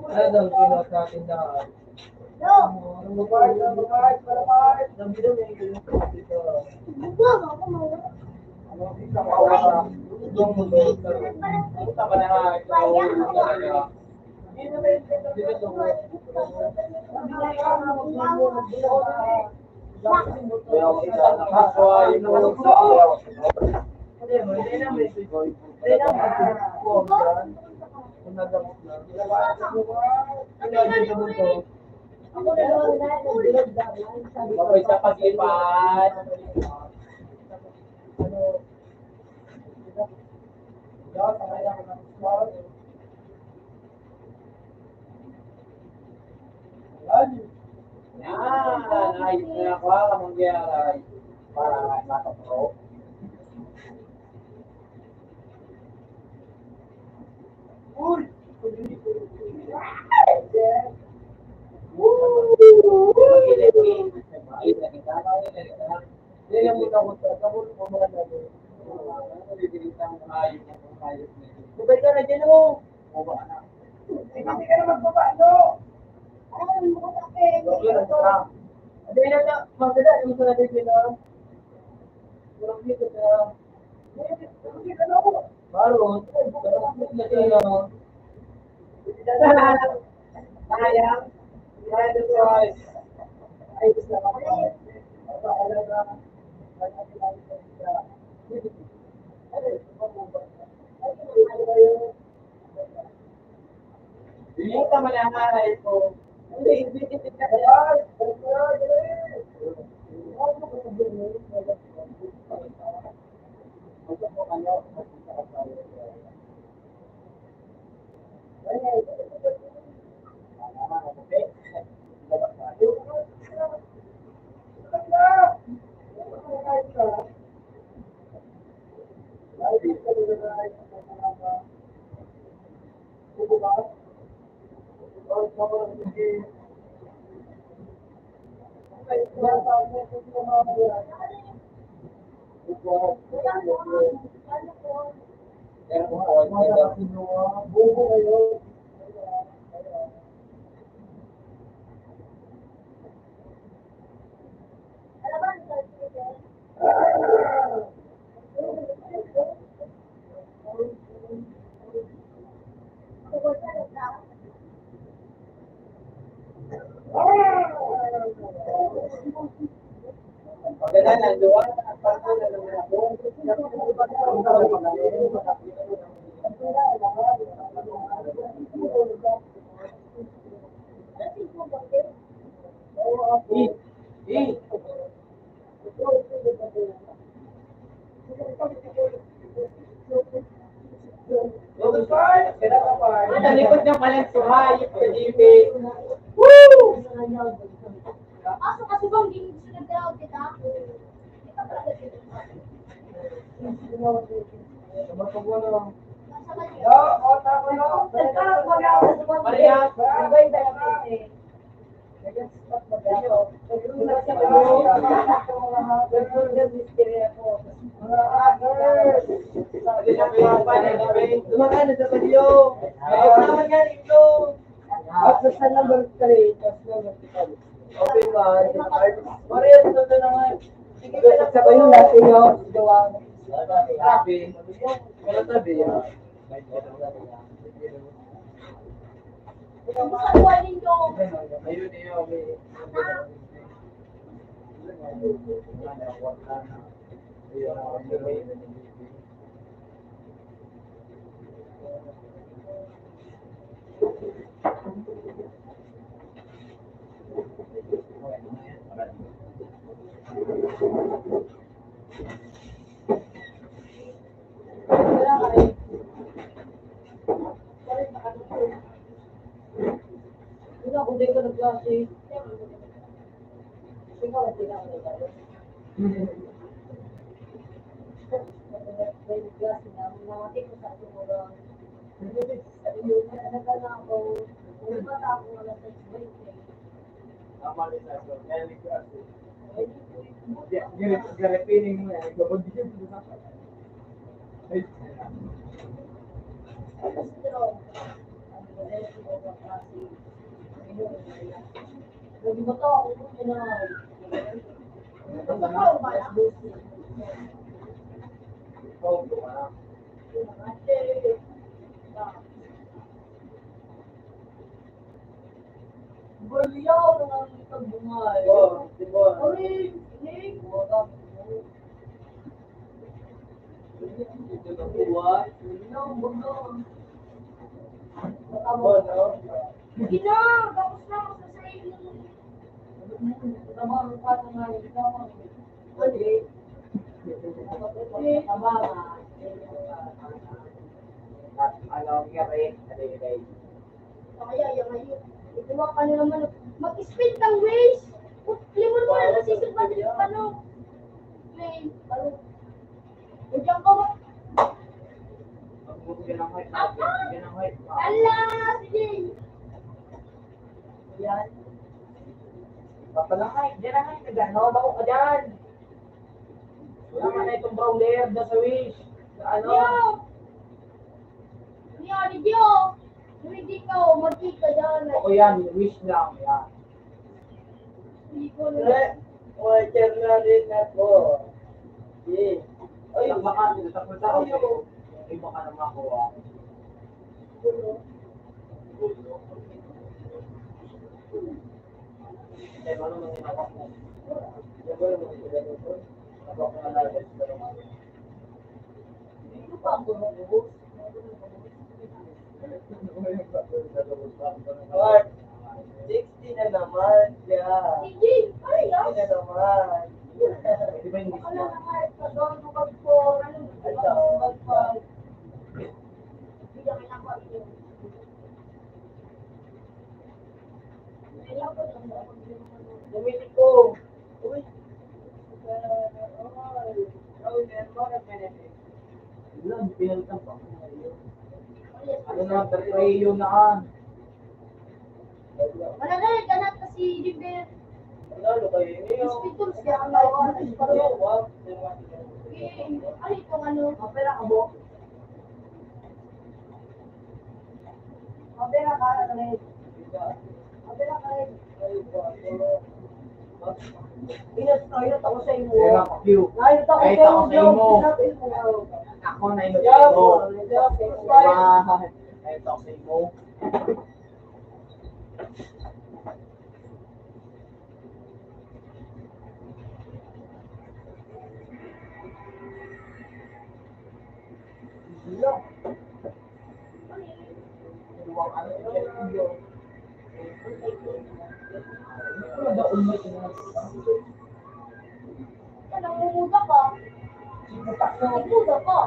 ano daw kino sa tindahan? No. Puta ka na nga. Mabay sa pag-ipan. Yan, ayos na ako ha, mangyari. Para nakapro. Uy! Bubay ka na dyan o. Hindi ka na magbaba, no? Hindi na, magdala, yung sa natin sila. Kurang dito sa... Baron, kurang dito na sila. Sayang. Sayang the price. Ay, gusto na ako. Puta mo na haray ko. Maganda na, doon. Talikod na pala sumayip sa GP. Woo! Aso kasi bang ginusunod daw kita? Di ka pala dito. Nasa kanya. Lumakan sa video. Naman nga ito. At sa number 3, tas number 5. Okay ba? Maria, ito na nga. Sige ka lang sa kayo natin yun. Grabe. Wala tabi. Kumusta buhay ninyo? Ayun niyo, may Wala kayo. Balik na kami. Hindi ako din ko nag-klase. Ikaw, hindi na ako nag-klase. May klase na, namati ko sa ating mga yung nagana ako, yung mata ako wala sa birthday. Garipining mo yan, ikaw Strong. Lagi mo to, ako kung sinay. Ikaw ba na? Baliyaw ng ang itang bungay. Aray, ning. Gina, tapos na ako sa sailing. Trabaho ka na nga, ikaw. Kaya, yung ngayon. Ituwa ka nyo naman. Mag-spin kang ways. Limon mo na nasisip pa din yung ano. Play. Diyan ka ba? Ala, sige. Yan. Papalangay, dyan na nga, naganood ako ka dyan. Wala ka na itong brown layer na sa wish. Sa ano? Yo! Hindi ka, magkita dyan. Ako yan, wish lang. Yan. Hindi ko na. Watcher na rin ako. Yeah. Ay, baka, tapos ako. Ay, baka naman ako. Eh, ano nang hinawak mo? Yan ba yung mga ganito? Hawak mo na lang. Hindi pa ako mag-uus. Lord, 60 na naman. Yeah. Sige, ay, 60 na naman. Di ba yung wish Wala lang? na kahit sa doon, kapag-for, ano, kapag-for. Bigyan kita ko ito. Kailan ko lang dapat yung ano. Bumili ko. Uy. Oh, yan mo na benefit. Wala, hindi pinalitan pa ako ngayon. Ano na, Terpayo na ka. Managay, ganat kasi Gilbert. Ano kayo niyo? Hospital siya ang lawan. Wow. Ano itong ano? Mapera ka mo? Mabera ka na rin. Mabera ka rin. Inat ako sa imo. Pera ka, Q. Nahit ako Kahit sa ako sa imo. Ako na ino dito. Kahit ako sa imo. Nangunguda ka. Nangunguda ka.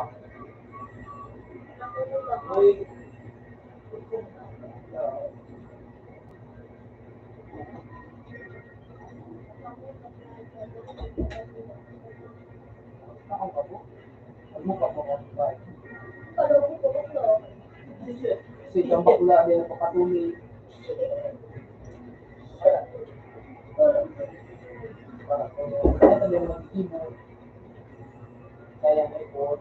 Kalungin ko ba ito? Kasi kang bakula din ang pakatuli. Kaya din ang keyboard. Kaya may board.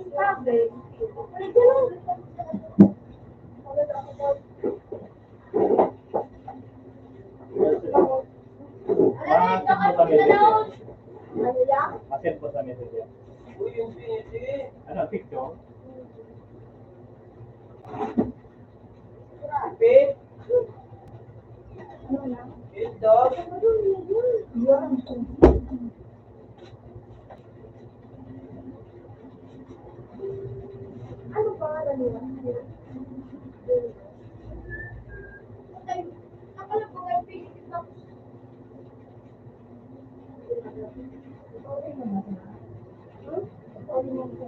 Sabi. Ulit ka lang. Masend po sa messenger. Ano yan? Masend po sa messenger. Uy, yung piniti. Ano, picture? Pit. Ano na? Pit dog. Ano pangalan nila? Okay. Akala ko nga pinipit na. Okay naman na. Okay naman na.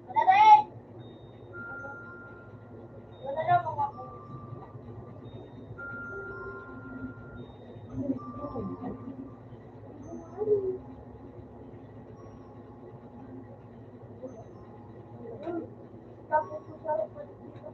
Wala na eh! Wala na mga ko. Tapos susarap pa dito sa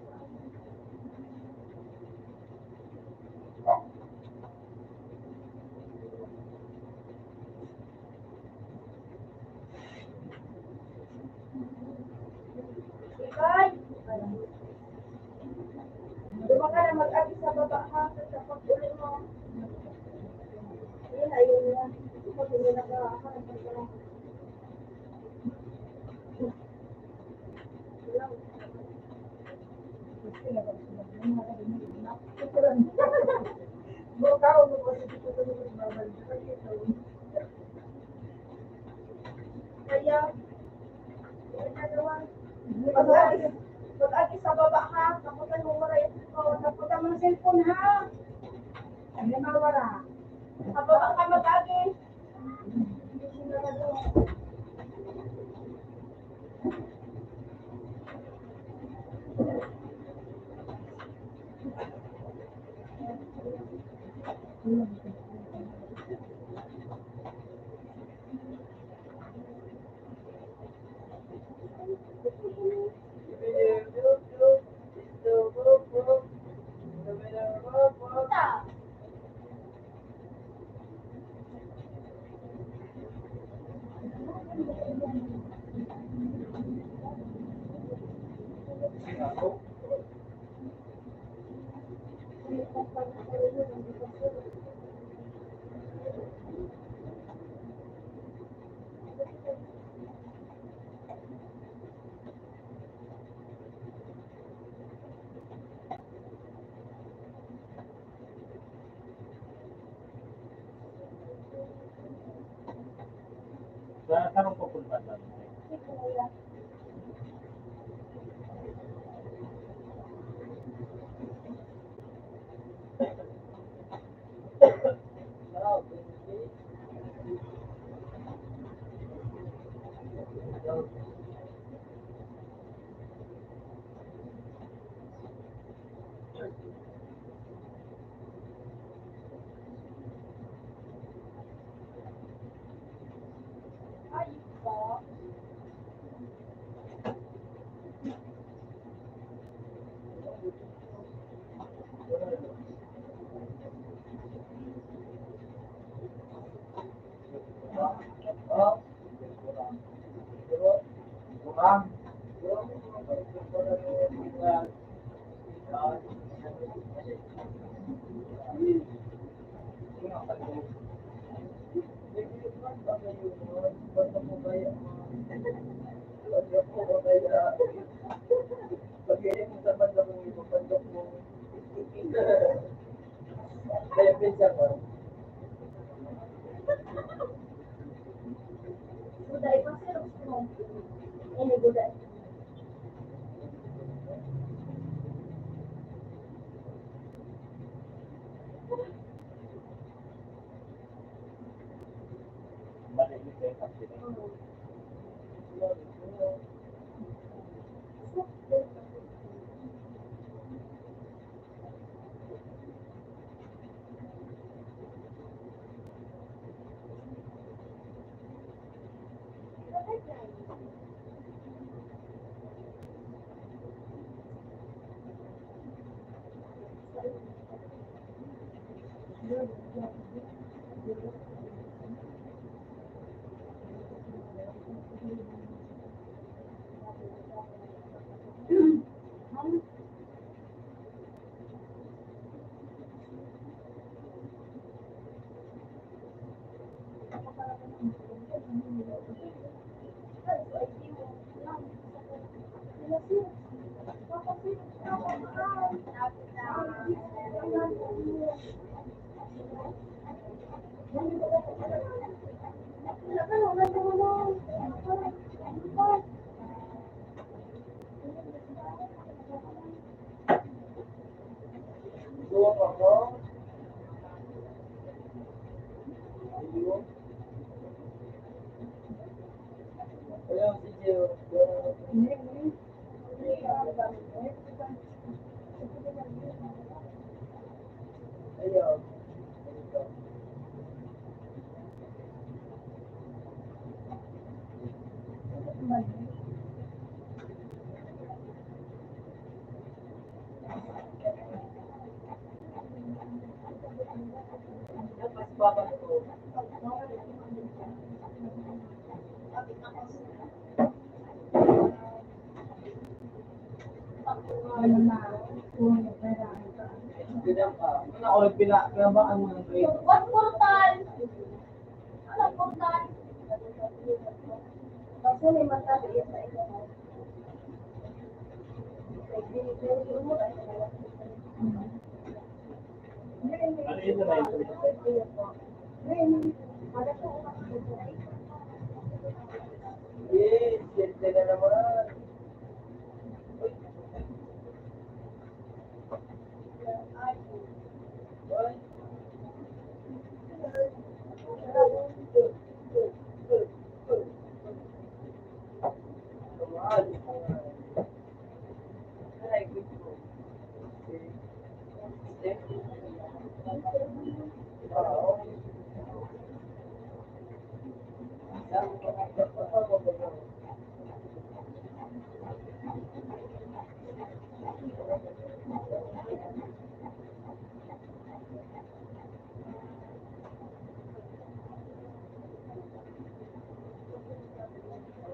Ikay! Duma ka na mag-agi sa baba ha, sa pag-uli mo. Ayun, ayun na. Pag hindi nakahanap ng pala. Bukaw mo kasi dito sa mga babalik. Kaya, pag-agi sa baba ha, taputan mo wala yung cellphone. Taputan mo ng cellphone ha. Ano mawala? Sa baba ka mag-agi. Punta. Saan ang pupunta doon? Ay, ba? Buday pa sila gusto mo. Ini buday. Maliit yung kasi. Doon ako. Ayun. Ayun, si Gio. Ayun. Mas baba ko. Ganyan ka. Ano ako pinabaan mo ng grade? What portal? Ano portal? Kasi may matabi sa ito. Ano yun na Yes, yes, na naman. Ay. Ay, good po.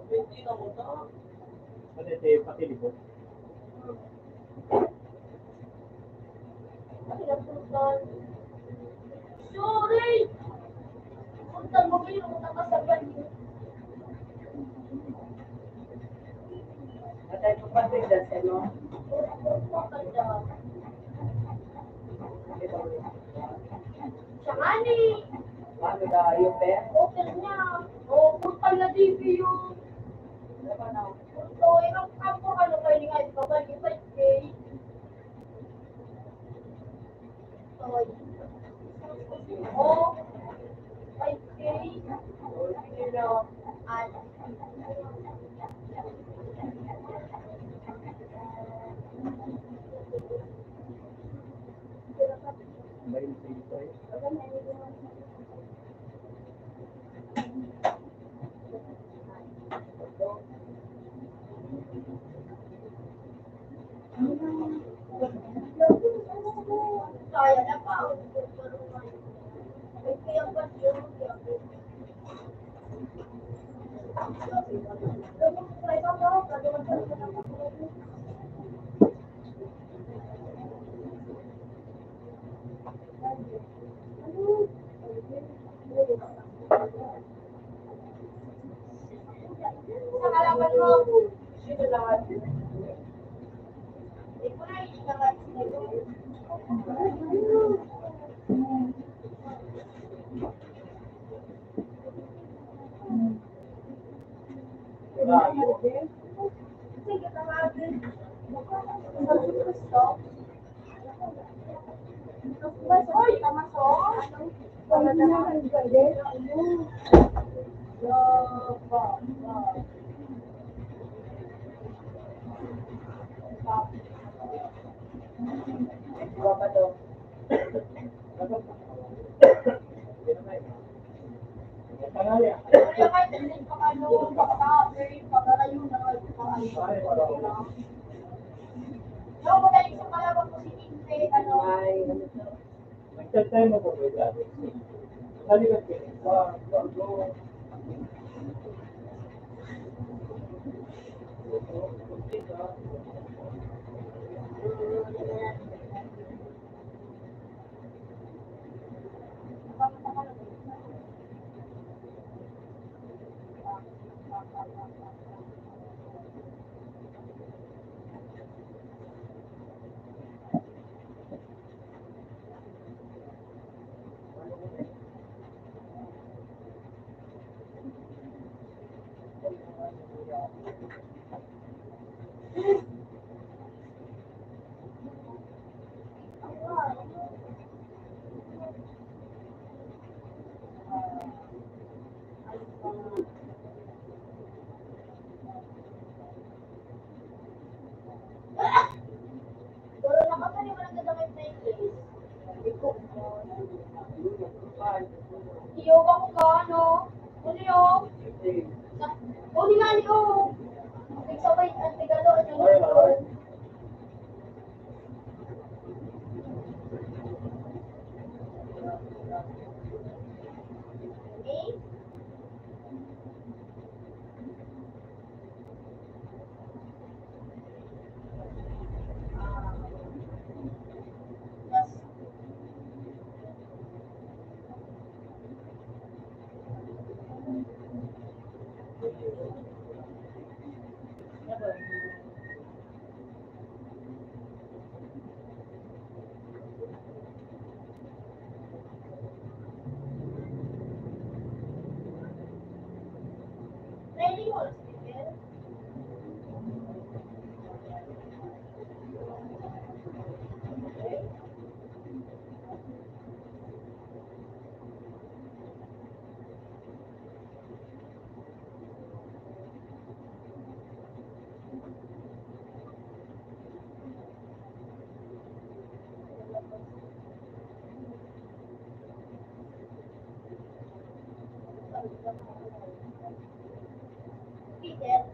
Hindi na mo na. Ano ito, pakilibot? Sorry! Portal mo kayo, nakasabay niyo. Natay pa pa din dyan sa no? Portal daw. Ito mo. Tsaka ni, Paano na yung pen? open niya. O, portal na TV yung. So, ilang kampo ano kayo nga, ipabal yung 5K. O, 5K. At, Dahil sa ito eh. kaya na pa. May kaya pa yun. Sa halaman mo, Sino lahat? hindi ko na isinangat sa'yo. Sige, tawagin. Gusto? Hoy, tamaso? Wala naman pwede. Iba pa to. Pangali ah. Kaya kahit hindi pa ano, pagkarayo na no, magaling sa kalawang ko si Kinte, ano, Ay, ano to? Nag-chat tayo mo po ba dati? Halikat ko eh. Iyo ako ka, ano? Ano yun? Uli nga niyo. Nagsabay at tigalo at yung ito. Okay? Yes. Training mo, speaker. Peter.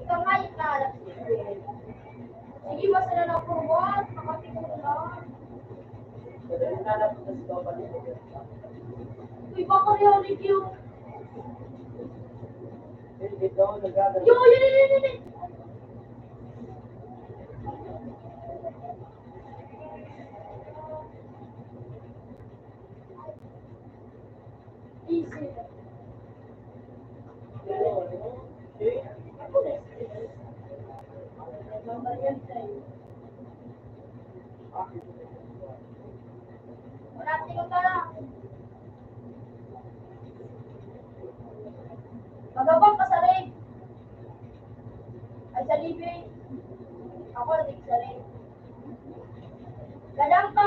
Ikaw nga yung kalap. Sige, masala na po. What? Makapikot lang. Uy, baka rinig yung... Yo, yun. Easy. Wala, tingin ka lang. Magabang ka sa rig. Ay, sa libing. Ako, rig sa rig. Gadang ka!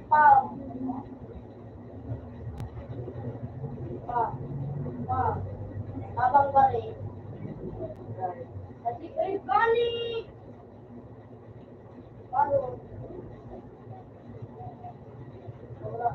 Pa. Abang ka rin. Sa rig gani! Paano? Wala.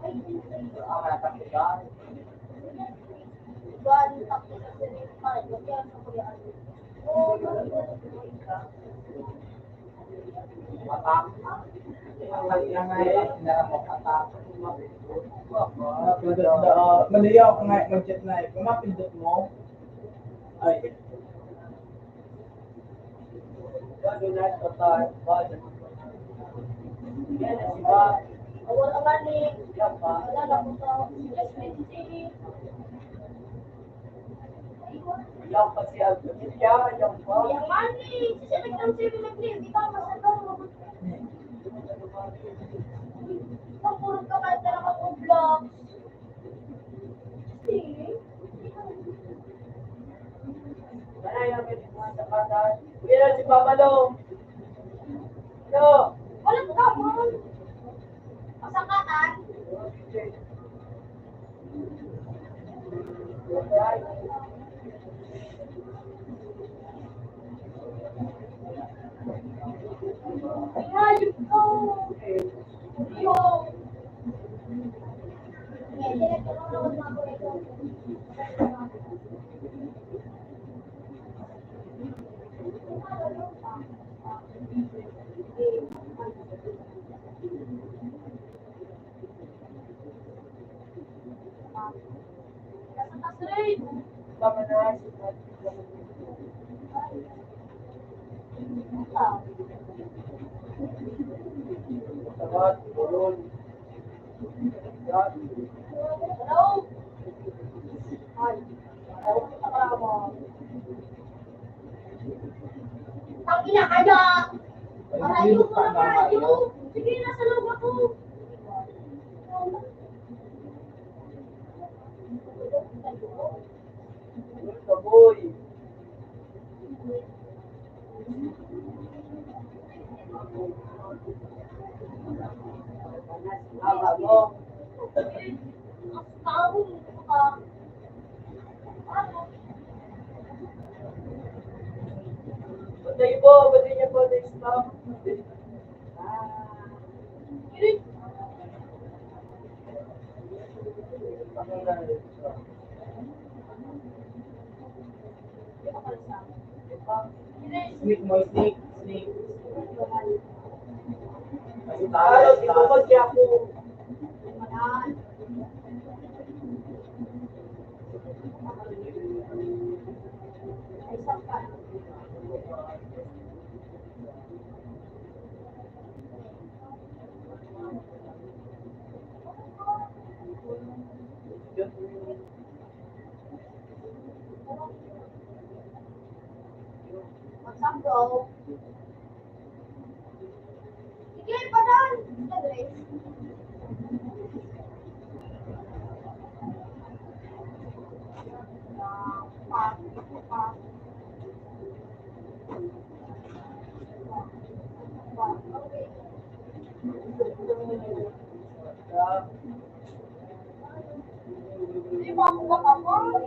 Ay, puta. Buwan, tapos sa rig pa rin. Kaya sa kuya. Oo, Maliyaw ka nga mag-chat na kung mapindot mo ay awal ang gani. Wala na po sa just medicine. Yang mani, sisi nagtansin ng clear, di ba masalaw? Pagpurot ka kahit na nakapag-vlog. Sige. si Papa Lo. Lo. Walang kamon. Masakatan. Sabat, bulol. Yan. Hello? Ay, ang ina kaya! Malayo ko naman yun! Sige, nasa loob ako! Kaboy. Mo. Ang tao, Batay po, batay niya po na stop. Snake mo, snake, snake. Talo, ibabag niya ako. What's up, bro? Sige, padan! Hindi mo ako makapal.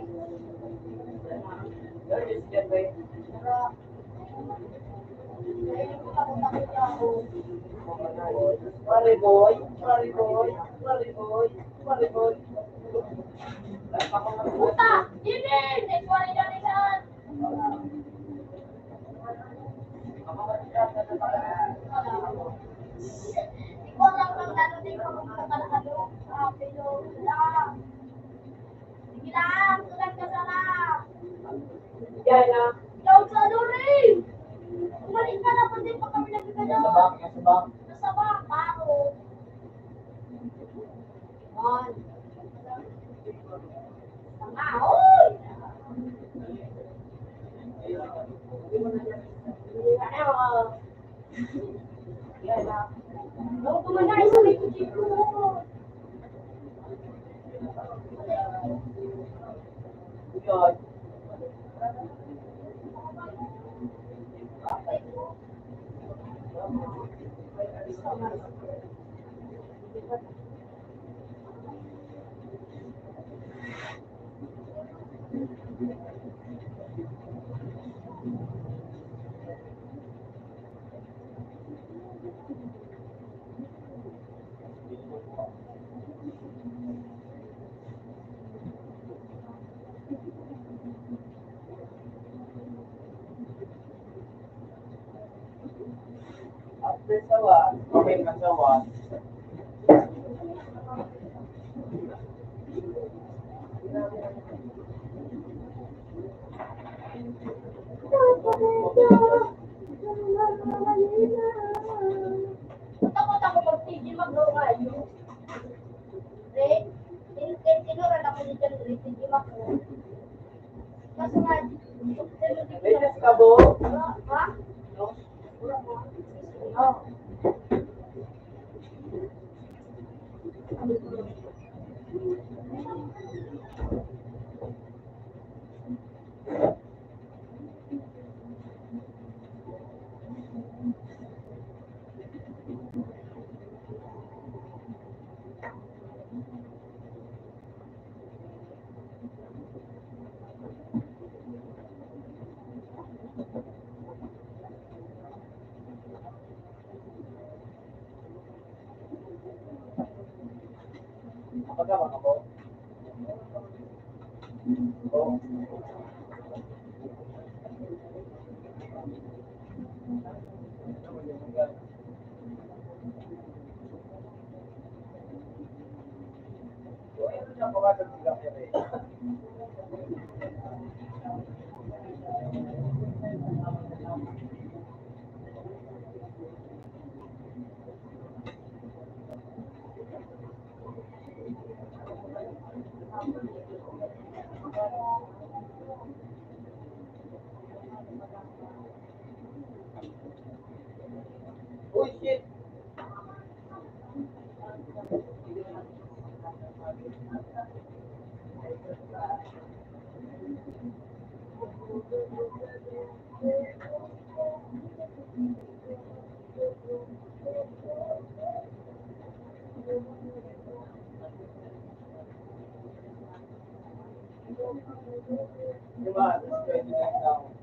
Pare boy, pare boy, pare boy, pare boy. Puta! Hindi! Nagwari na rin yan! Ikaw lang ang narinig ko kung kakalakalo. Pero lang. Sige lang, tulag ka na lang. Yan na. Ikaw sa ano rin! Umalis ka na pa din pa kami nagkagano. Sabak. Nasa bang, paro. Yan. Tama, oy! Huwag kumanay sa may kuchiko mo. Yan. After sawan, okay na sawan. Takot ako mag-tigil mag-rokayo. Red, tinuran ako dito ng tigil ako. Kaso nga, Latest ka bo? ha? No? Oh. Kapag ka mo? Oo. So, ayun na mga nagbilang yan eh. Uy, shit! Diba? Tapos 29 na ako.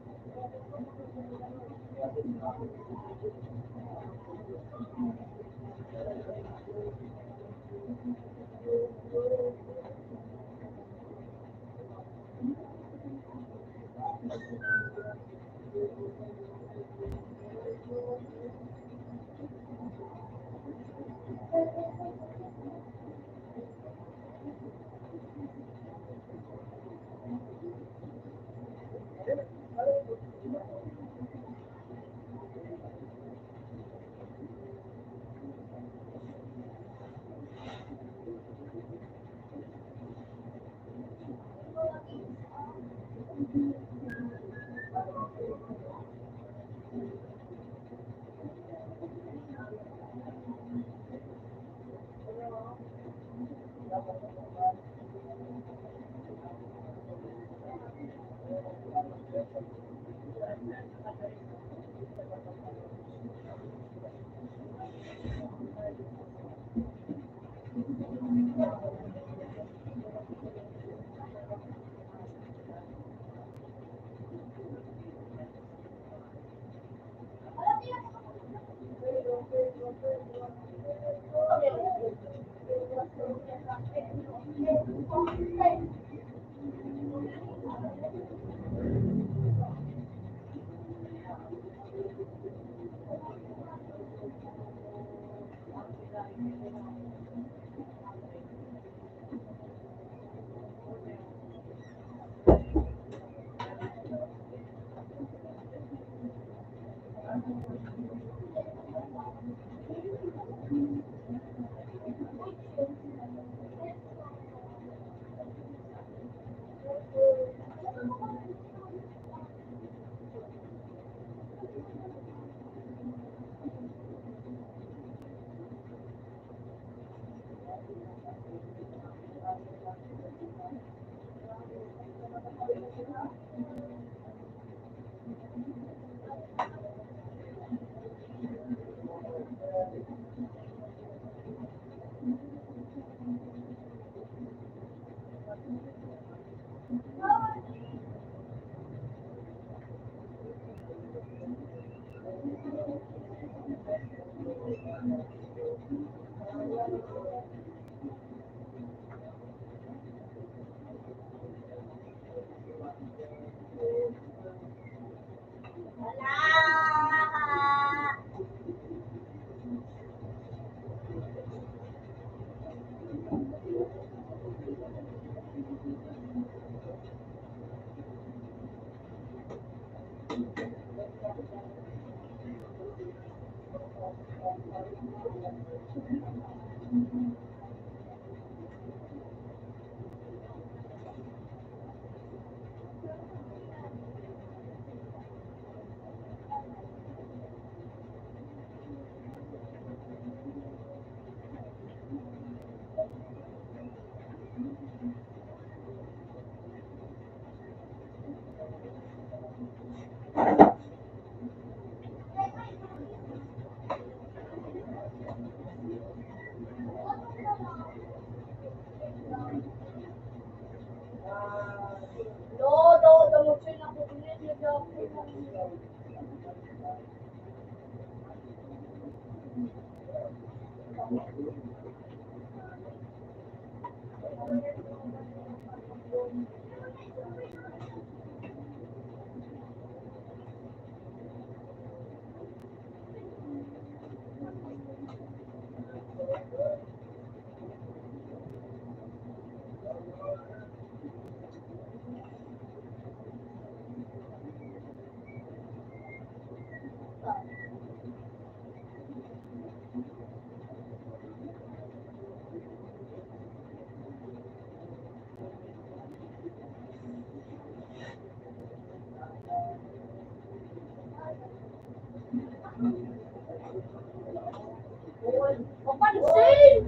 Papansin!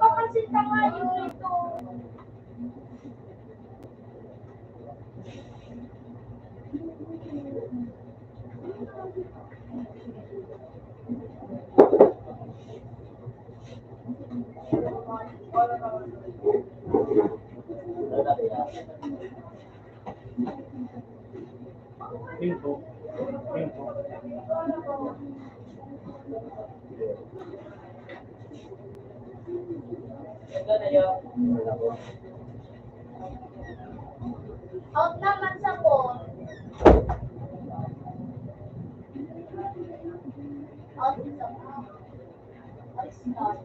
Papansin ka nga yun ito. Pinto. Pinto. Ito na yun. Out naman sa phone. Out sa phone. Out start.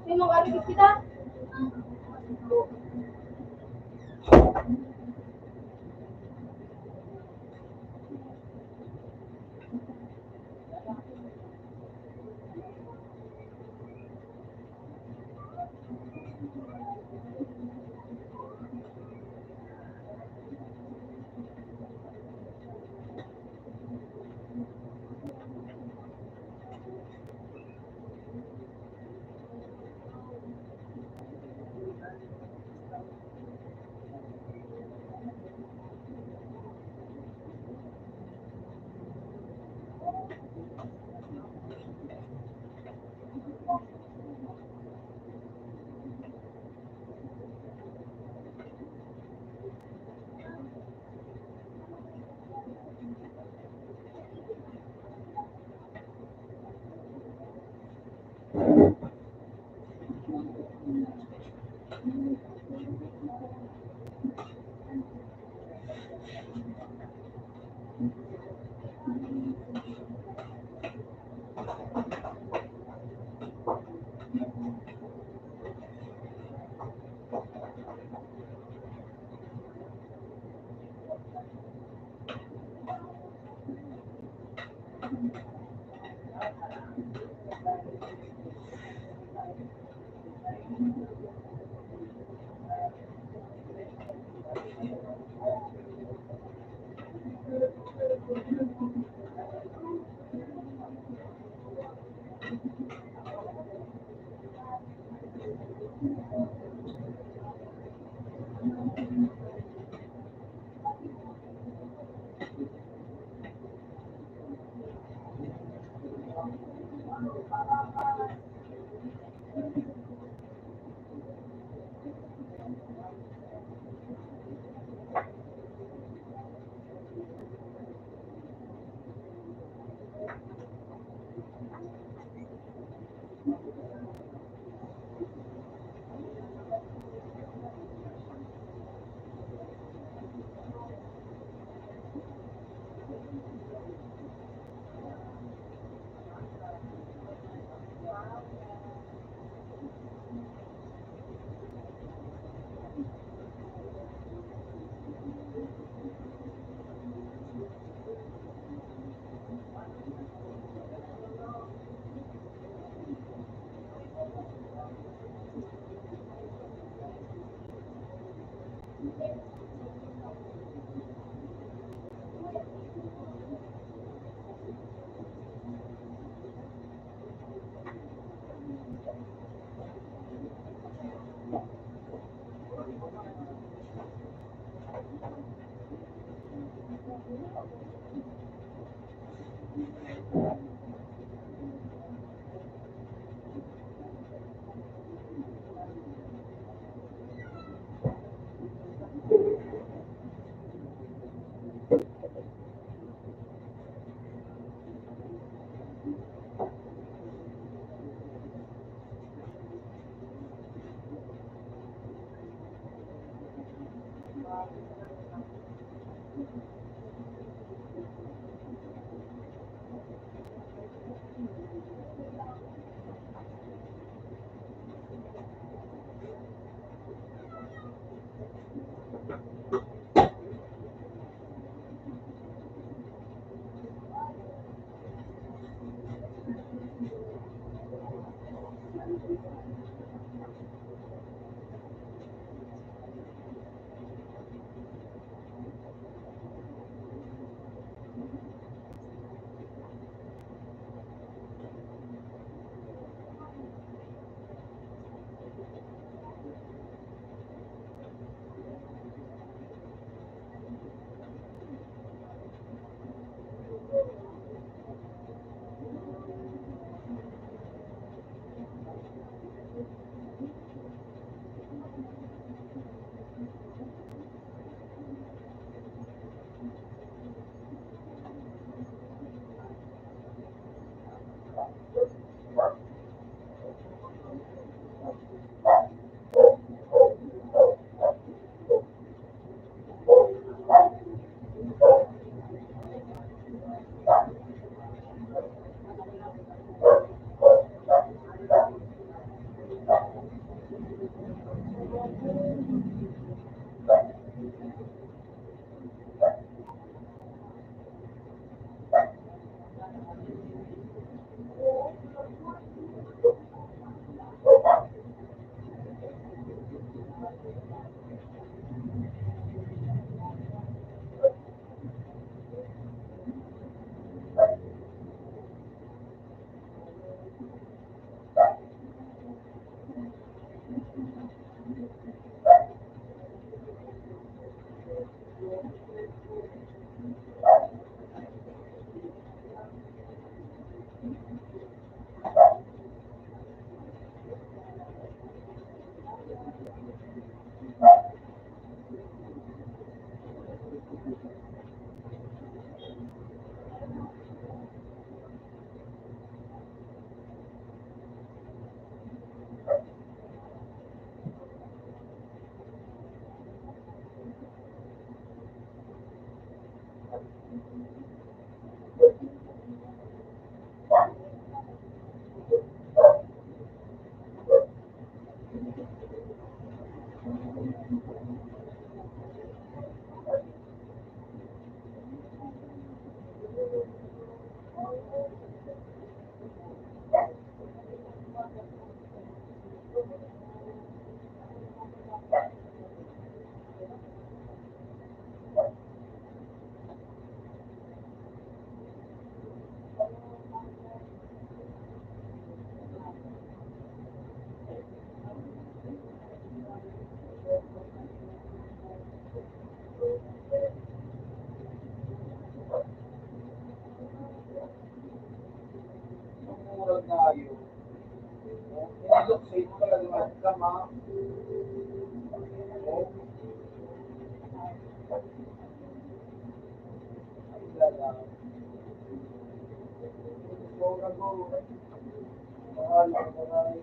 Sino mag-alibig kita? Murag na yun. Inilok sa ito talaga magkama. Oh, ay lala. Murag ko. Mahal ang maray.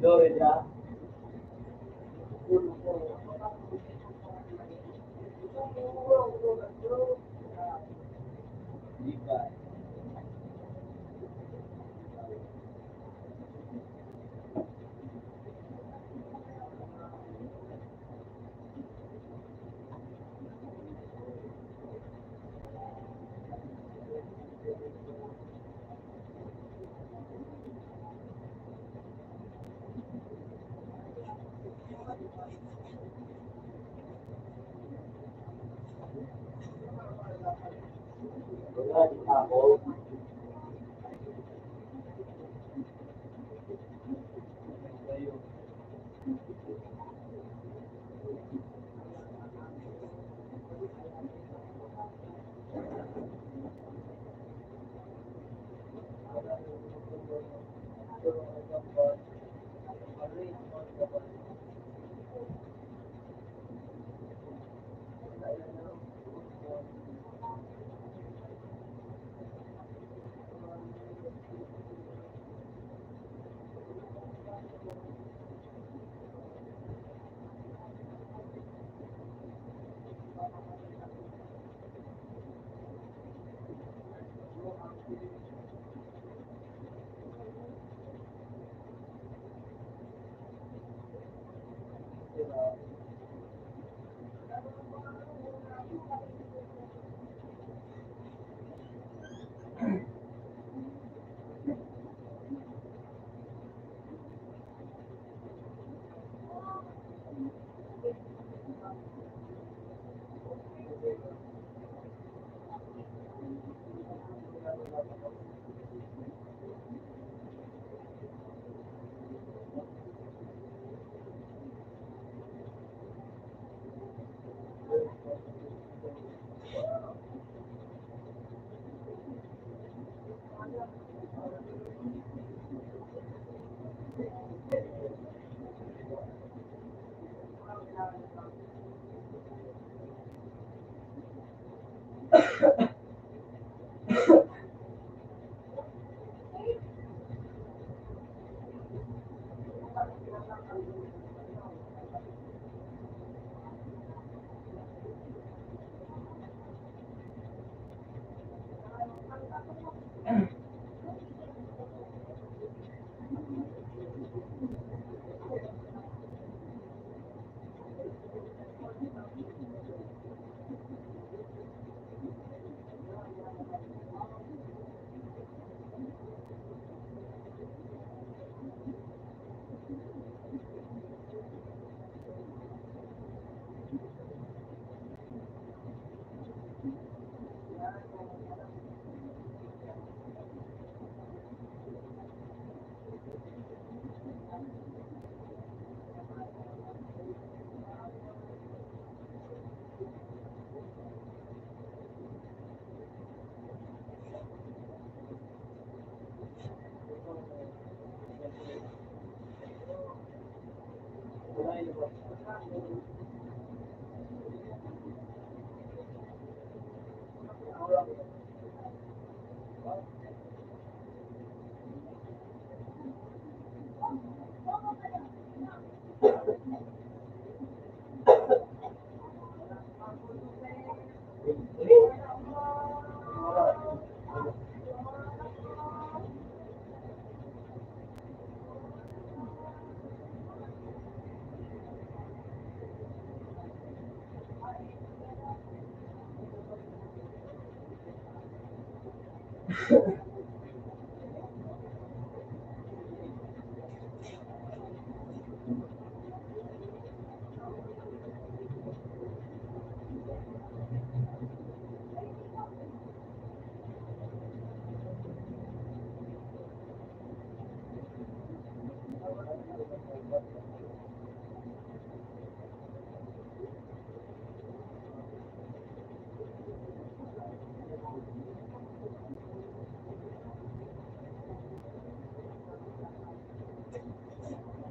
Florida. Ako,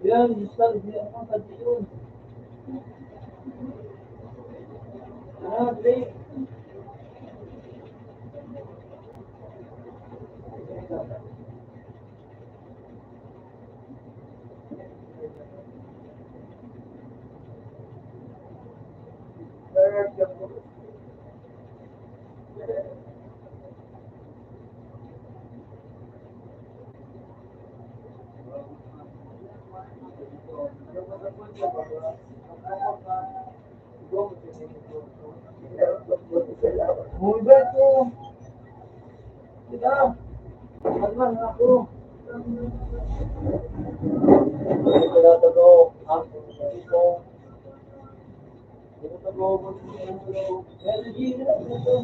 Yan, Ustaz, hindi ako tadi yun. Drake. Mubet ko. Tidak. Alman ako. Tidak tago. Ako dito. Tidak tago. Energy na dito.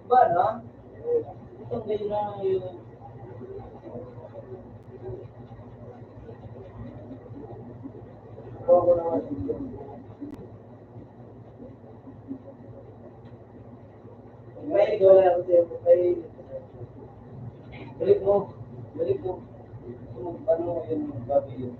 Ba na? Itong ganyan na yung bago naman dito. May dollar sa'yo, may balik mo. Kung ano yung babi yun.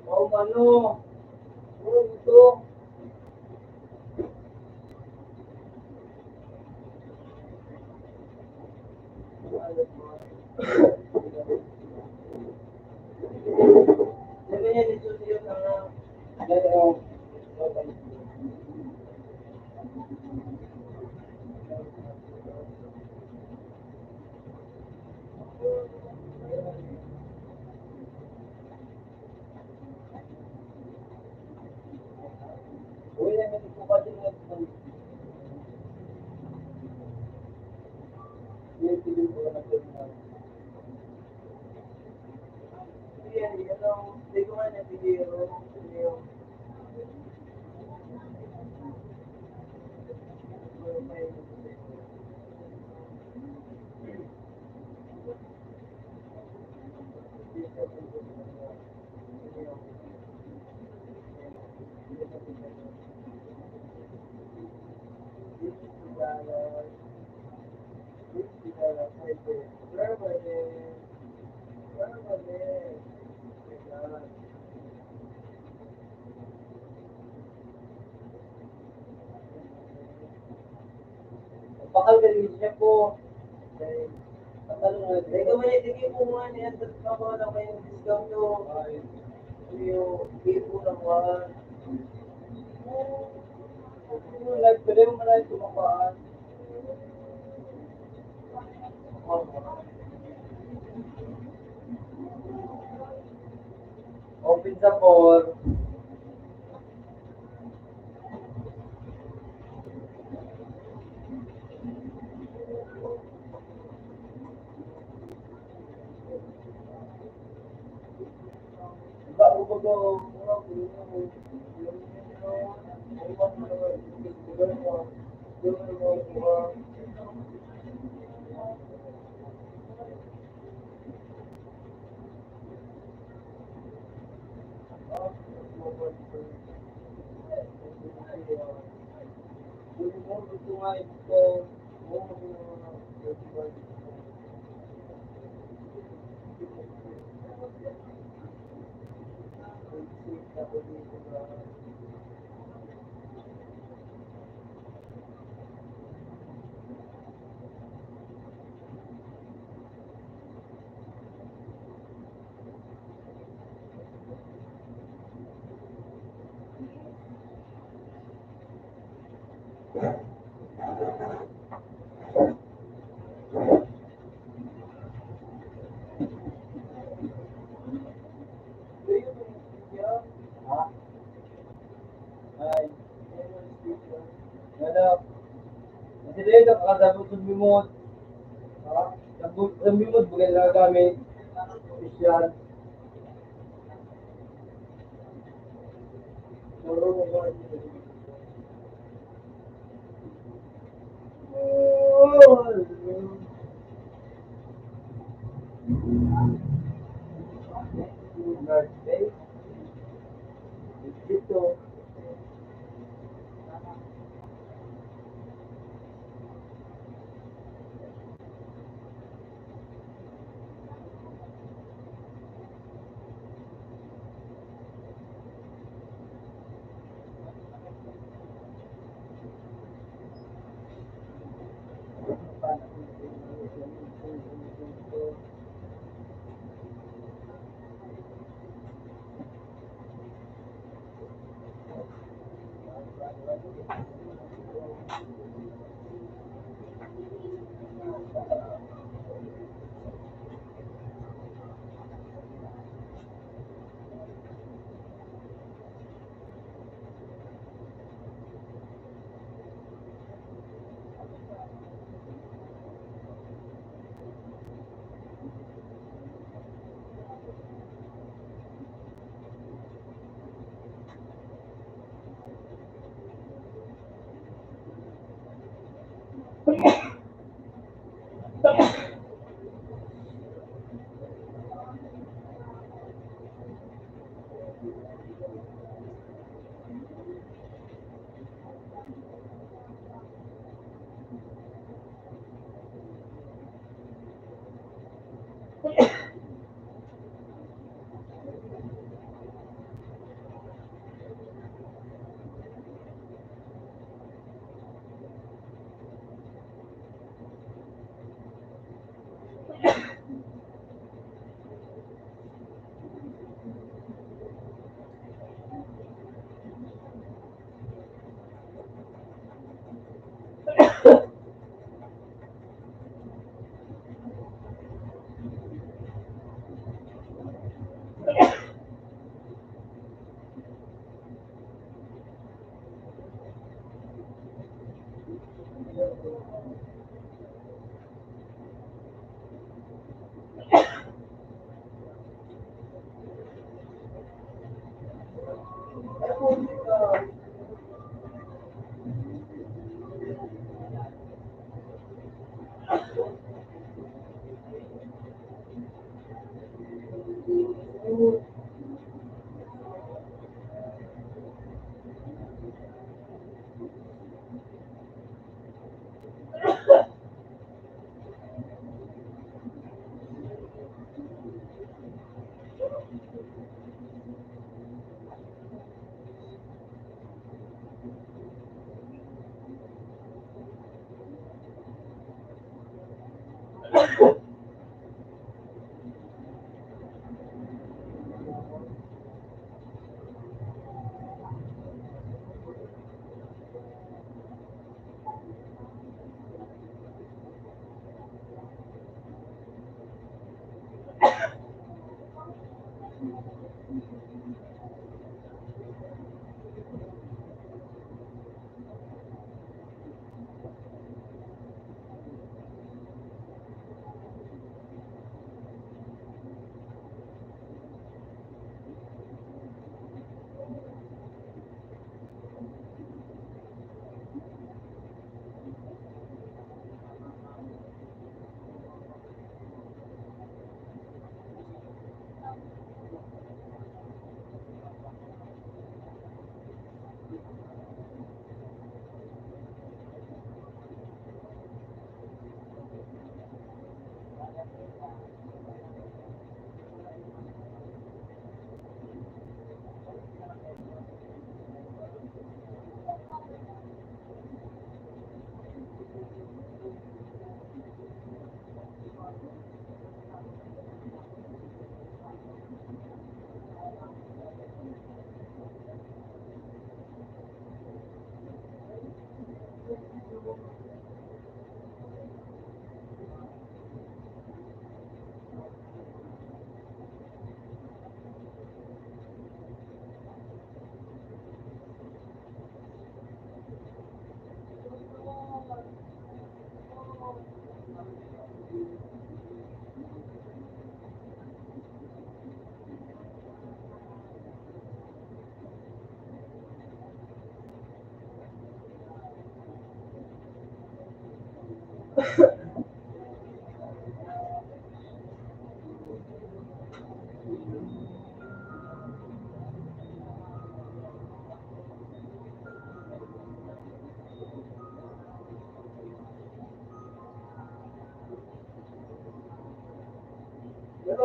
Oh, mano. Oh, ito. Sabi niya dito siya ng gano'n. may ikupa din nga. Hindi ko na pwede. Hindi ko nga natigiro. Bakal galing siya po. Ito may hindi po nga niya sa mga na may discount nyo. Yung ipo ng mga yung live pwede mo malay tumapaan. Open sa 4. Kasi dito, kakasabot sa bimot. Sa bimot, bugay na gamit. Official. Dito. Ano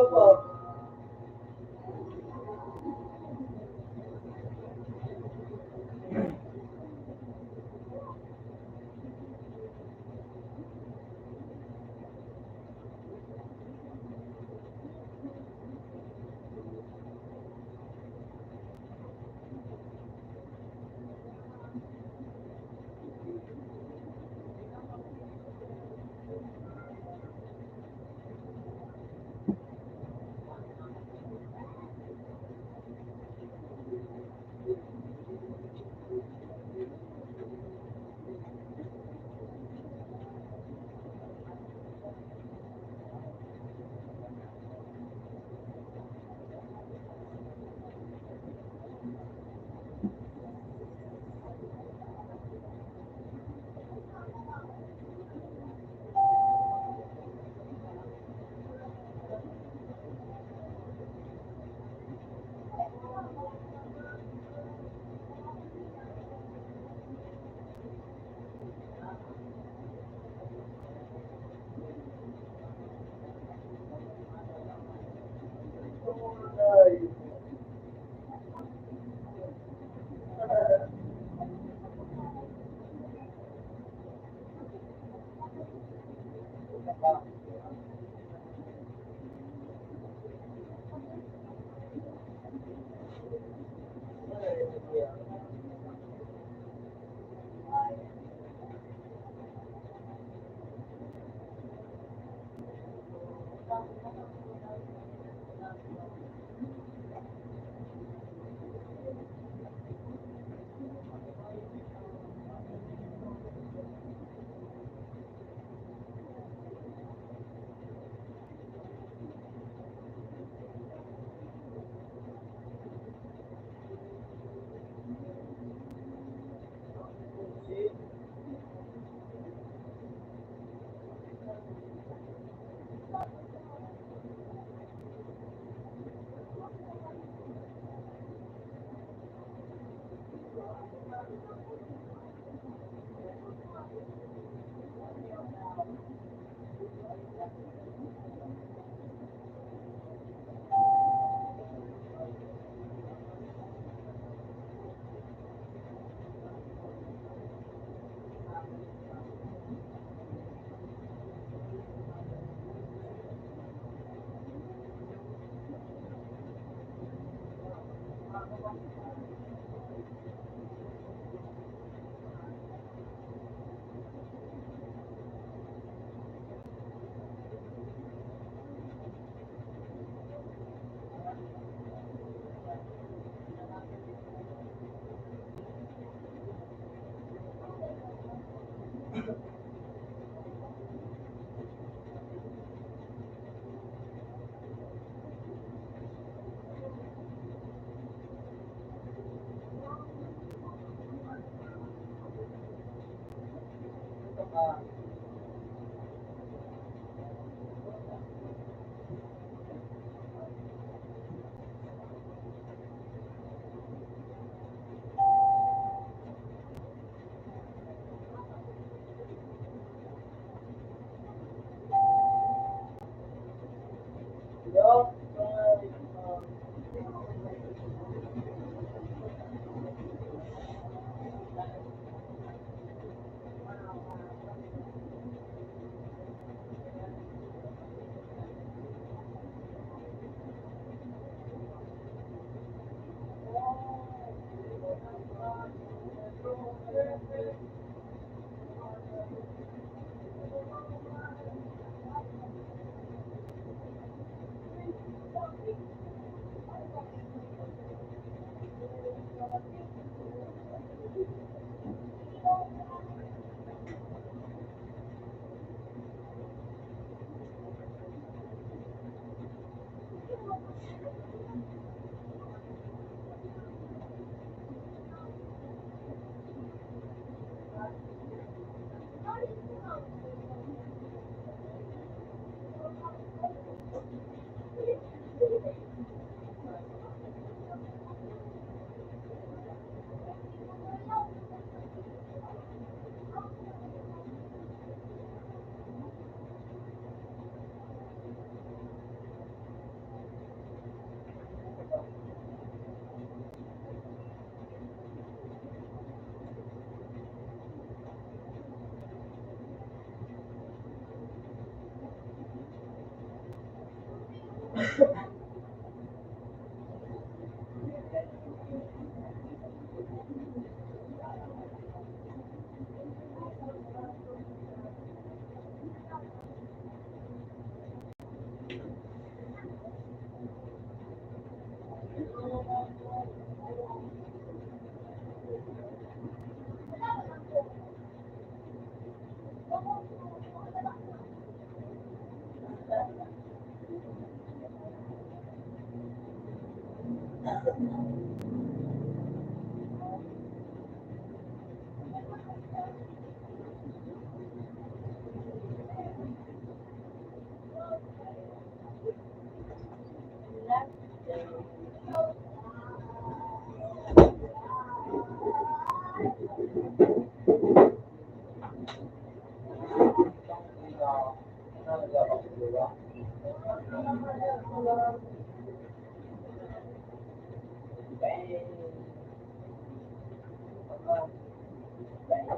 po?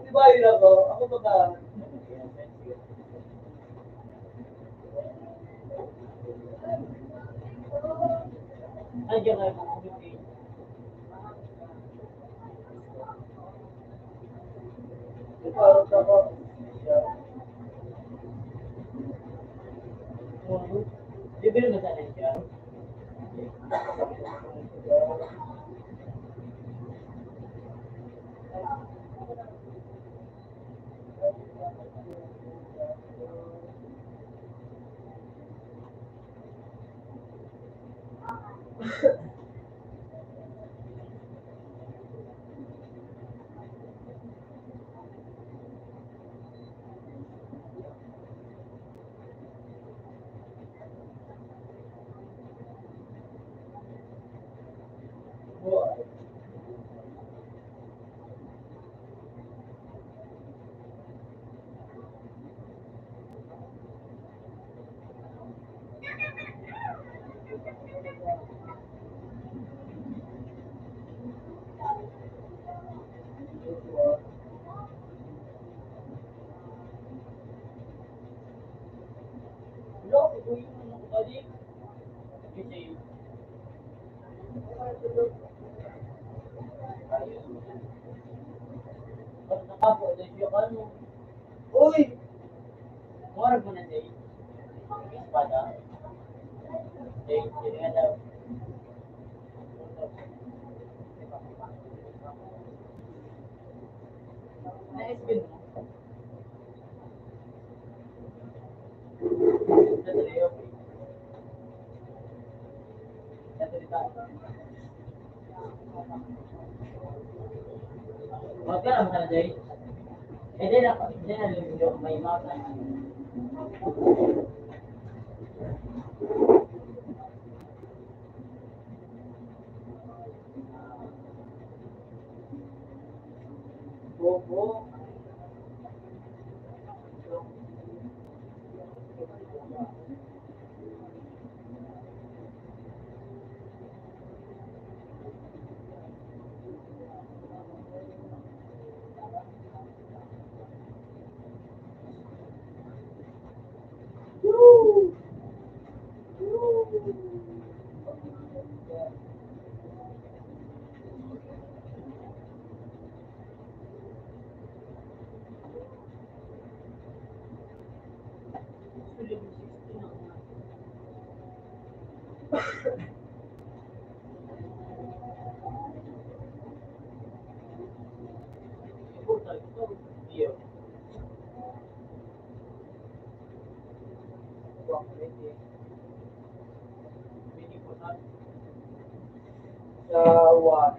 Di ba yun ako? Ako ba ba? Nandiyan kayo mga community. Di ba ako? Bibili mo sana yan. Apo, ito yung ano. Uy! Morag mo na, Jay. Espada. Jay, yun nga daw. Na-spin mo. Natuloy, okay. Natuloy tayo. Huwag ka naman ka na, Jay. Eh, di na lumilyo. May mount na. Bobo. Sawa.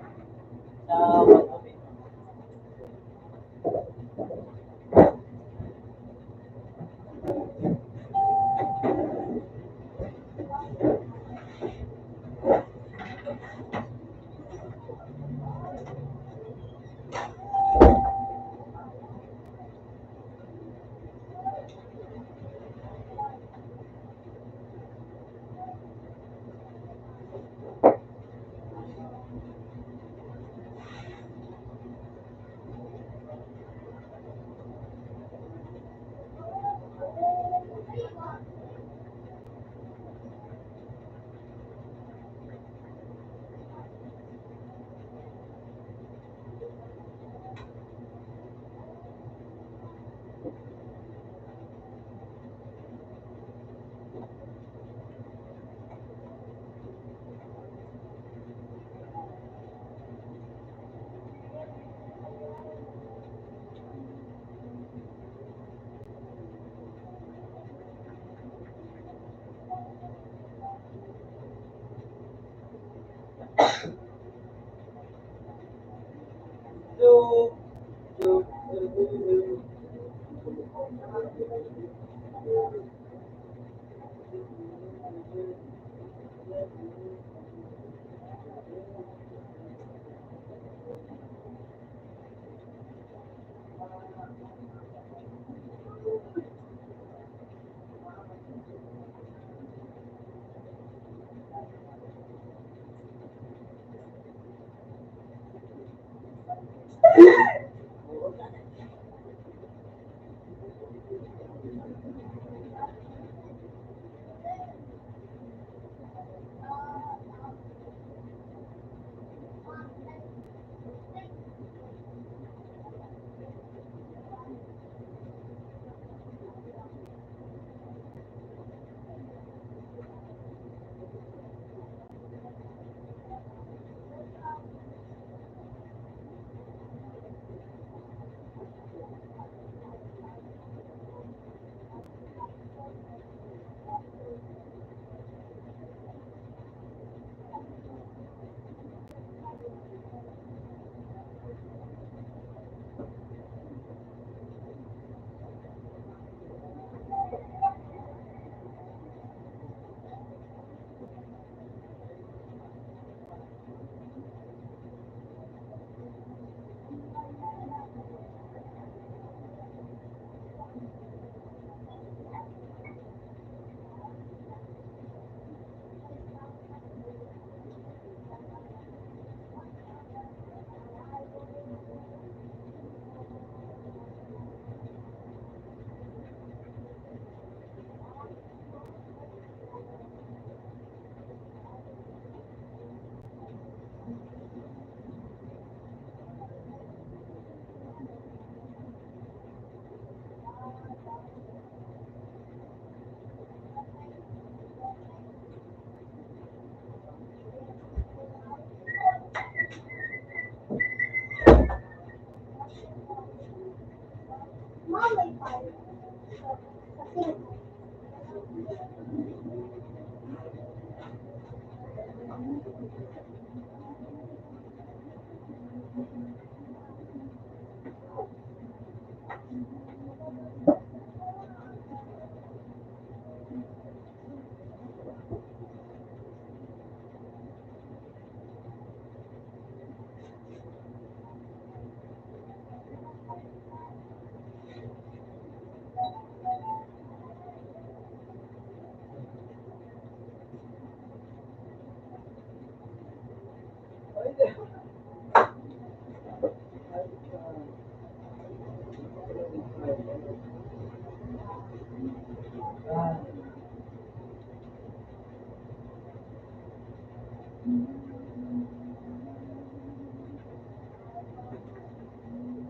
Mamay tayo.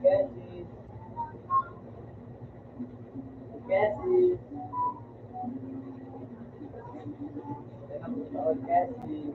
Kasi, Cassie. Cassie. Cassie.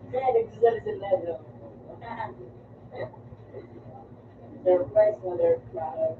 Kaya nagsasalsal na, no? Surprise, motherfucker.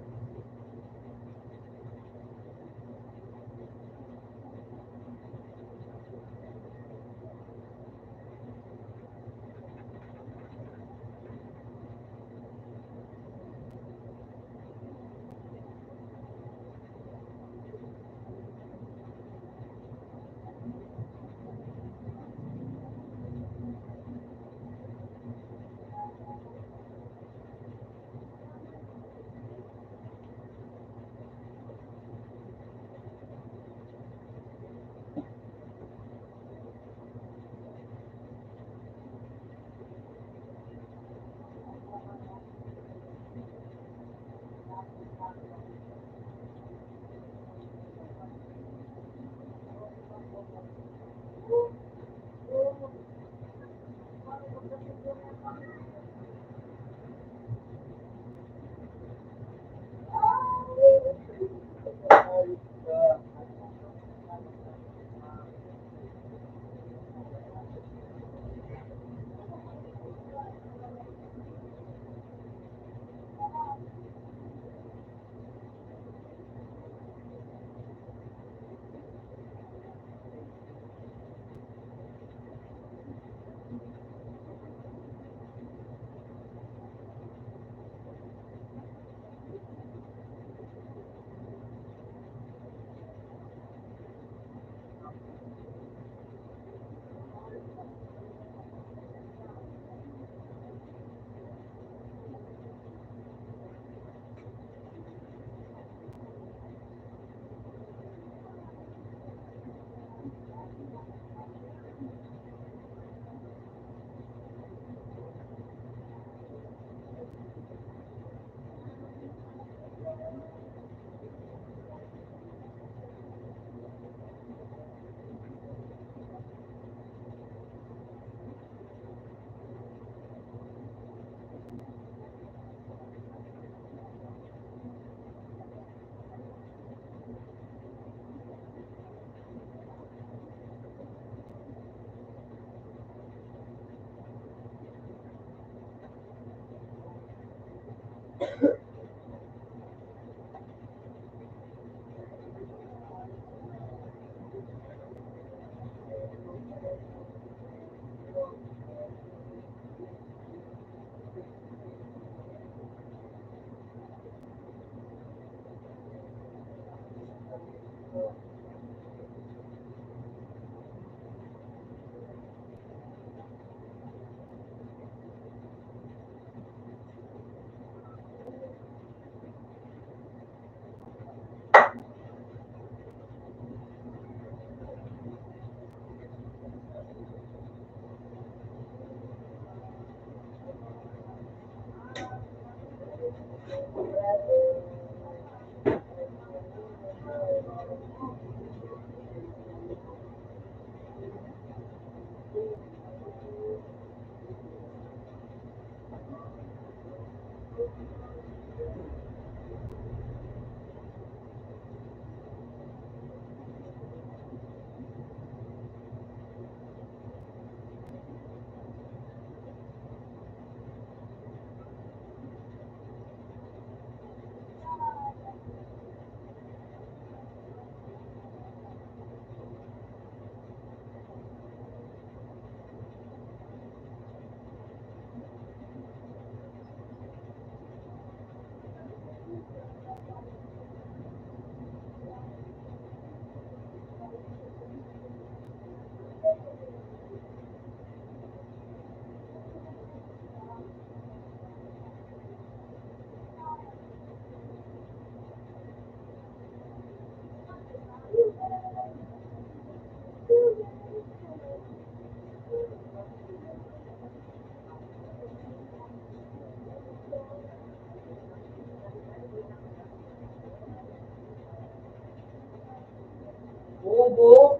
Bobo.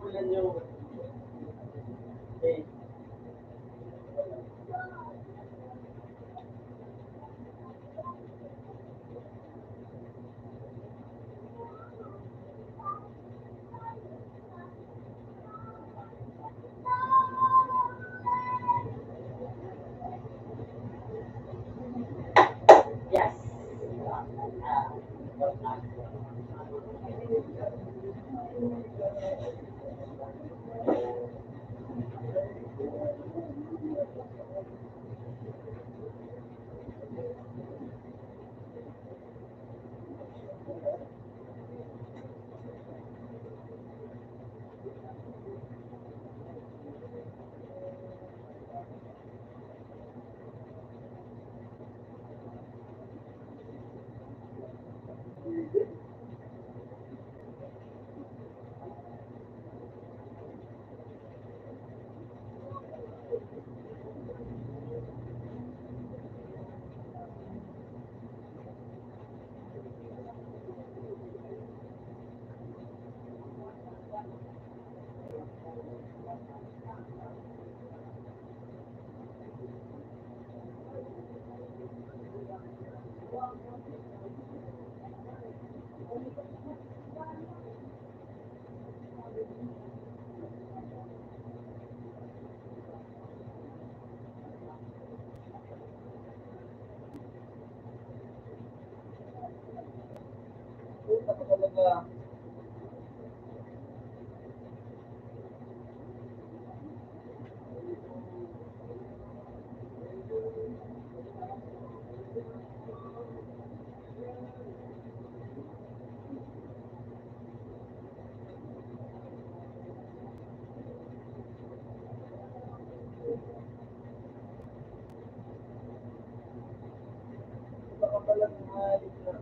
Ulan yung eh, Yes. ako talaga. Baka pala mahalik na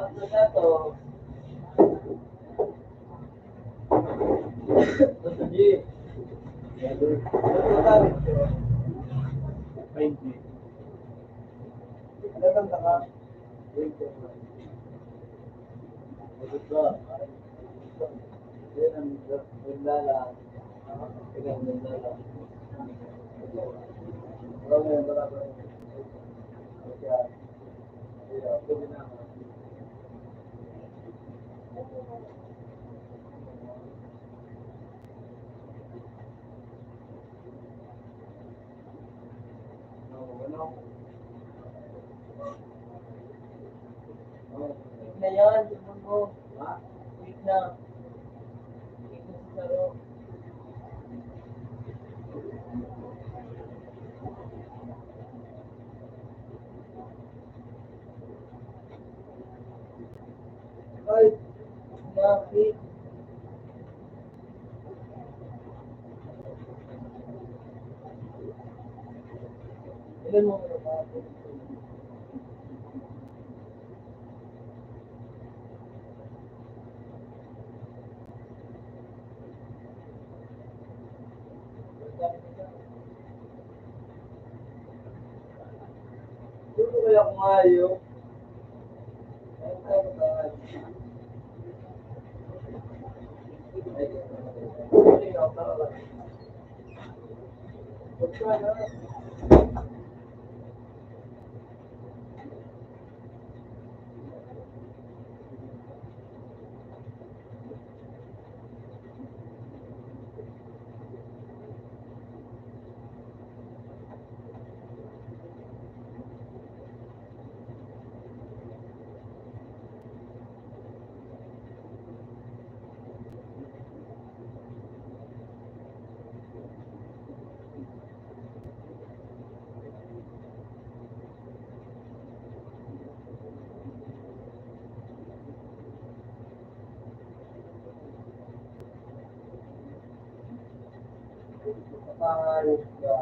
Ano na to? Basta G. Ano na to? 5G. Ano na ka? Bagus ba? Yan ang nagdala. Yan ang nagdala. Marami ang marami. Kaya, pwede na. Week na yan, tumon mo. Ha? Week na. Week na sa laro. Ay, Bakit? Ilan mo na ba? dito kaya kung ayaw. Ay, tayo ba? Ay, ikaw, tara lang. Huwag ka na. Pangalit ka.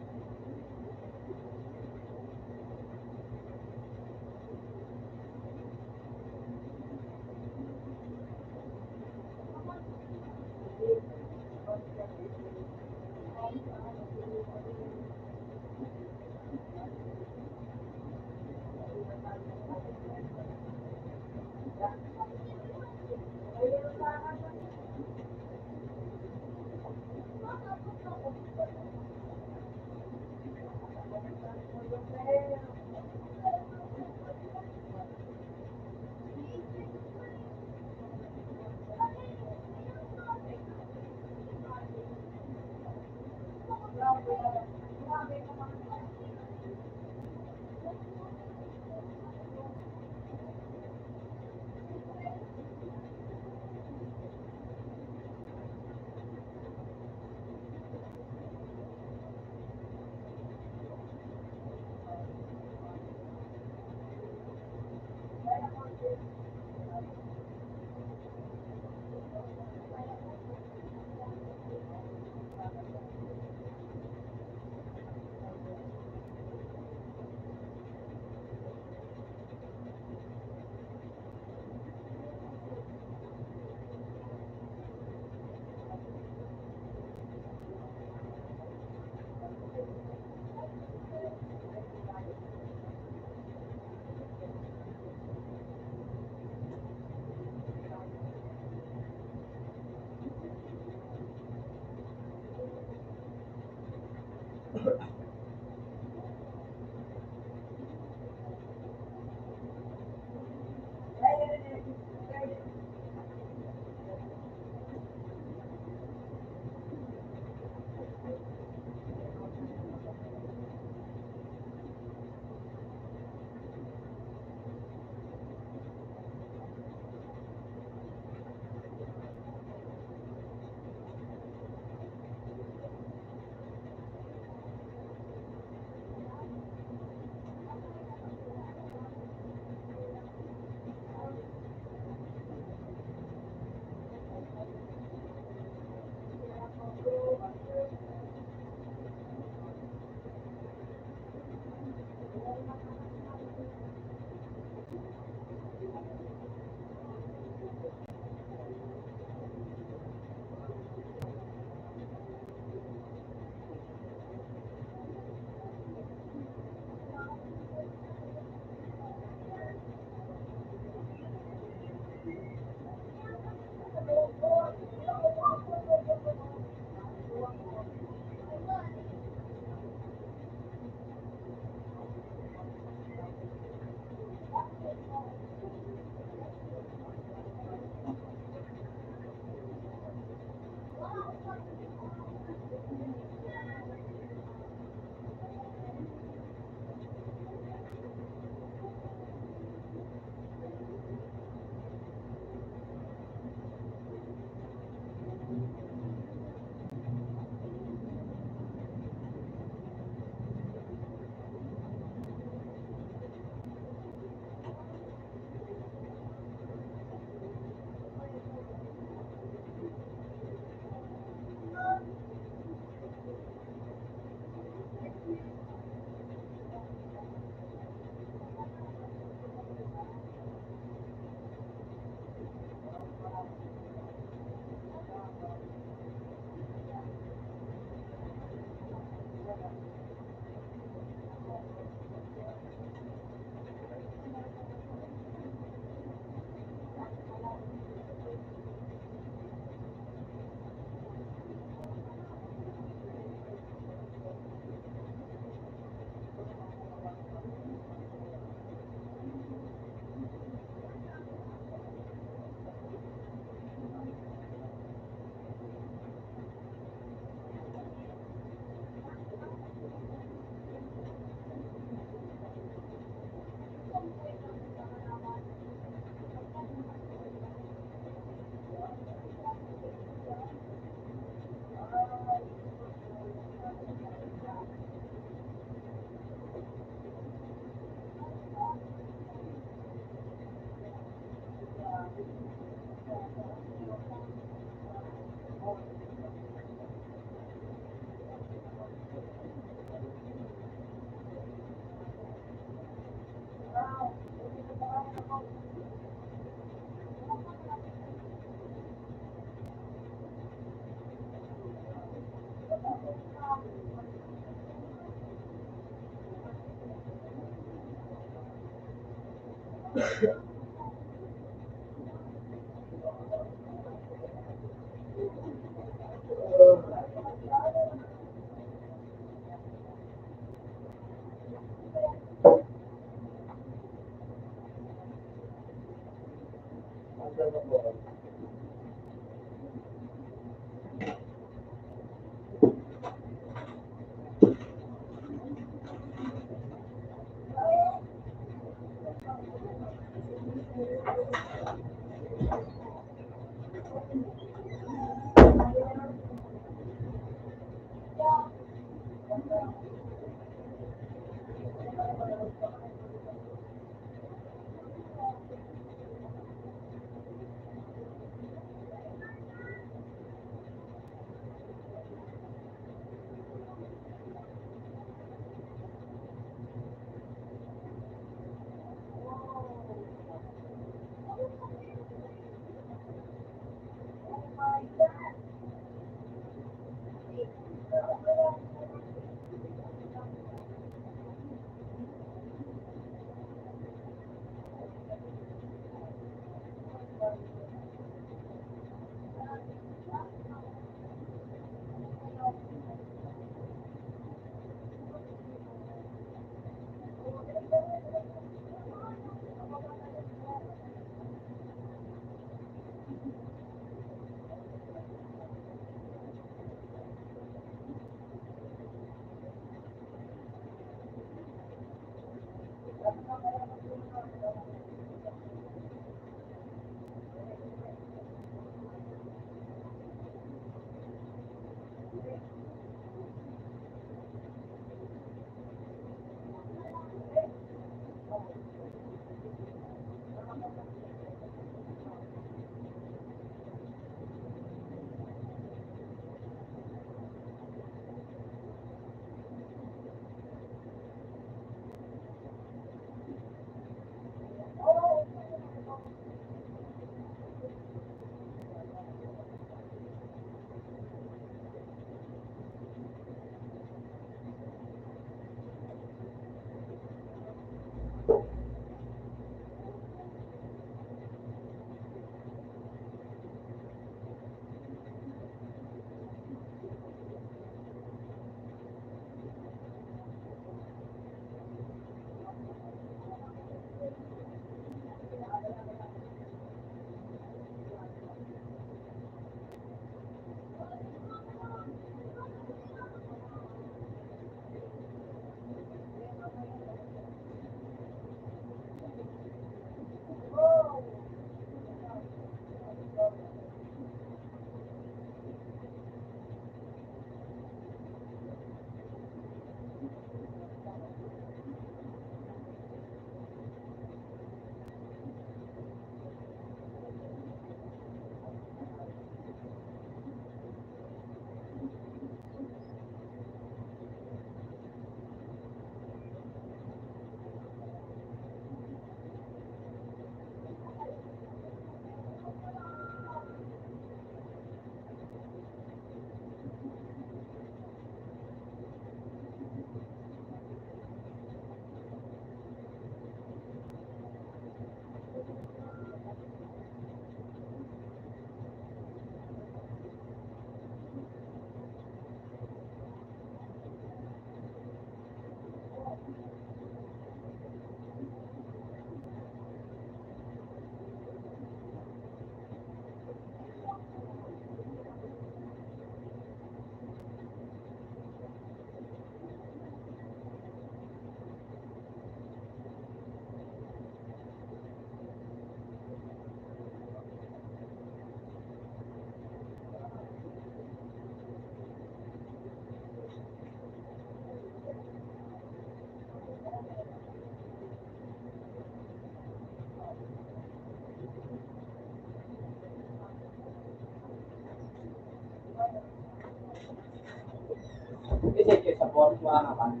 Kasi sa board mo naman.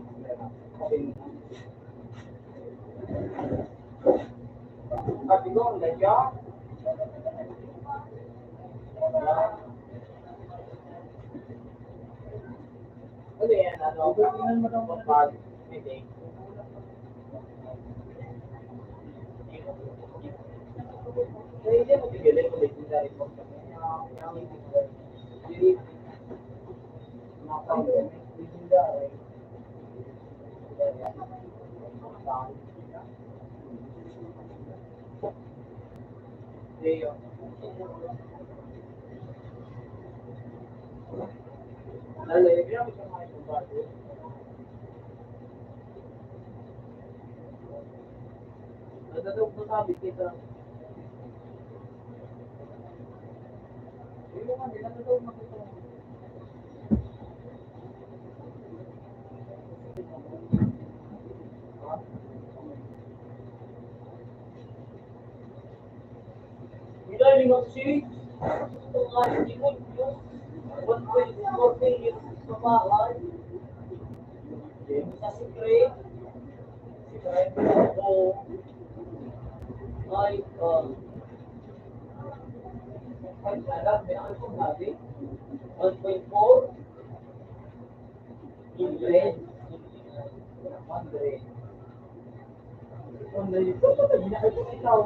Sabi ko, nagya. Ano yan, ano? Tingnan mo daw pag meeting. Kaya hindi mo tigilin ulit yung report kami. Ang ibig ko, hindi makaw hindi Leo. Lalo, ginamit ko mga itong bago. Nadadog mo sabi kita. Hindi mo man, nadadog mo kita. Nilaling ako siya. Ito nga hindi mo yun. 1.4 million sa bahay. Sa secret. Secret ako. Ay, Ay, alam, may ako itong sabi. 1.4 million. 100. Online ito, ginakit ko ikaw.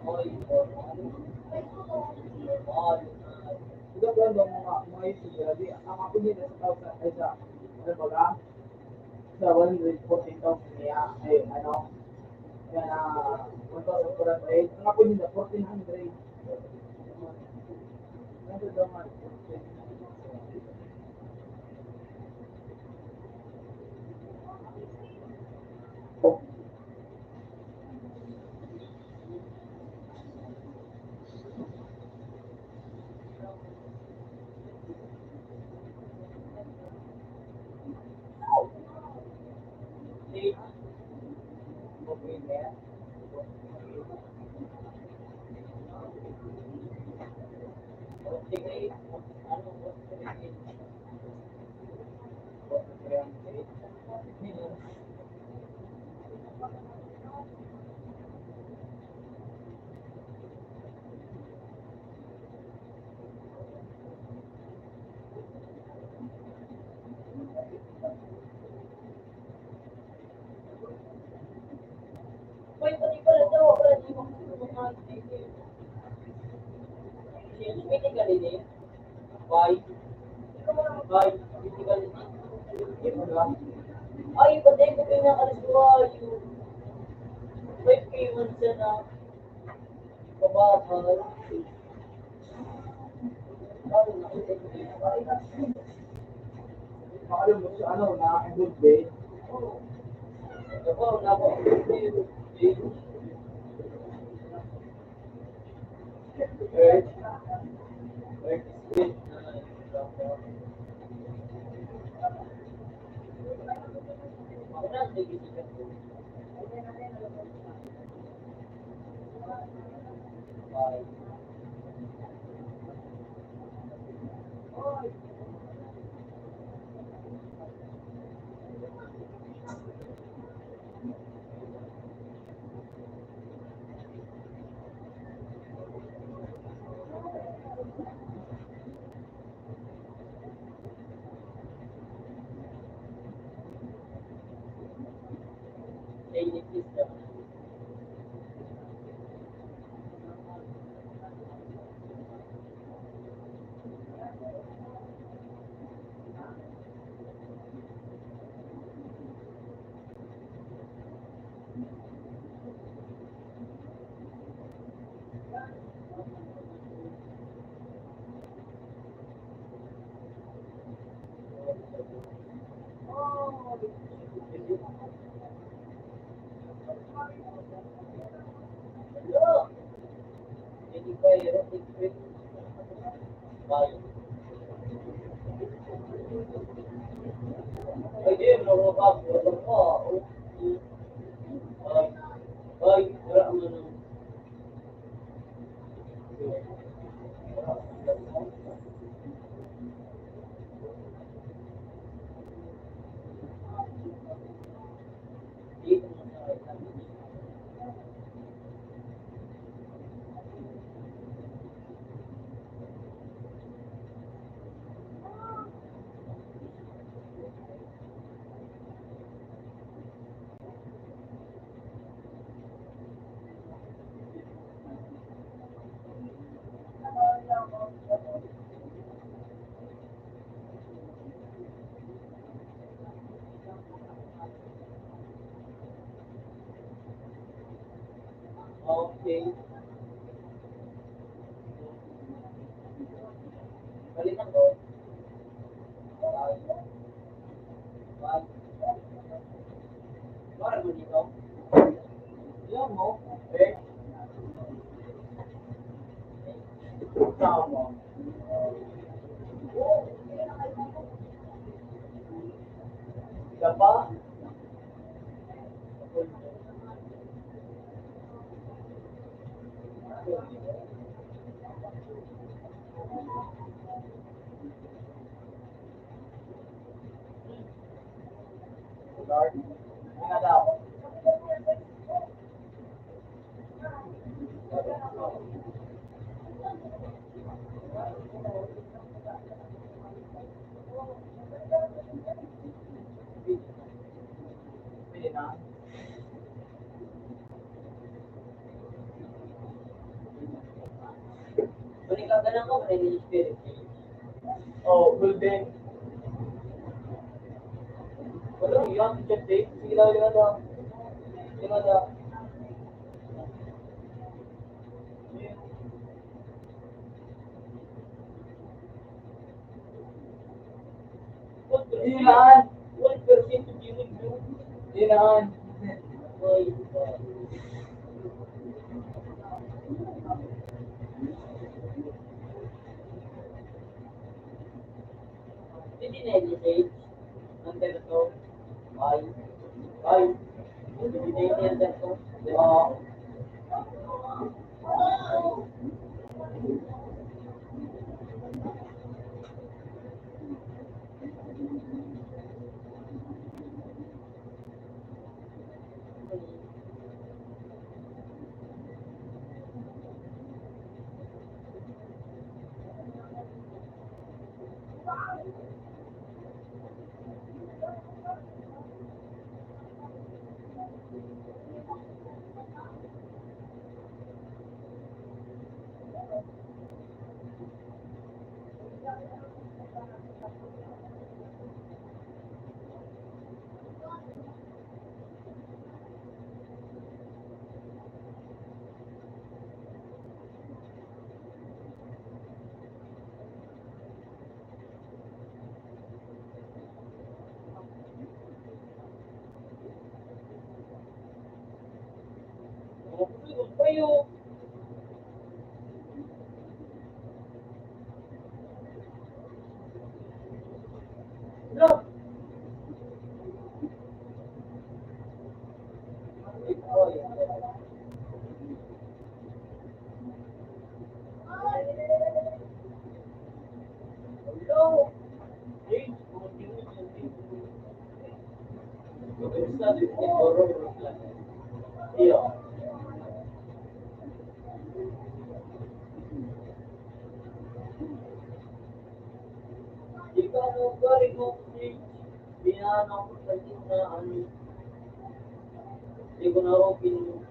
Ay, Ito ba mga YouTuber, ang ako nila sa tao ay sa, ano ba ka? Sa 114,000 niya, ay ano, yan na 1,400. Ang ako nila, 1,400. Ano naman? Okay, kaya. Wait, pati pala daw, wala di makakasama physically din. Why? Why? Physically din. Ay, patay ko pinakalas ko yung 5K1 siya na kababal. Ano, nakita ko pinakalas. Alam mo sa ano, na good day. Ako, nako. Okay. Balikan ko. Bye. Bye. Bakit mo dito? Yan mo. Eh, tama. Isa pa? Lord, Nga daw. pili na. Balikan ka lang ko, manay spirit. Oh, golden. Wala, yan, chat date. Sige daw, lima daw. Lima daw. Ilan? 1% of human being. Ilan? Ay, hindi na-educate. Under to. Ay. Ay. Hindi na-under to. Oo. Huwag kayo. Look. Hello. Hey, Iyo. ikaw mo gari mo si binano ko sa na ano. Hindi ko na open.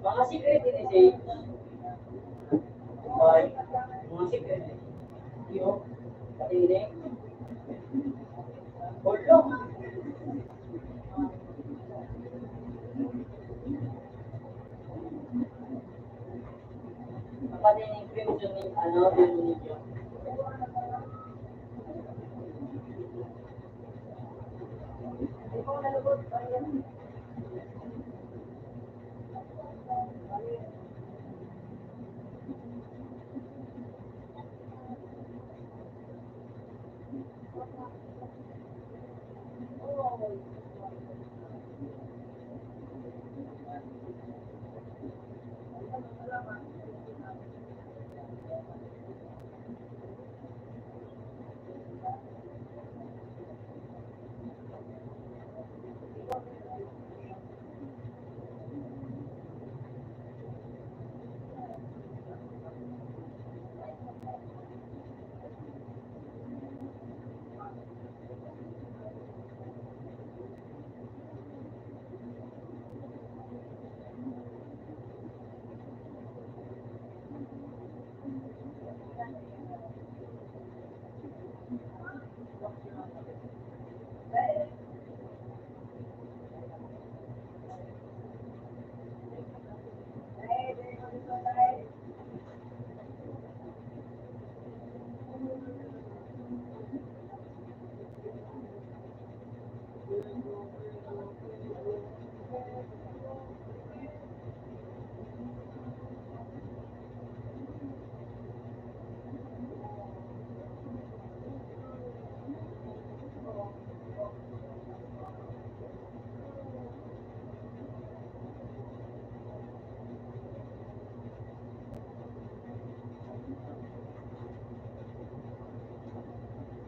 Mga secret ini sih. Baik. Mga secret. Yo. Pati ini. Bolong. Apa nih crimson nih? Ano din ninyo?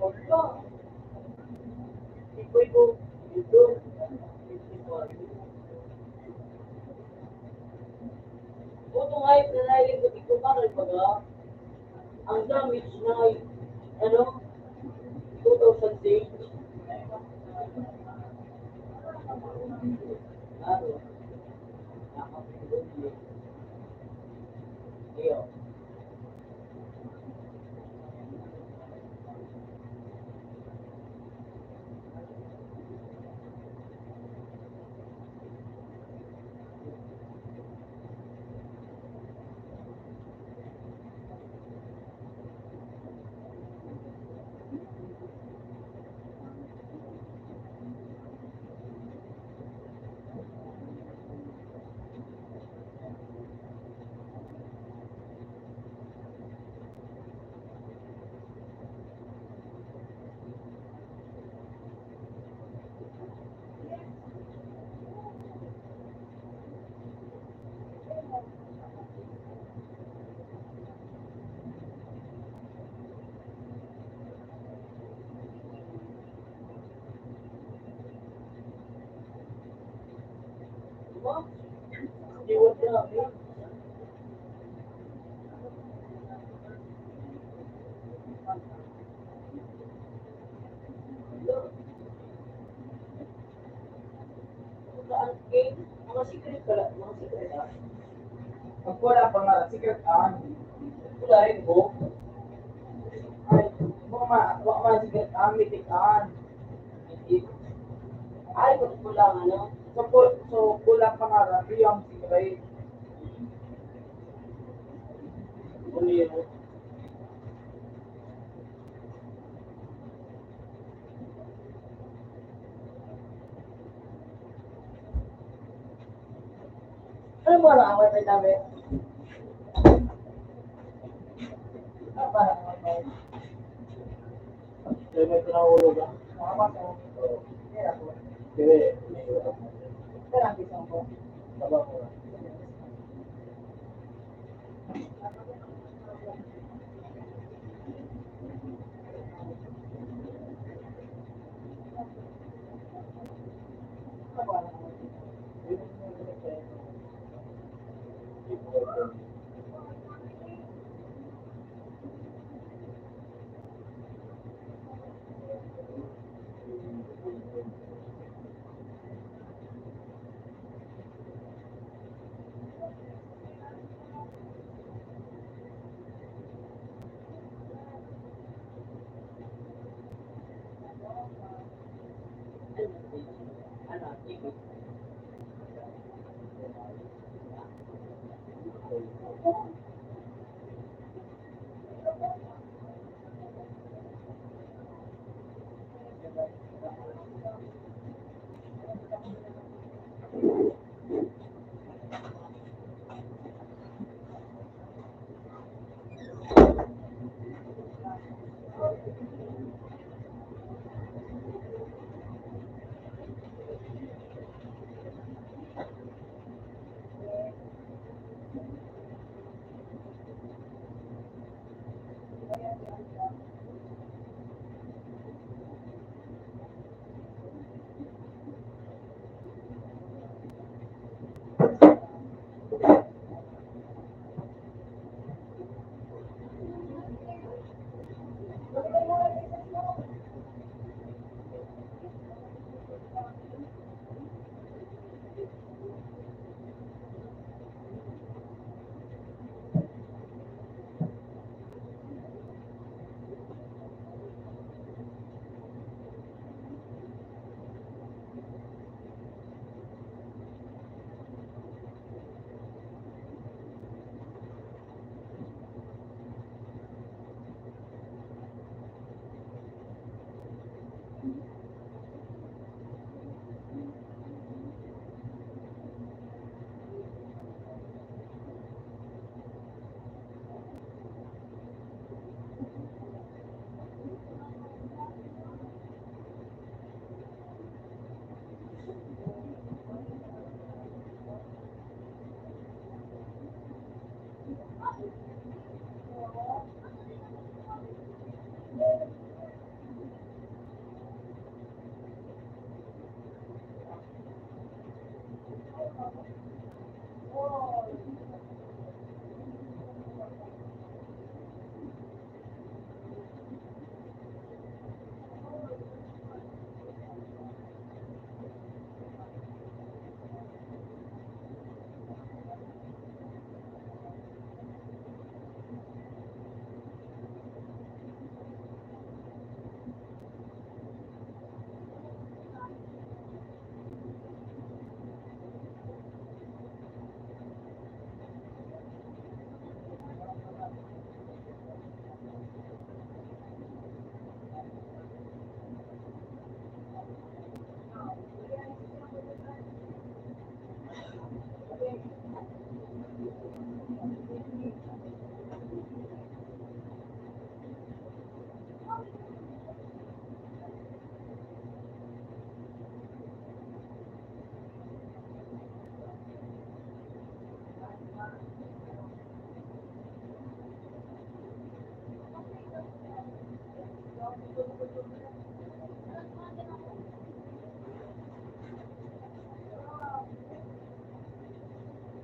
Bolong. Ibu-ibu itu. Buto nga yung nanayalik ko para baga. Ang damage na ano 2006. Ano? Nakapagod. Iyo. Diba? Iwan namin. Mga secret pala, mga secret ah. Pag wala pa nga, secret aan. Wala rin po. Ay, Baka masigat ang mitikan. Ay, kung kulang ano? So kulang pa nga rin yung secret. Ano yun? Ano mo na away may dami? Ano ba na away? Kaya may pinahulog ka. Mga bata. Kaya ako. Sige. Kaya ang isang ko. Taba ko na. Ano ba na away?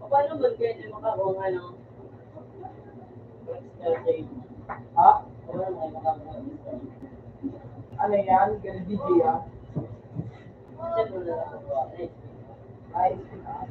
Paano ba ganyan makakuha nga ng Ha? paano mo makakuha? Ano yan? Ganun DJ ah? Siyempre na lang ako. Ayos na.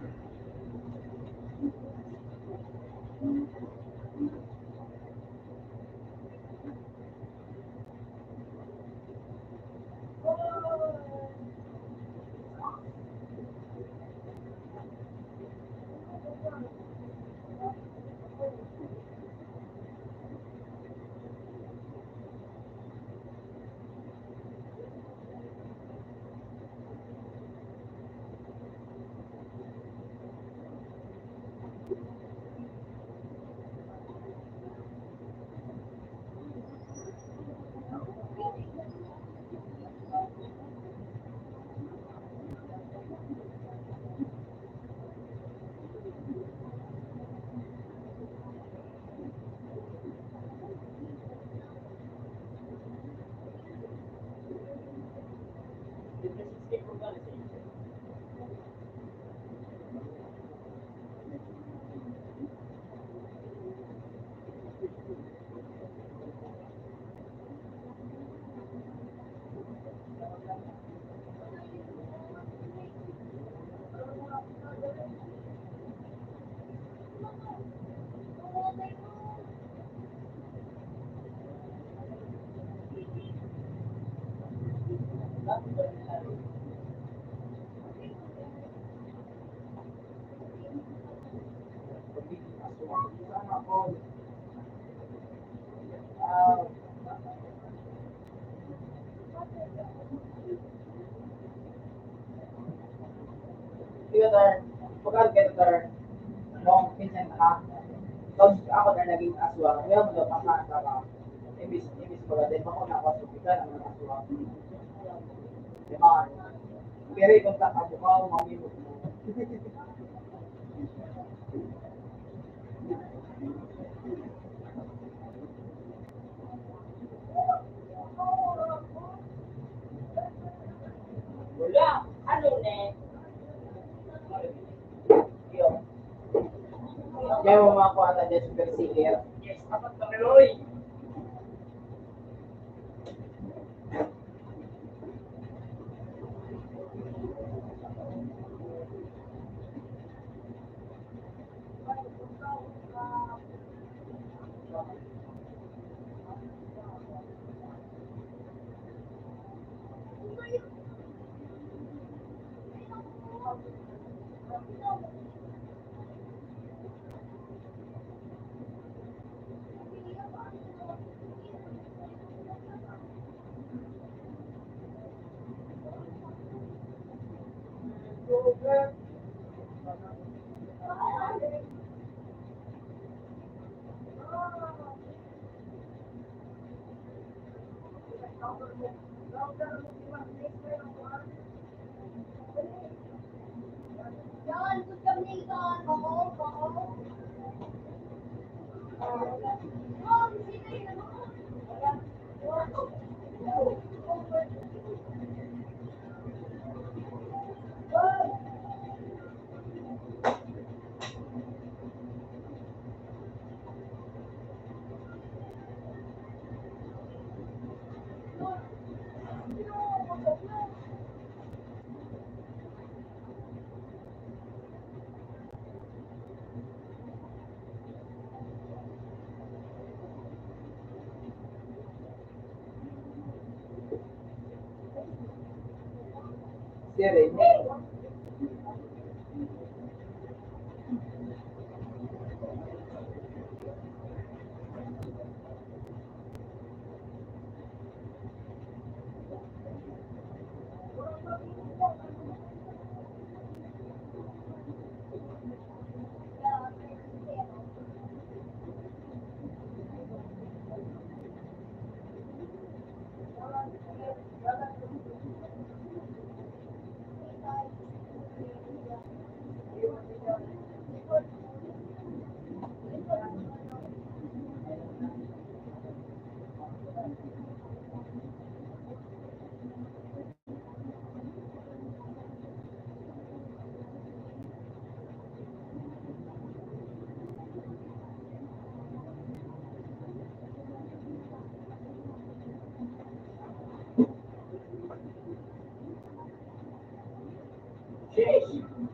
Iyo turn. Pagkat kita turn. Long pinsan ka. Pag ako na naging aswang, kaya mo daw pakanta ka. Imbis ko din ako na ako subigan ang mga aswang. Diba? Pero kung kakabukaw, mamimot mo. Wala. Ano ne? Iyo. Kaya mo makakuha na dyan super seeker. Yes, dapat kami, Roy. Yan, good kami ka. Oo. Siri.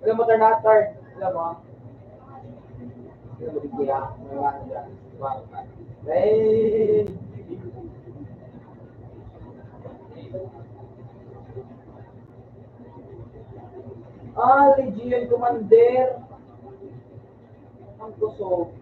Alam mo, turn out, turn. Alam mo. Alam mo, bigya. May mga ano dyan. Hey! Legion Commander. Ang kusog.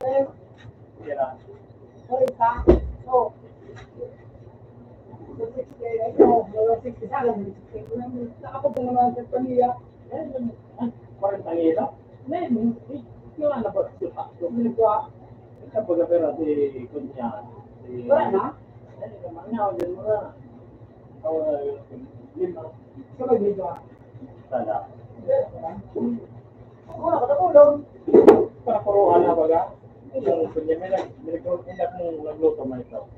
Tira. Kwarenta kilo? Yung ano po, ito po pero si Kunya. Wala na? Naman nga, dyan mo na. Ako na yung lima. Sada. Para puruhan na baga. Yung Kunya, may nagluto man ito.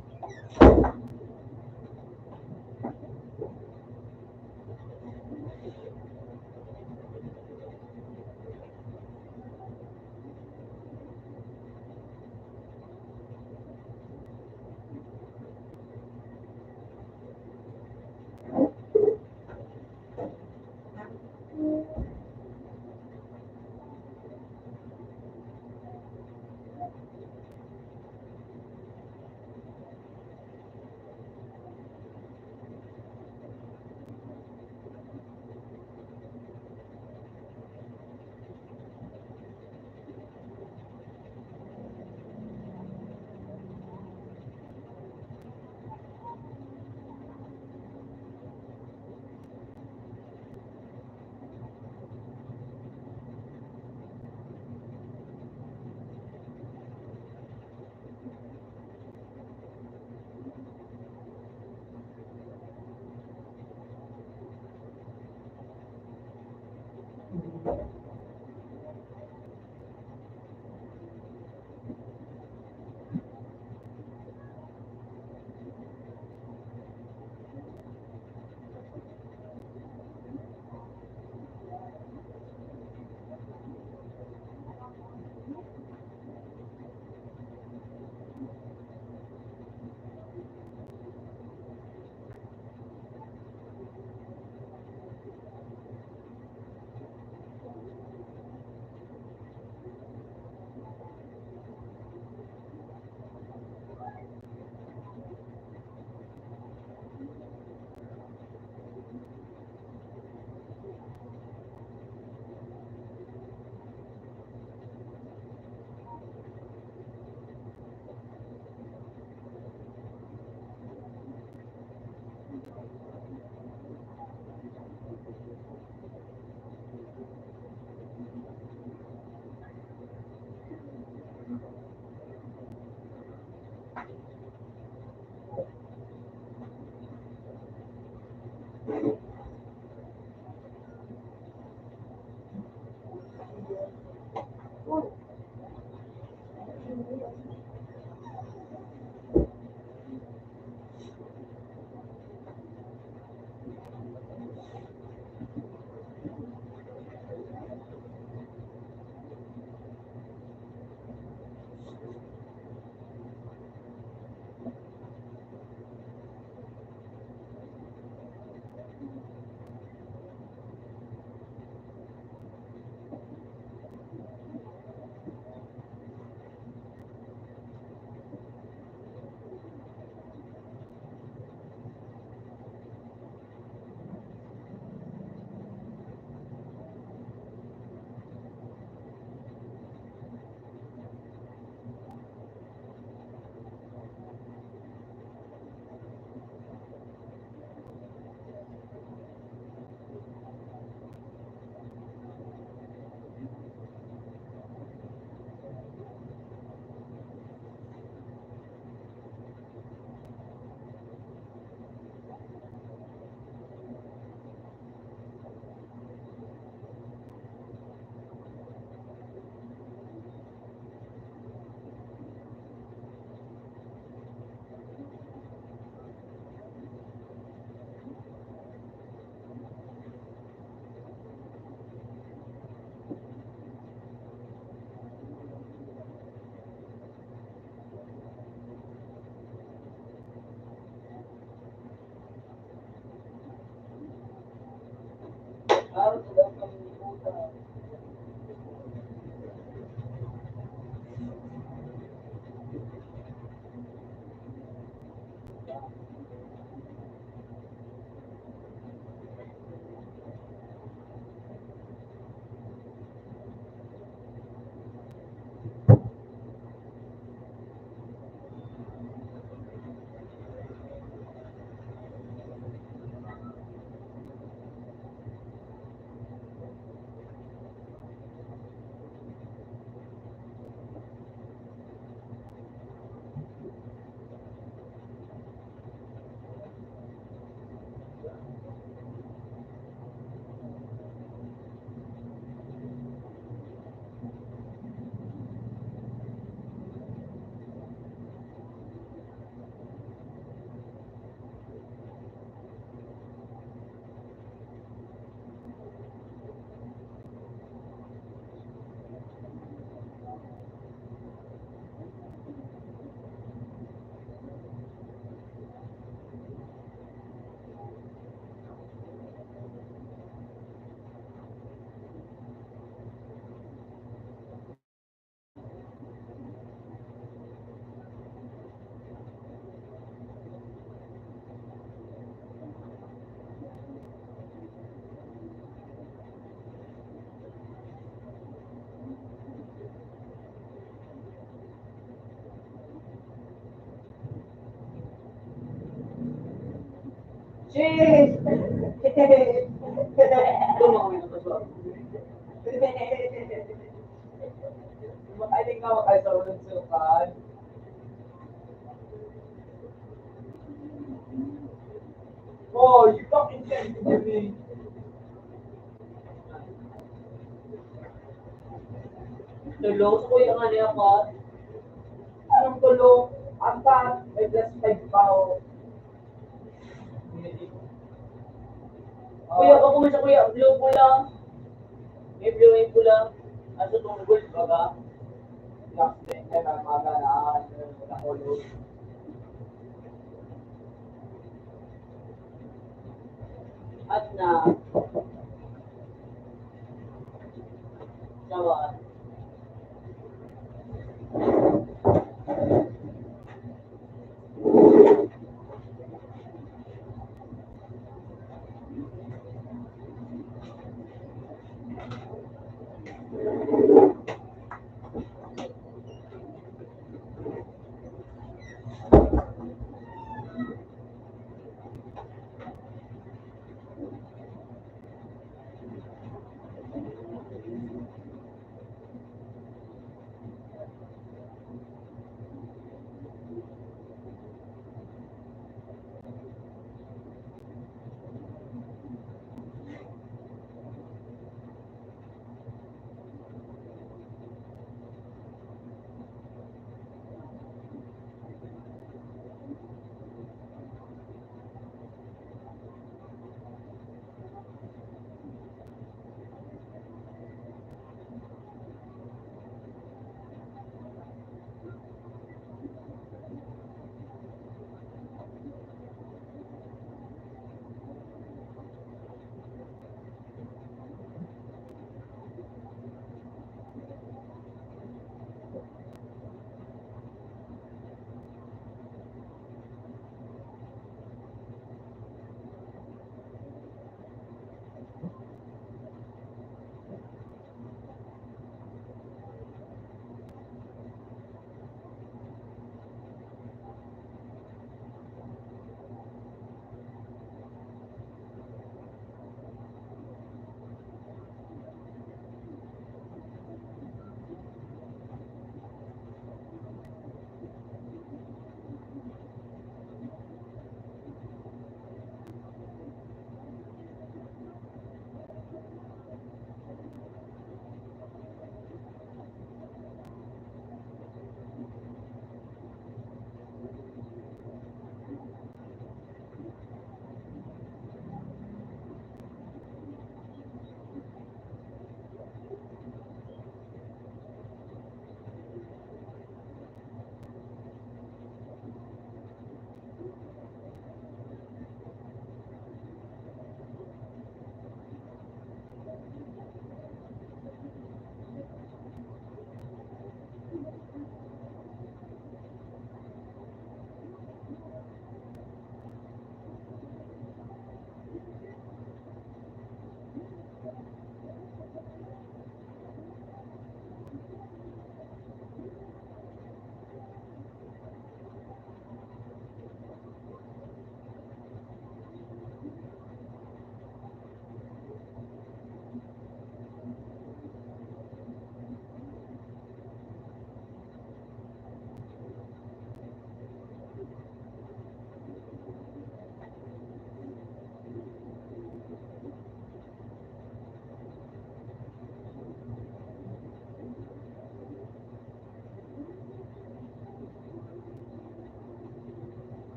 Cheese! Ito mga kami nakaswa. I think naman kayo sa unang sukan. Oh, you fucking can't do me. Tulong sa kuya nga niya ka. Anong tulong? Apat. May plus 5 pa ako. Kuya, ako mo sa kuya, blue pula. May blue may pula. Aso itong gold baga. Last thing na namaganaan. Nakulog. At na. Sawa.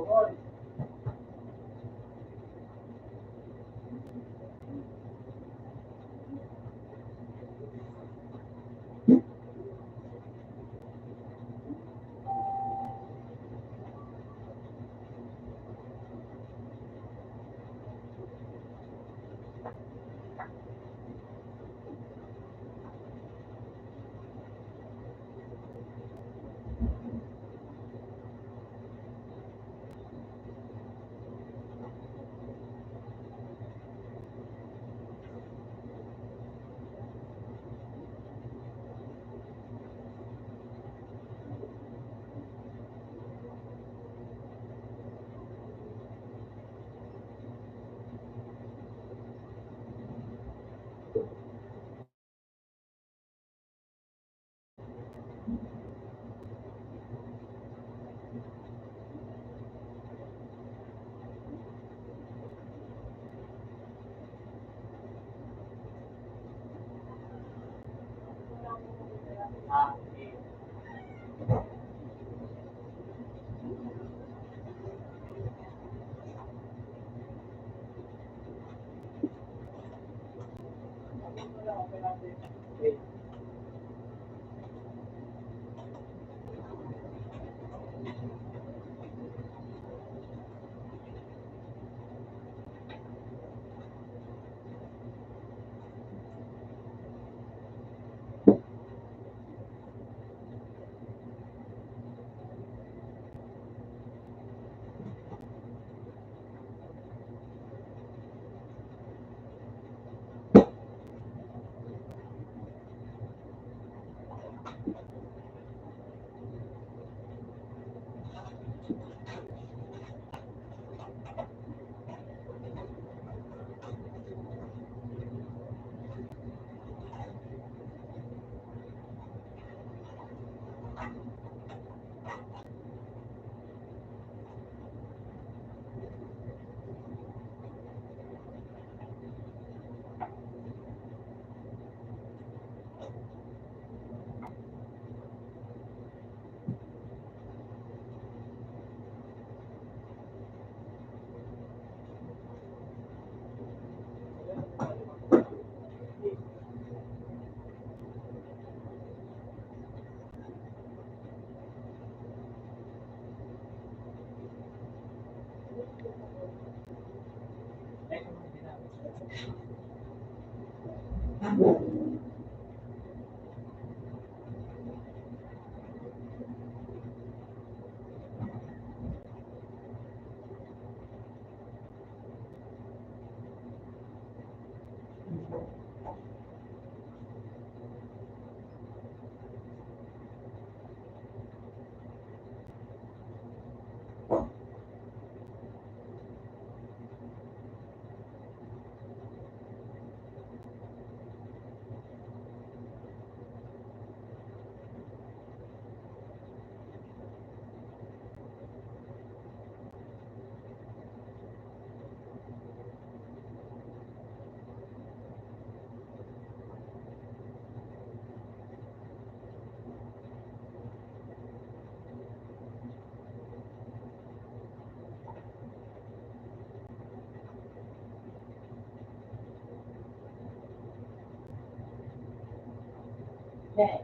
boy. Ah, sige. Wala, okay lang din. Okay. Okay.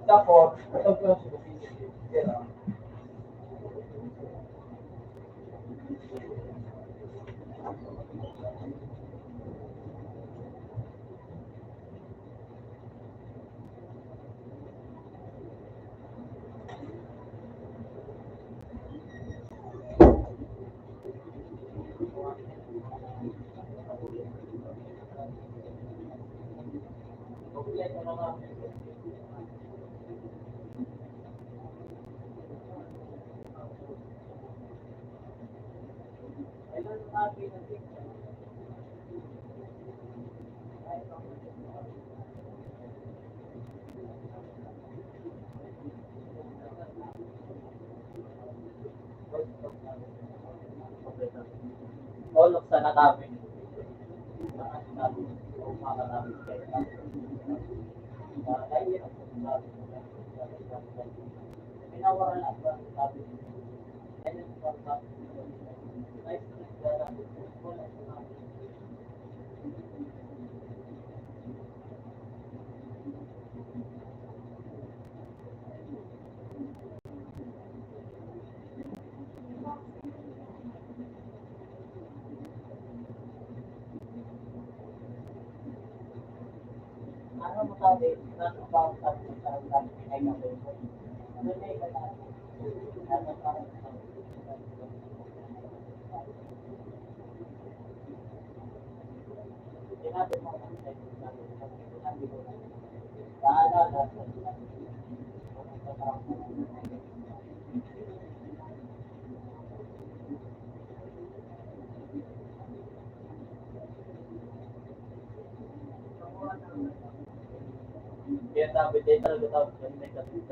Tapos, ito po yung sila. Olok sa natapin. Pinawaran ang sabi. Ano mo sabi? Nasa bawang sabi sa sabi ay natin. Ano na yung ano para sinabi mo ang sabi ko. Paalala sa Kaya sabi tayo talaga tapos may kapit